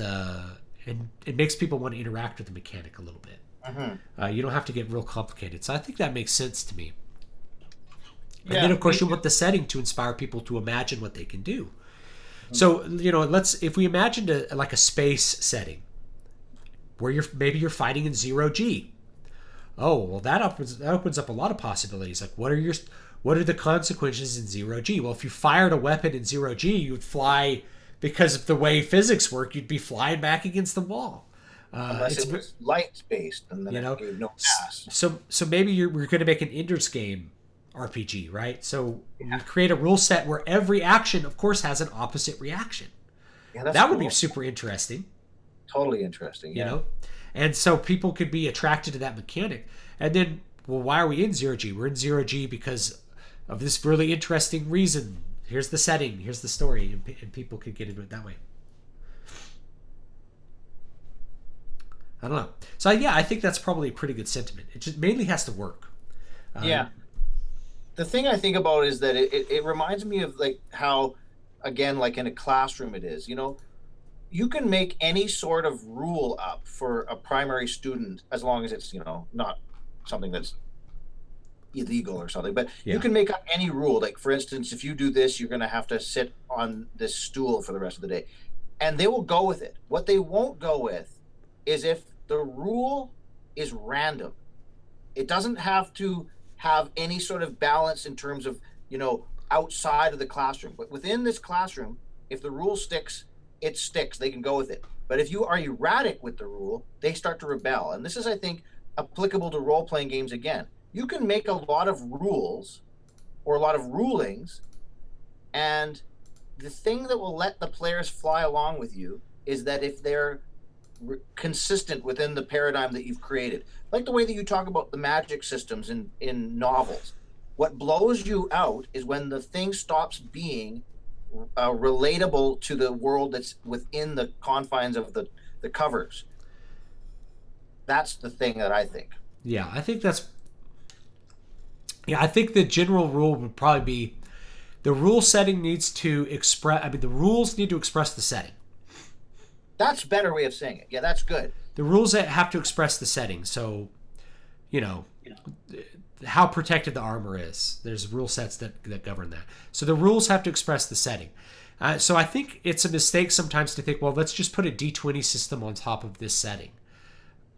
it makes people want to interact with the mechanic a little bit. Mm-hmm. You don't have to get real complicated. So I think that makes sense to me. And then of course you want the setting to inspire people to imagine what they can do. Mm-hmm. So, if we imagined a space setting where you're fighting in 0G. Oh, well that opens up a lot of possibilities. Like what are the consequences in 0G? Well, if you fired a weapon in 0G, you would fly, because of the way physics work, you'd be flying back against the wall. Unless it was light based, and then it gave no pass. So maybe we're going to make an Ender's Game RPG, right? So we create a rule set where every action, of course, has an opposite reaction. Yeah, that would be super interesting. Totally interesting. You know, And so people could be attracted to that mechanic. And then, well, why are we in 0G? We're in 0G because of this really interesting reason. Here's the setting, here's the story, and people could get into it that way. I don't know. So yeah, I think that's probably a pretty good sentiment. It just mainly has to work. Yeah. The thing I think about is that it reminds me of like how, again, like in a classroom it is, you know, you can make any sort of rule up for a primary student as long as it's, you know, not something that's illegal or something, but you can make up any rule. Like, for instance, if you do this, you're going to have to sit on this stool for the rest of the day, and they will go with it. What they won't go with is if the rule is random. It doesn't have to have any sort of balance in terms of, you know, outside of the classroom, but within this classroom, if the rule sticks, it sticks. They can go with it. But if you are erratic with the rule, they start to rebel. And this is, I think, applicable to role-playing games again. You can make a lot of rules or a lot of rulings, and the thing that will let the players fly along with you is that if they're consistent within the paradigm that you've created, like the way that you talk about the magic systems in novels. What blows you out is when the thing stops being relatable to the world that's within the confines of the covers. That's the thing that I think. Yeah, I think I think the general rule would probably be the rule setting needs to express, the rules need to express the setting. That's a better way of saying it. Yeah, that's good. The rules that have to express the setting. So, you know, how protected the armor is. There's rule sets that govern that. So the rules have to express the setting. So I think it's a mistake sometimes to think, well, let's just put a D20 system on top of this setting.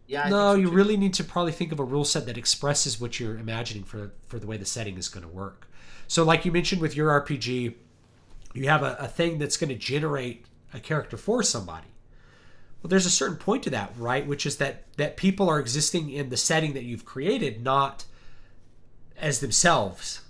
Yeah. No, you really need to probably think of a rule set that expresses what you're imagining for the way the setting is going to work. So like you mentioned with your RPG, you have a thing that's going to generate a character for somebody. Well, there's a certain point to that, right? Which is that people are existing in the setting that you've created, not as themselves.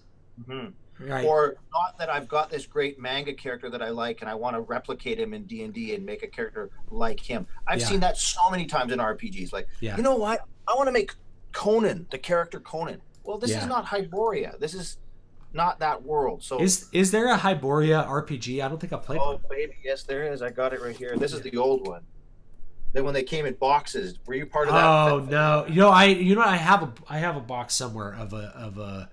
Mm-hmm. Right. Or not that I've got this great manga character that I like and I want to replicate him in D&D and make a character like him. I've seen that so many times in RPGs. Like, you know what? I want to make Conan, the character Conan. Well, this is not Hyboria. This is not that world. So is there a Hyboria RPG? I don't think I've played one. Oh, baby, yes, there is. I got it right here. This is the old one. Then when they came in boxes, were you part of that? Oh no, I have a box somewhere of a.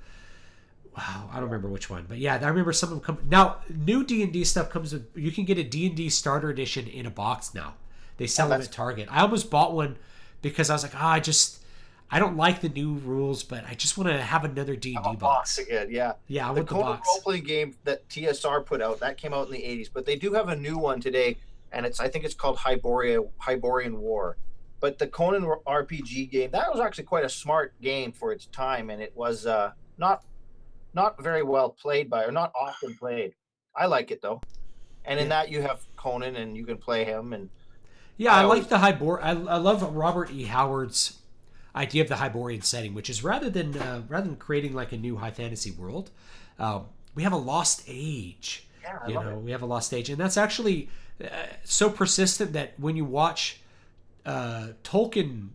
Wow, I don't remember which one, but yeah, I remember some of them come. Now, new D&D stuff comes with. You can get a D&D starter edition in a box now. They sell them at Target. I almost bought one because I was like, I don't like the new rules, but I just want to have another D&D box again. Yeah, I want the box. The role-playing game that TSR put out that came out in the '80s, but they do have a new one today. And I think it's called Hyborian War. But the Conan RPG game, that was actually quite a smart game for its time, and it was not very well played or not often played. I like it though. And in that you have Conan and you can play him. And I like the Hybor. I love Robert E. Howard's idea of the Hyborian setting, which is rather than creating like a new high fantasy world, we have a lost age. Yeah, we have a lost age, and that's actually so persistent that when you watch Tolkien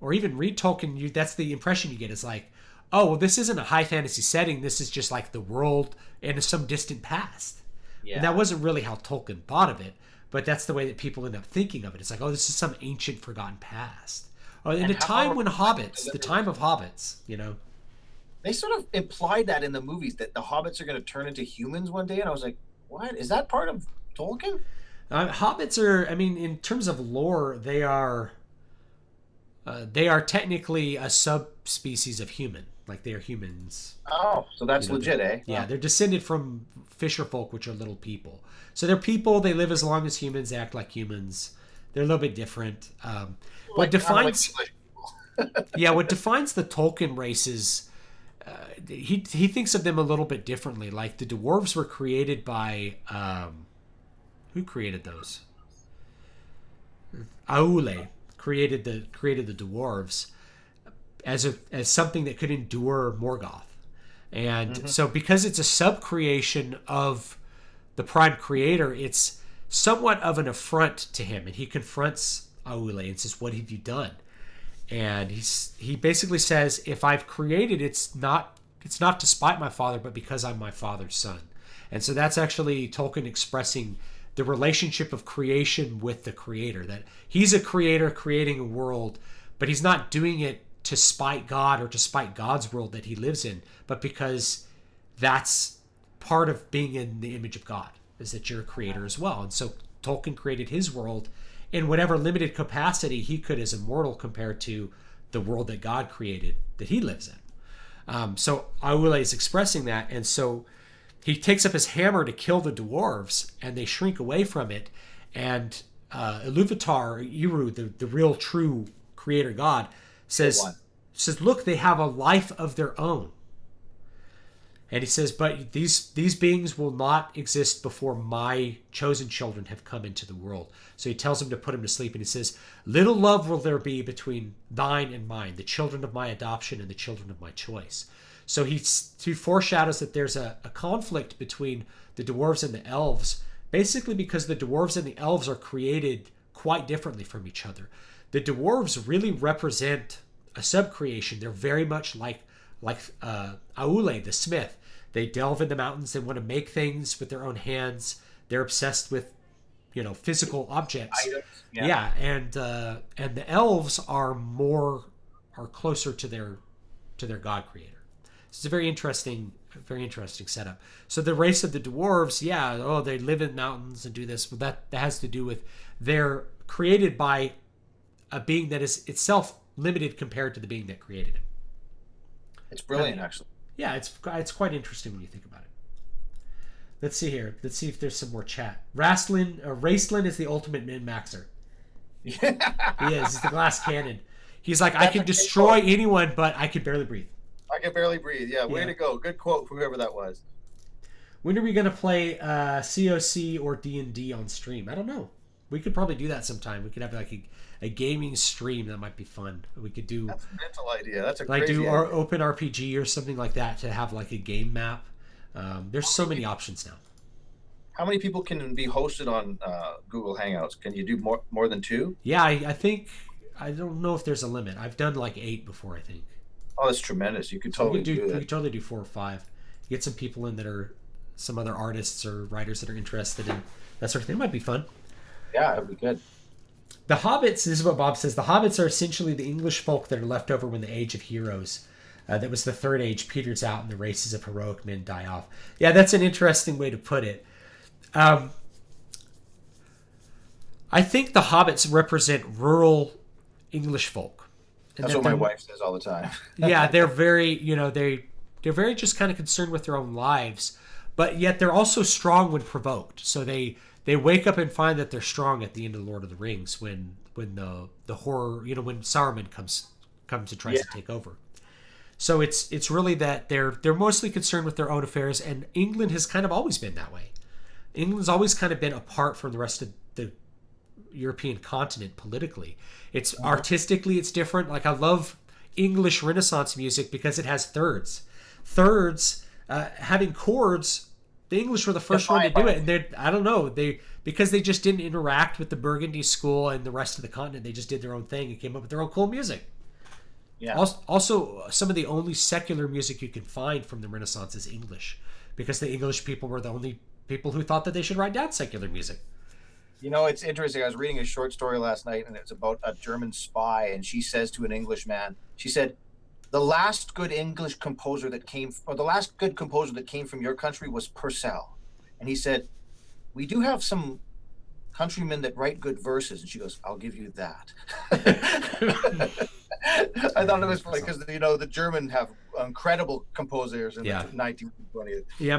or even read Tolkien, that's the impression you get. Is like, oh, well, this isn't a high fantasy setting. This is just like the world in some distant past. Yeah. And that wasn't really how Tolkien thought of it, but that's the way that people end up thinking of it. It's like, oh, this is some ancient, forgotten past. In a time when hobbits, the time of hobbits, They sort of implied that in the movies, that the hobbits are going to turn into humans one day. And I was like, what? Is that part of Tolkien? Hobbits are, in terms of lore, they are technically a subspecies of human. Like, they are humans. Oh, so that's legit, eh? Yeah, they're descended from fisher folk, which are little people. So they're people, they live as long as humans, they act like humans. They're a little bit different. What defines what defines the Tolkien races, he thinks of them a little bit differently. Like, the dwarves were created by who created those? Aule created the dwarves as something that could endure Morgoth. And so because it's a sub-creation of the prime creator, it's somewhat of an affront to him, and he confronts Aule and says, "What have you done?" And he basically says, "If I've created, it's not to spite my father, but because I'm my father's son." And so that's actually Tolkien expressing the relationship of creation with the creator, that he's a creator creating a world, but he's not doing it to spite God or to spite God's world that he lives in, but because that's part of being in the image of God, is that you're a creator as well. And so Tolkien created his world in whatever limited capacity he could as a mortal compared to the world that God created that he lives in. So Aule is expressing that, and so he takes up his hammer to kill the dwarves, and they shrink away from it. And Iluvatar, Eru, the real true creator God, says, "Look, they have a life of their own." And he says, "But these beings will not exist before my chosen children have come into the world." So he tells him to put him to sleep, and he says, "Little love will there be between thine and mine, the children of my adoption and the children of my choice." So he foreshadows that there's a conflict between the dwarves and the elves, basically because the dwarves and the elves are created quite differently from each other. The dwarves really represent a subcreation. They're very much like Aule, the smith. They delve in the mountains. They want to make things with their own hands. They're obsessed with, physical objects. Items, yeah. And the elves are closer to their God creator. It's a very interesting setup. So the race of the dwarves, they live in mountains and do this, but that has to do with they're created by a being that is itself limited compared to the being that created him. It's brilliant, actually. Yeah, it's quite interesting when you think about it. Let's see here. Let's see if there's some more chat. Raistlin is the ultimate min-maxer. Yeah. He is. He's the glass cannon. He's like, I can destroy anyone, but I can barely breathe. I can barely breathe. Yeah, way to go. Good quote, whoever that was. When are we going to play COC or D&D on stream? I don't know. We could probably do that sometime. We could have like a gaming stream. That might be fun. We could do... That's a mental idea. That's a like crazy do idea. our open RPG or something like that to have like a game map. There's so many options now. How many people can be hosted on Google Hangouts? Can you do more than 2? Yeah, I think... I don't know if there's a limit. I've done like 8 before, I think. Oh, that's tremendous. You could totally do We that. could totally do 4 or 5. Get some people in that are some other artists or writers that are interested in that sort of thing. It might be fun. Yeah, that'd be good. The hobbits, this is what Bob says, the hobbits are essentially the English folk that are left over when the age of heroes, that was the third age, peters out and the races of heroic men die off. Yeah, that's an interesting way to put it. I think the hobbits represent rural English folk. And That's what my wife says all the time. Yeah, they're very, they're very just kind of concerned with their own lives, but yet they're also strong when provoked. So they wake up and find that they're strong at the end of the Lord of the Rings when the horror, when Saruman comes and tries to take over. So it's really that they're mostly concerned with their own affairs, and England has kind of always been that way. England's always kind of been apart from the rest of the European continent politically. It's artistically, it's different. Like I love English Renaissance music because it has thirds. Having chords. The English were the first one to do it, and I don't know, because they just didn't interact with the Burgundy school and the rest of the continent. They just did their own thing and came up with their own cool music. Yeah. Also, some of the only secular music you can find from the Renaissance is English, because the English people were the only people who thought that they should write down secular music. It's interesting. I was reading a short story last night, and it's about a German spy, and she says to an English man, she said, the last good composer that came from your country was Purcell. And he said, we do have some countrymen that write good verses. And she goes, I'll give you that. I thought it was funny because, the German have incredible composers in the 19th and 20th. Yeah,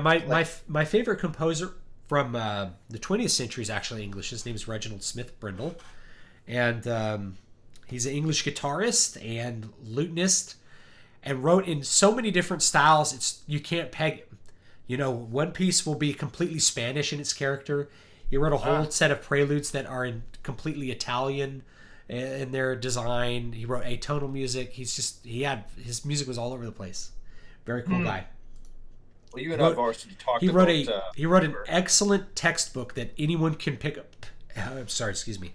my favorite composer from the 20th century is actually English. His name is Reginald Smith Brindle. And he's an English guitarist and lutenist, and wrote in so many different styles, you can't peg him. One piece will be completely Spanish in its character. He wrote a whole set of preludes that are in completely Italian in their design. He wrote atonal music. His music was all over the place. Very cool guy. Well, you and I have already talked He wrote an about excellent textbook that anyone can pick up. I'm sorry, excuse me.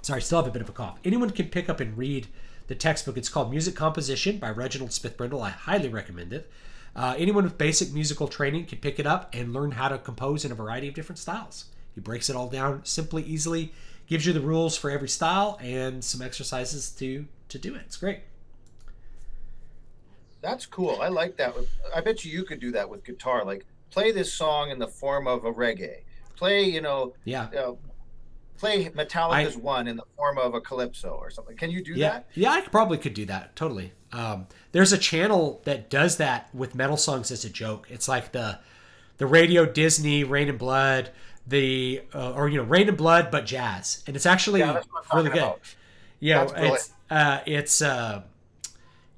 Sorry, still have a bit of a cough. Anyone can pick up and read the textbook. It's called Music Composition by Reginald Smith Brindle. I highly recommend it. Anyone with basic musical training can pick it up and learn how to compose in a variety of different styles. He breaks it all down simply, easily, gives you the rules for every style and some exercises to do it. It's great. That's cool. I like that. I bet you could do that with guitar. Like, play this song in the form of a reggae. Play, play Metallica's One in the form of a calypso or something. Can you do that? Yeah, I probably could do that. Totally. There's a channel that does that with metal songs as a joke. It's like the Radio Disney Rain and Blood, Rain and Blood but jazz, and it's actually really good. About. It's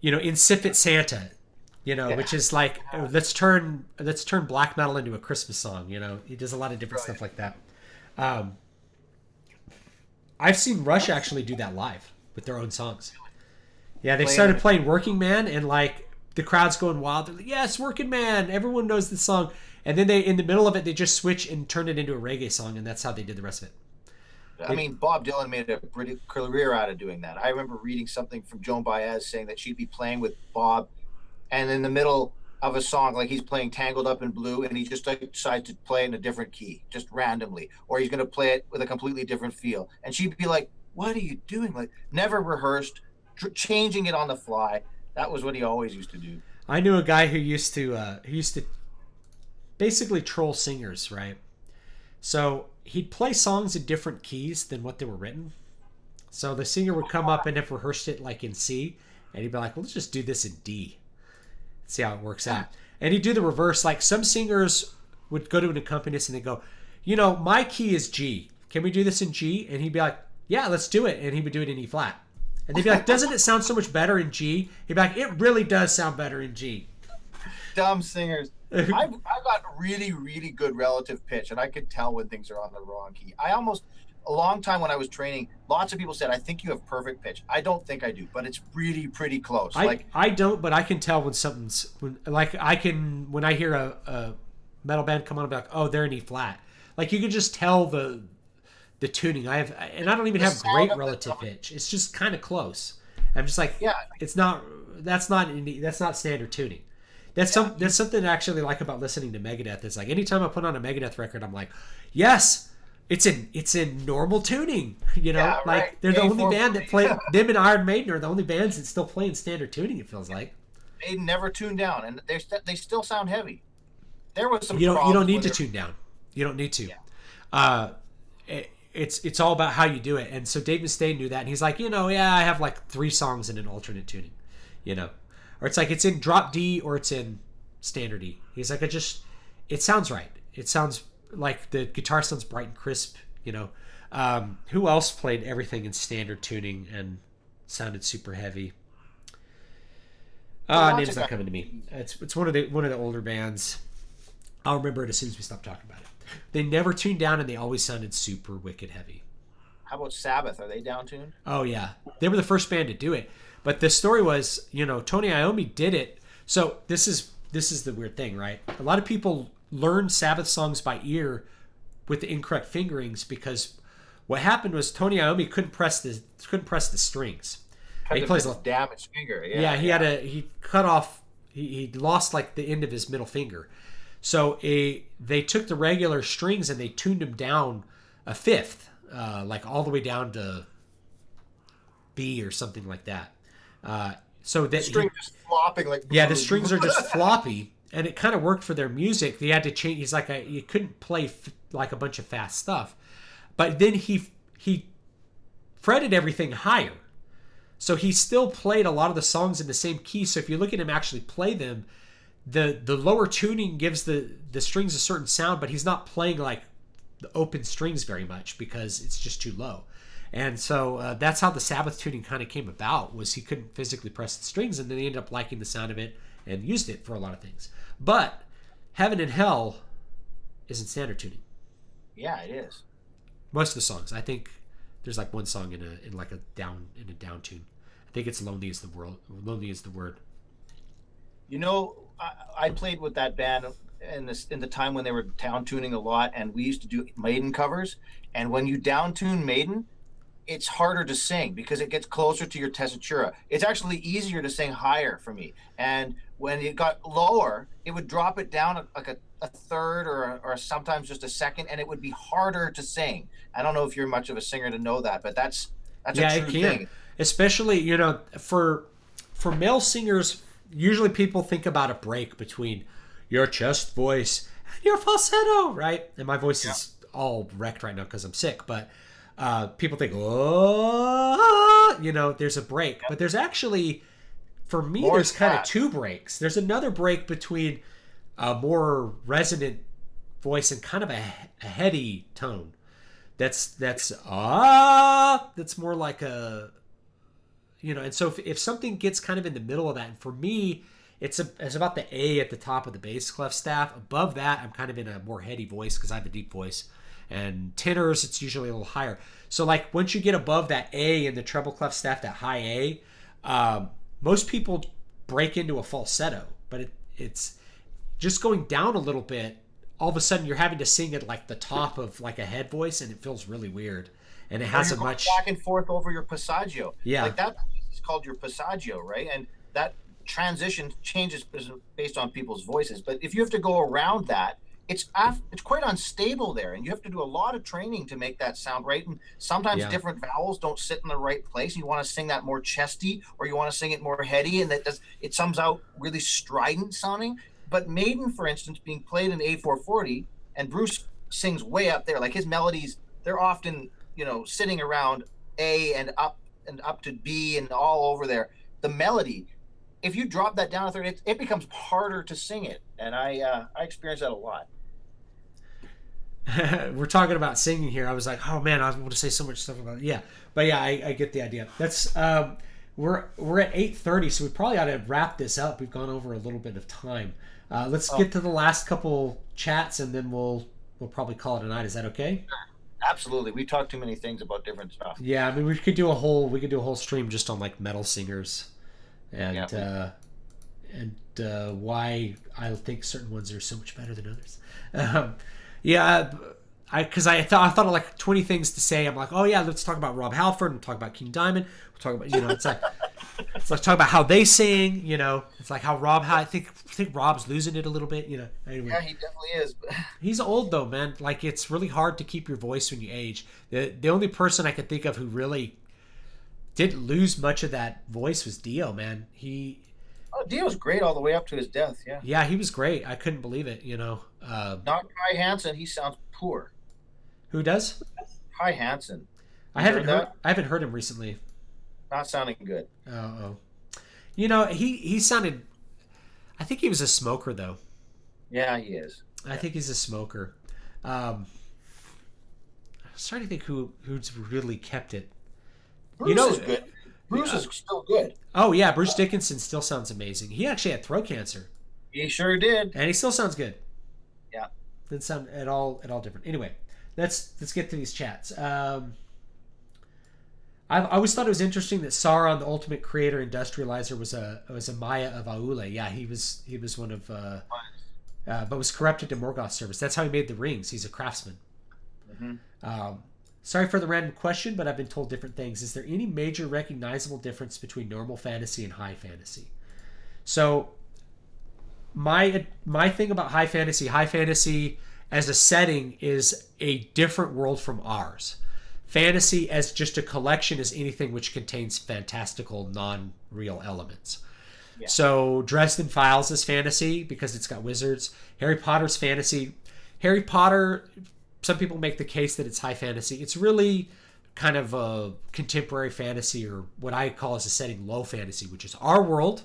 Insipid Santa, which is like let's turn black metal into a Christmas song. He does a lot of different stuff like that. I've seen Rush actually do that live with their own songs. Yeah, they started playing Working Man, and like the crowd's going wild. They're like, "Yes, Working Man!" Everyone knows the song, and then in the middle of it, they just switch and turn it into a reggae song, and that's how they did the rest of it. I mean, Bob Dylan made a pretty career out of doing that. I remember reading something from Joan Baez saying that she'd be playing with Bob, and in the middle of a song, like he's playing Tangled Up in Blue, and he just decides to play in a different key, just randomly, or he's going to play it with a completely different feel. And she'd be like, "What are you doing?" Like, never rehearsed, changing it on the fly. That was what he always used to do. I knew a guy who used to basically troll singers, right? So he'd play songs in different keys than what they were written. So the singer would come up and have rehearsed it like in C, and he'd be like, "Well, let's just do this in D. See how it works out." And he'd do the reverse. Like some singers would go to an accompanist and they go, "My key is G. Can we do this in G?" And he'd be like, "Yeah, let's do it." And he would do it in E flat. And they'd be like, "Doesn't it sound so much better in G?" He'd be like, "It really does sound better in G." Dumb singers. I've got really, really good relative pitch, and I could tell when things are on the wrong key. A long time when I was training, lots of people said, "I think you have perfect pitch." I don't think I do, but it's really pretty close. I don't, but I can tell when something's when I hear a metal band come on and be like, "Oh, they're in E flat." Like you can just tell the tuning. I don't even have great relative pitch. It's just kind of close. I'm just like, that's not standard tuning. That's something I actually like about listening to Megadeth. It's like anytime I put on a Megadeth record, I'm like, yes, it's in normal tuning. Like they're the only band that play. Them and Iron Maiden are the only bands that still play in standard tuning. It feels like they never tune down, and they still sound heavy. There was some. You don't need to tune down. You don't need to. Yeah. It's all about how you do it. And so Dave Mustaine knew that, and he's like, I have like 3 songs in an alternate tuning, or it's like it's in drop D or it's in standard E. He's like, it sounds right. It sounds like the guitar sounds bright and crisp. Who else played everything in standard tuning and sounded super heavy? Name's not coming to me. It's one of the older bands. I'll remember it as soon as we stop talking about it. They never tuned down, and they always sounded super wicked heavy. How about Sabbath? Are they down tuned? Oh yeah, they were the first band to do it. But the story was, Tony Iommi did it. So this is the weird thing, right? A lot of people learn Sabbath songs by ear with the incorrect fingerings because what happened was Tony Iommi couldn't press the strings. He plays a damaged finger. He cut off. He lost like the end of his middle finger. So they took the regular strings and they tuned them down a fifth, like all the way down to B or something like that. So that the string just flopping like the strings are just floppy, and it kind of worked for their music. They had to change. He's like, you couldn't play like a bunch of fast stuff, but then he fretted everything higher, so he still played a lot of the songs in the same key. So if you look at him actually play them, the lower tuning gives the strings a certain sound, but he's not playing like the open strings very much because it's just too low. And so that's how the Sabbath tuning kind of came about, was he couldn't physically press the strings, and then they ended up liking the sound of it and used it for a lot of things. But Heaven and Hell isn't standard tuning. Yeah, it is. Most of the songs. I think there's like one song in a down tune. I think it's Lonely is the Word. I played with that band in the time when they were down tuning a lot, and we used to do Maiden covers. And when you down tune Maiden, it's harder to sing because it gets closer to your tessitura. It's actually easier to sing higher for me. And when it got lower, it would drop it down like a third or sometimes just a second, and it would be harder to sing. I don't know if you're much of a singer to know that, but that's Yeah, a it true can. thing. Especially, for male singers, usually people think about a break between your chest voice and your falsetto, right? And my voice is all wrecked right now because I'm sick, but people think, oh, there's a break. But there's actually, for me, More there's kind of fat. two breaks. There's another break between a more resonant voice and kind of a heady tone. That's more like a, and so if something gets kind of in the middle of that, and for me, it's about the A at the top of the bass clef staff. Above that, I'm kind of in a more heady voice because I have a deep voice. And tenors, it's usually a little higher. So like once you get above that A in the treble clef staff, that high A, most people break into a falsetto, but it's just going down a little bit. All of a sudden, you're having to sing at like the top of like a head voice, and it feels really weird. And it has You're a going much back and forth over your passaggio. Yeah. Like that is called your passaggio, right? And that transition changes based on people's voices. But if you have to go around that, it's quite unstable there, and you have to do a lot of training to make that sound right. And sometimes different vowels don't sit in the right place. You want to sing that more chesty, or you want to sing it more heady, and it comes out really strident sounding. But Maiden, for instance, being played in A440, and Bruce sings way up there. Like his melodies, they're often sitting around A and up to B and all over there. The melody, if you drop that down a third, it becomes harder to sing it, and I experience that a lot. We're talking about singing here. I was like, oh man, I want to say so much stuff about it. Yeah, but yeah, I get the idea. That's we're at 8:30, so we probably ought to wrap this up. We've gone over a little bit of time. Let's get to the last couple chats, and then we'll probably call it a night. Is that okay? Absolutely. We talk too many things about different stuff. Yeah, I mean, we could do a whole stream just on like metal singers, and why I think certain ones are so much better than others. Because I thought of like 20 things to say. I'm like, oh yeah, let's talk about Rob Halford and talk about King Diamond. We'll talk about it's like talk about how they sing. It's like how I think Rob's losing it a little bit. Anyway. Yeah, he definitely is. He's old though, man. Like it's really hard to keep your voice when you age. The only person I could think of who really didn't lose much of that voice was Dio, man. Dio's great all the way up to his death. Yeah. Yeah, he was great. I couldn't believe it. Not Kai Hansen. He sounds poor. Who does? Kai Hansen. I haven't heard him recently. Not sounding good. Oh. He sounded. I think he was a smoker though. Yeah, he is. I think he's a smoker. I'm starting to think who's really kept it. Bruce is good. Bruce is still good. Oh yeah, Bruce Dickinson still sounds amazing. He actually had throat cancer. He sure did. And he still sounds good. Yeah. Didn't sound at all different. Anyway, let's get to these chats. I always thought it was interesting that Sauron, the ultimate creator industrializer, was a Maya of Aule. Yeah, he was one of, but was corrupted to Morgoth's service. That's how he made the rings. He's a craftsman. Mm-hmm. Sorry for the random question, but I've been told different things. Is there any major recognizable difference between normal fantasy and high fantasy? So, my thing about high fantasy as a setting is a different world from ours. Fantasy as just a collection is anything which contains fantastical, non-real elements. Yeah. So Dresden Files is fantasy because it's got wizards. Harry Potter's fantasy. Harry Potter, some people make the case that it's high fantasy. It's really kind of a contemporary fantasy, or what I call as a setting low fantasy, which is our world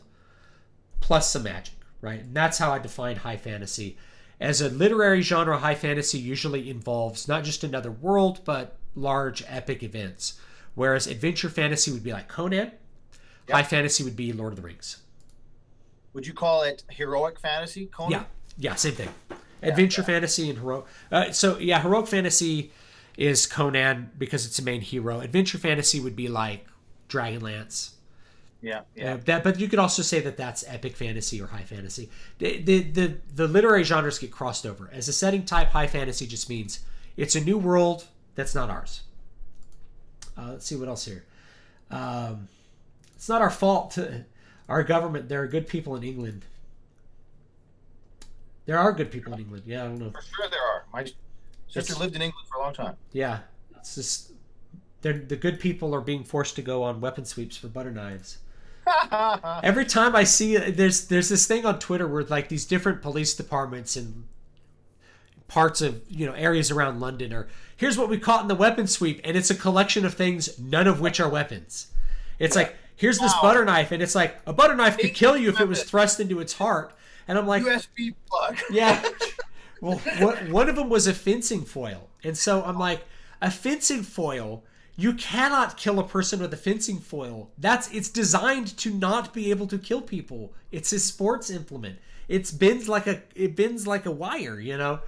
plus some magic, right? And that's how I define high fantasy. As a literary genre, high fantasy usually involves not just another world, but large epic events. Whereas adventure fantasy would be like Conan. Yep. High fantasy would be Lord of the Rings. Would you call it heroic fantasy, Conan? Yeah, same thing. Adventure fantasy and heroic. Heroic fantasy is Conan because it's a main hero. Adventure fantasy would be like Dragonlance. Yeah. But you could also say that that's epic fantasy or high fantasy. The literary genres get crossed over. As a setting type, high fantasy just means it's a new world that's not ours. Let's see what else here. It's not our fault. Our government, there are good people in England. There are good people in England. Yeah, I don't know. For sure there are. My sister lived in England for a long time. Yeah, it's just the good people are being forced to go on weapon sweeps for butter knives. Every time I see it, there's this thing on Twitter where like these different police departments and parts of areas around London are, here's what we caught in the weapon sweep, and it's a collection of things, none of which are weapons. It's like, here's this butter knife, and it's like a butter knife could kill you if it was thrust into its heart. And I'm like, USB plug. Yeah. Well, one of them was a fencing foil. And so I'm like, a fencing foil, you cannot kill a person with a fencing foil. It's designed to not be able to kill people. It's a sports implement. It bends like a wire,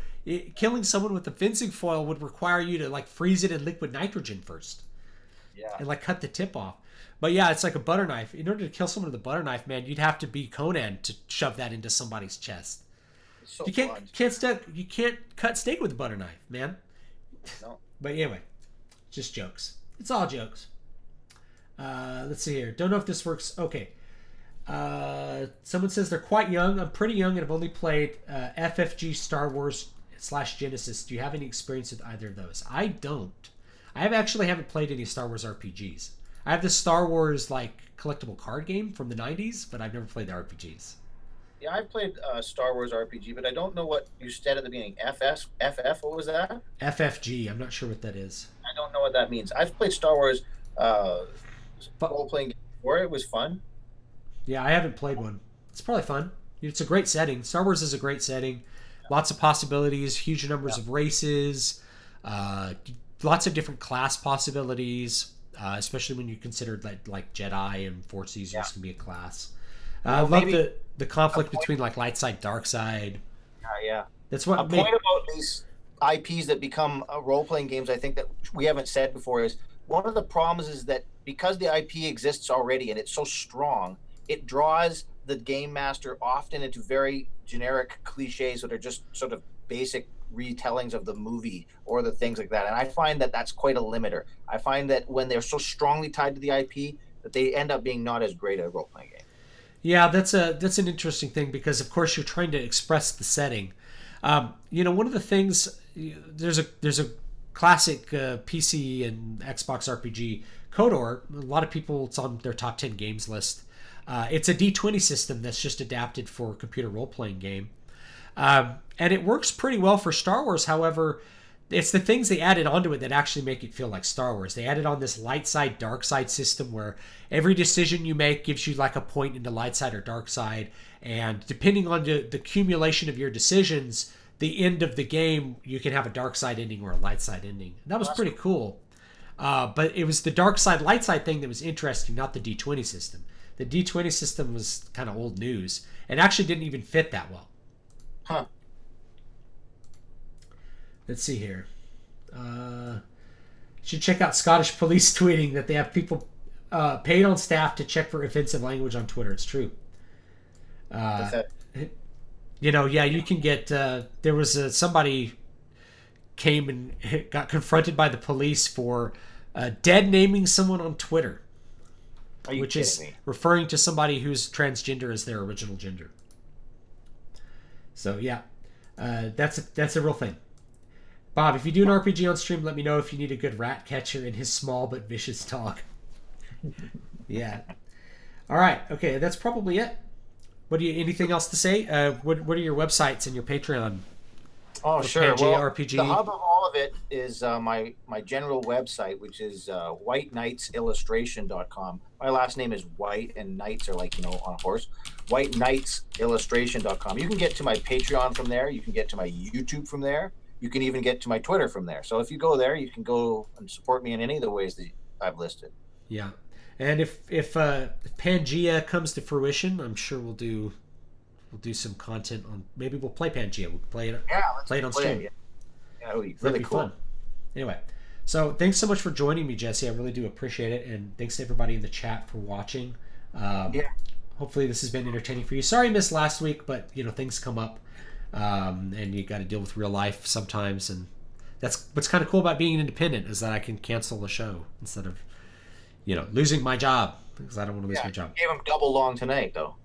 killing someone with a fencing foil would require you to like freeze it in liquid nitrogen first. Yeah. And like cut the tip off. But yeah, it's like a butter knife. In order to kill someone with a butter knife, man, you'd have to be Conan to shove that into somebody's chest. So you can't cut steak with a butter knife, man. No. But anyway, just jokes. It's all jokes. Let's see here. Don't know if this works. Okay. Someone says they're quite young. I'm pretty young and I've only played FFG, Star Wars / Genesis. Do you have any experience with either of those? I don't. I haven't played any Star Wars RPGs. I have the Star Wars like collectible card game from the 90s, but I've never played the RPGs. Yeah, I've played Star Wars RPG, but I don't know what you said at the beginning. FF, what was that? FFG, I'm not sure what that is. I don't know what that means. I've played Star Wars role-playing game before. It was fun. Yeah, I haven't played one. It's probably fun. It's a great setting. Star Wars is a great setting. Lots of possibilities, huge numbers of races, lots of different class possibilities, especially when you consider like Jedi and Force users can be a class. I love the conflict between like light side, dark side. Yeah. That's what point about these IPs that become role-playing games, I think that we haven't said before, is one of the problems is that because the IP exists already and it's so strong, it draws the game master often into very generic cliches that are just sort of basic retellings of the movie or the things like that. And I find that that's quite a limiter. I find that when they're so strongly tied to the IP, that they end up being not as great a role-playing game. Yeah, that's an interesting thing because of course you're trying to express the setting. One of the things, there's a classic PC and Xbox RPG, KOTOR. A lot of people, it's on their top 10 games list. It's a D20 system that's just adapted for a computer role-playing game. And it works pretty well for Star Wars. However, it's the things they added onto it that actually make it feel like Star Wars. They added on this light side, dark side system where every decision you make gives you like a point into light side or dark side. And depending on the accumulation of your decisions, the end of the game, you can have a dark side ending or a light side ending. And that was pretty cool. But it was the dark side, light side thing that was interesting, not the D20 system. The D20 system was kind of old news and actually didn't even fit that well. Huh. Let's see here. Should check out Scottish police tweeting that they have people paid on staff to check for offensive language on Twitter. It's true. You can get. There was somebody came and got confronted by the police for dead naming someone on Twitter, which is referring to somebody who's transgender as their original gender. So yeah, that's a real thing. Bob, if you do an RPG on stream, let me know if you need a good rat catcher in his small but vicious dog. Yeah. All right. Okay, that's probably it. Anything else to say? What are your websites and your Patreon? Oh, sure. Pangea Well, RPG? the hub of all of it is my general website, which is whiteknightsillustration.com. My last name is White, and knights are like, on a horse. whiteknightsillustration.com. You can get to my Patreon from there. You can get to my YouTube from there. You can even get to my Twitter from there. So if you go there, you can go and support me in any of the ways that I've listed. Yeah. And if Pangea comes to fruition, I'm sure we'll do some content on. Maybe we'll play Pangea. We'll play it. Yeah, play it on stream. Yeah, it would be really cool. Fun. Anyway, so thanks so much for joining me, Jesse. I really do appreciate it, and thanks to everybody in the chat for watching. Hopefully this has been entertaining for you. Sorry I missed last week, but things come up, and you got to deal with real life sometimes, and That's what's kind of cool about being independent, is that I can cancel a show instead of, losing my job, because I don't want to lose my job. Gave him double long tonight, though.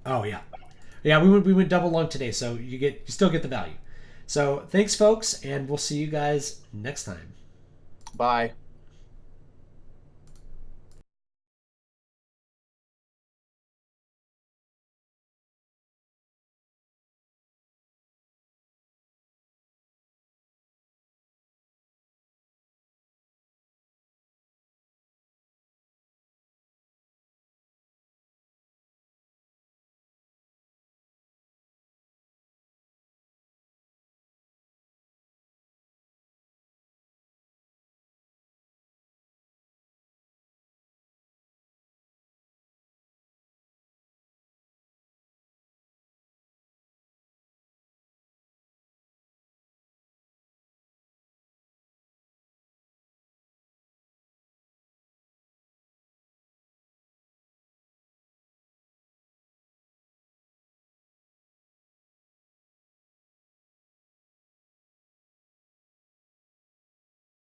Oh yeah, yeah. We went double long today, so you still get the value. So thanks, folks, and we'll see you guys next time. Bye.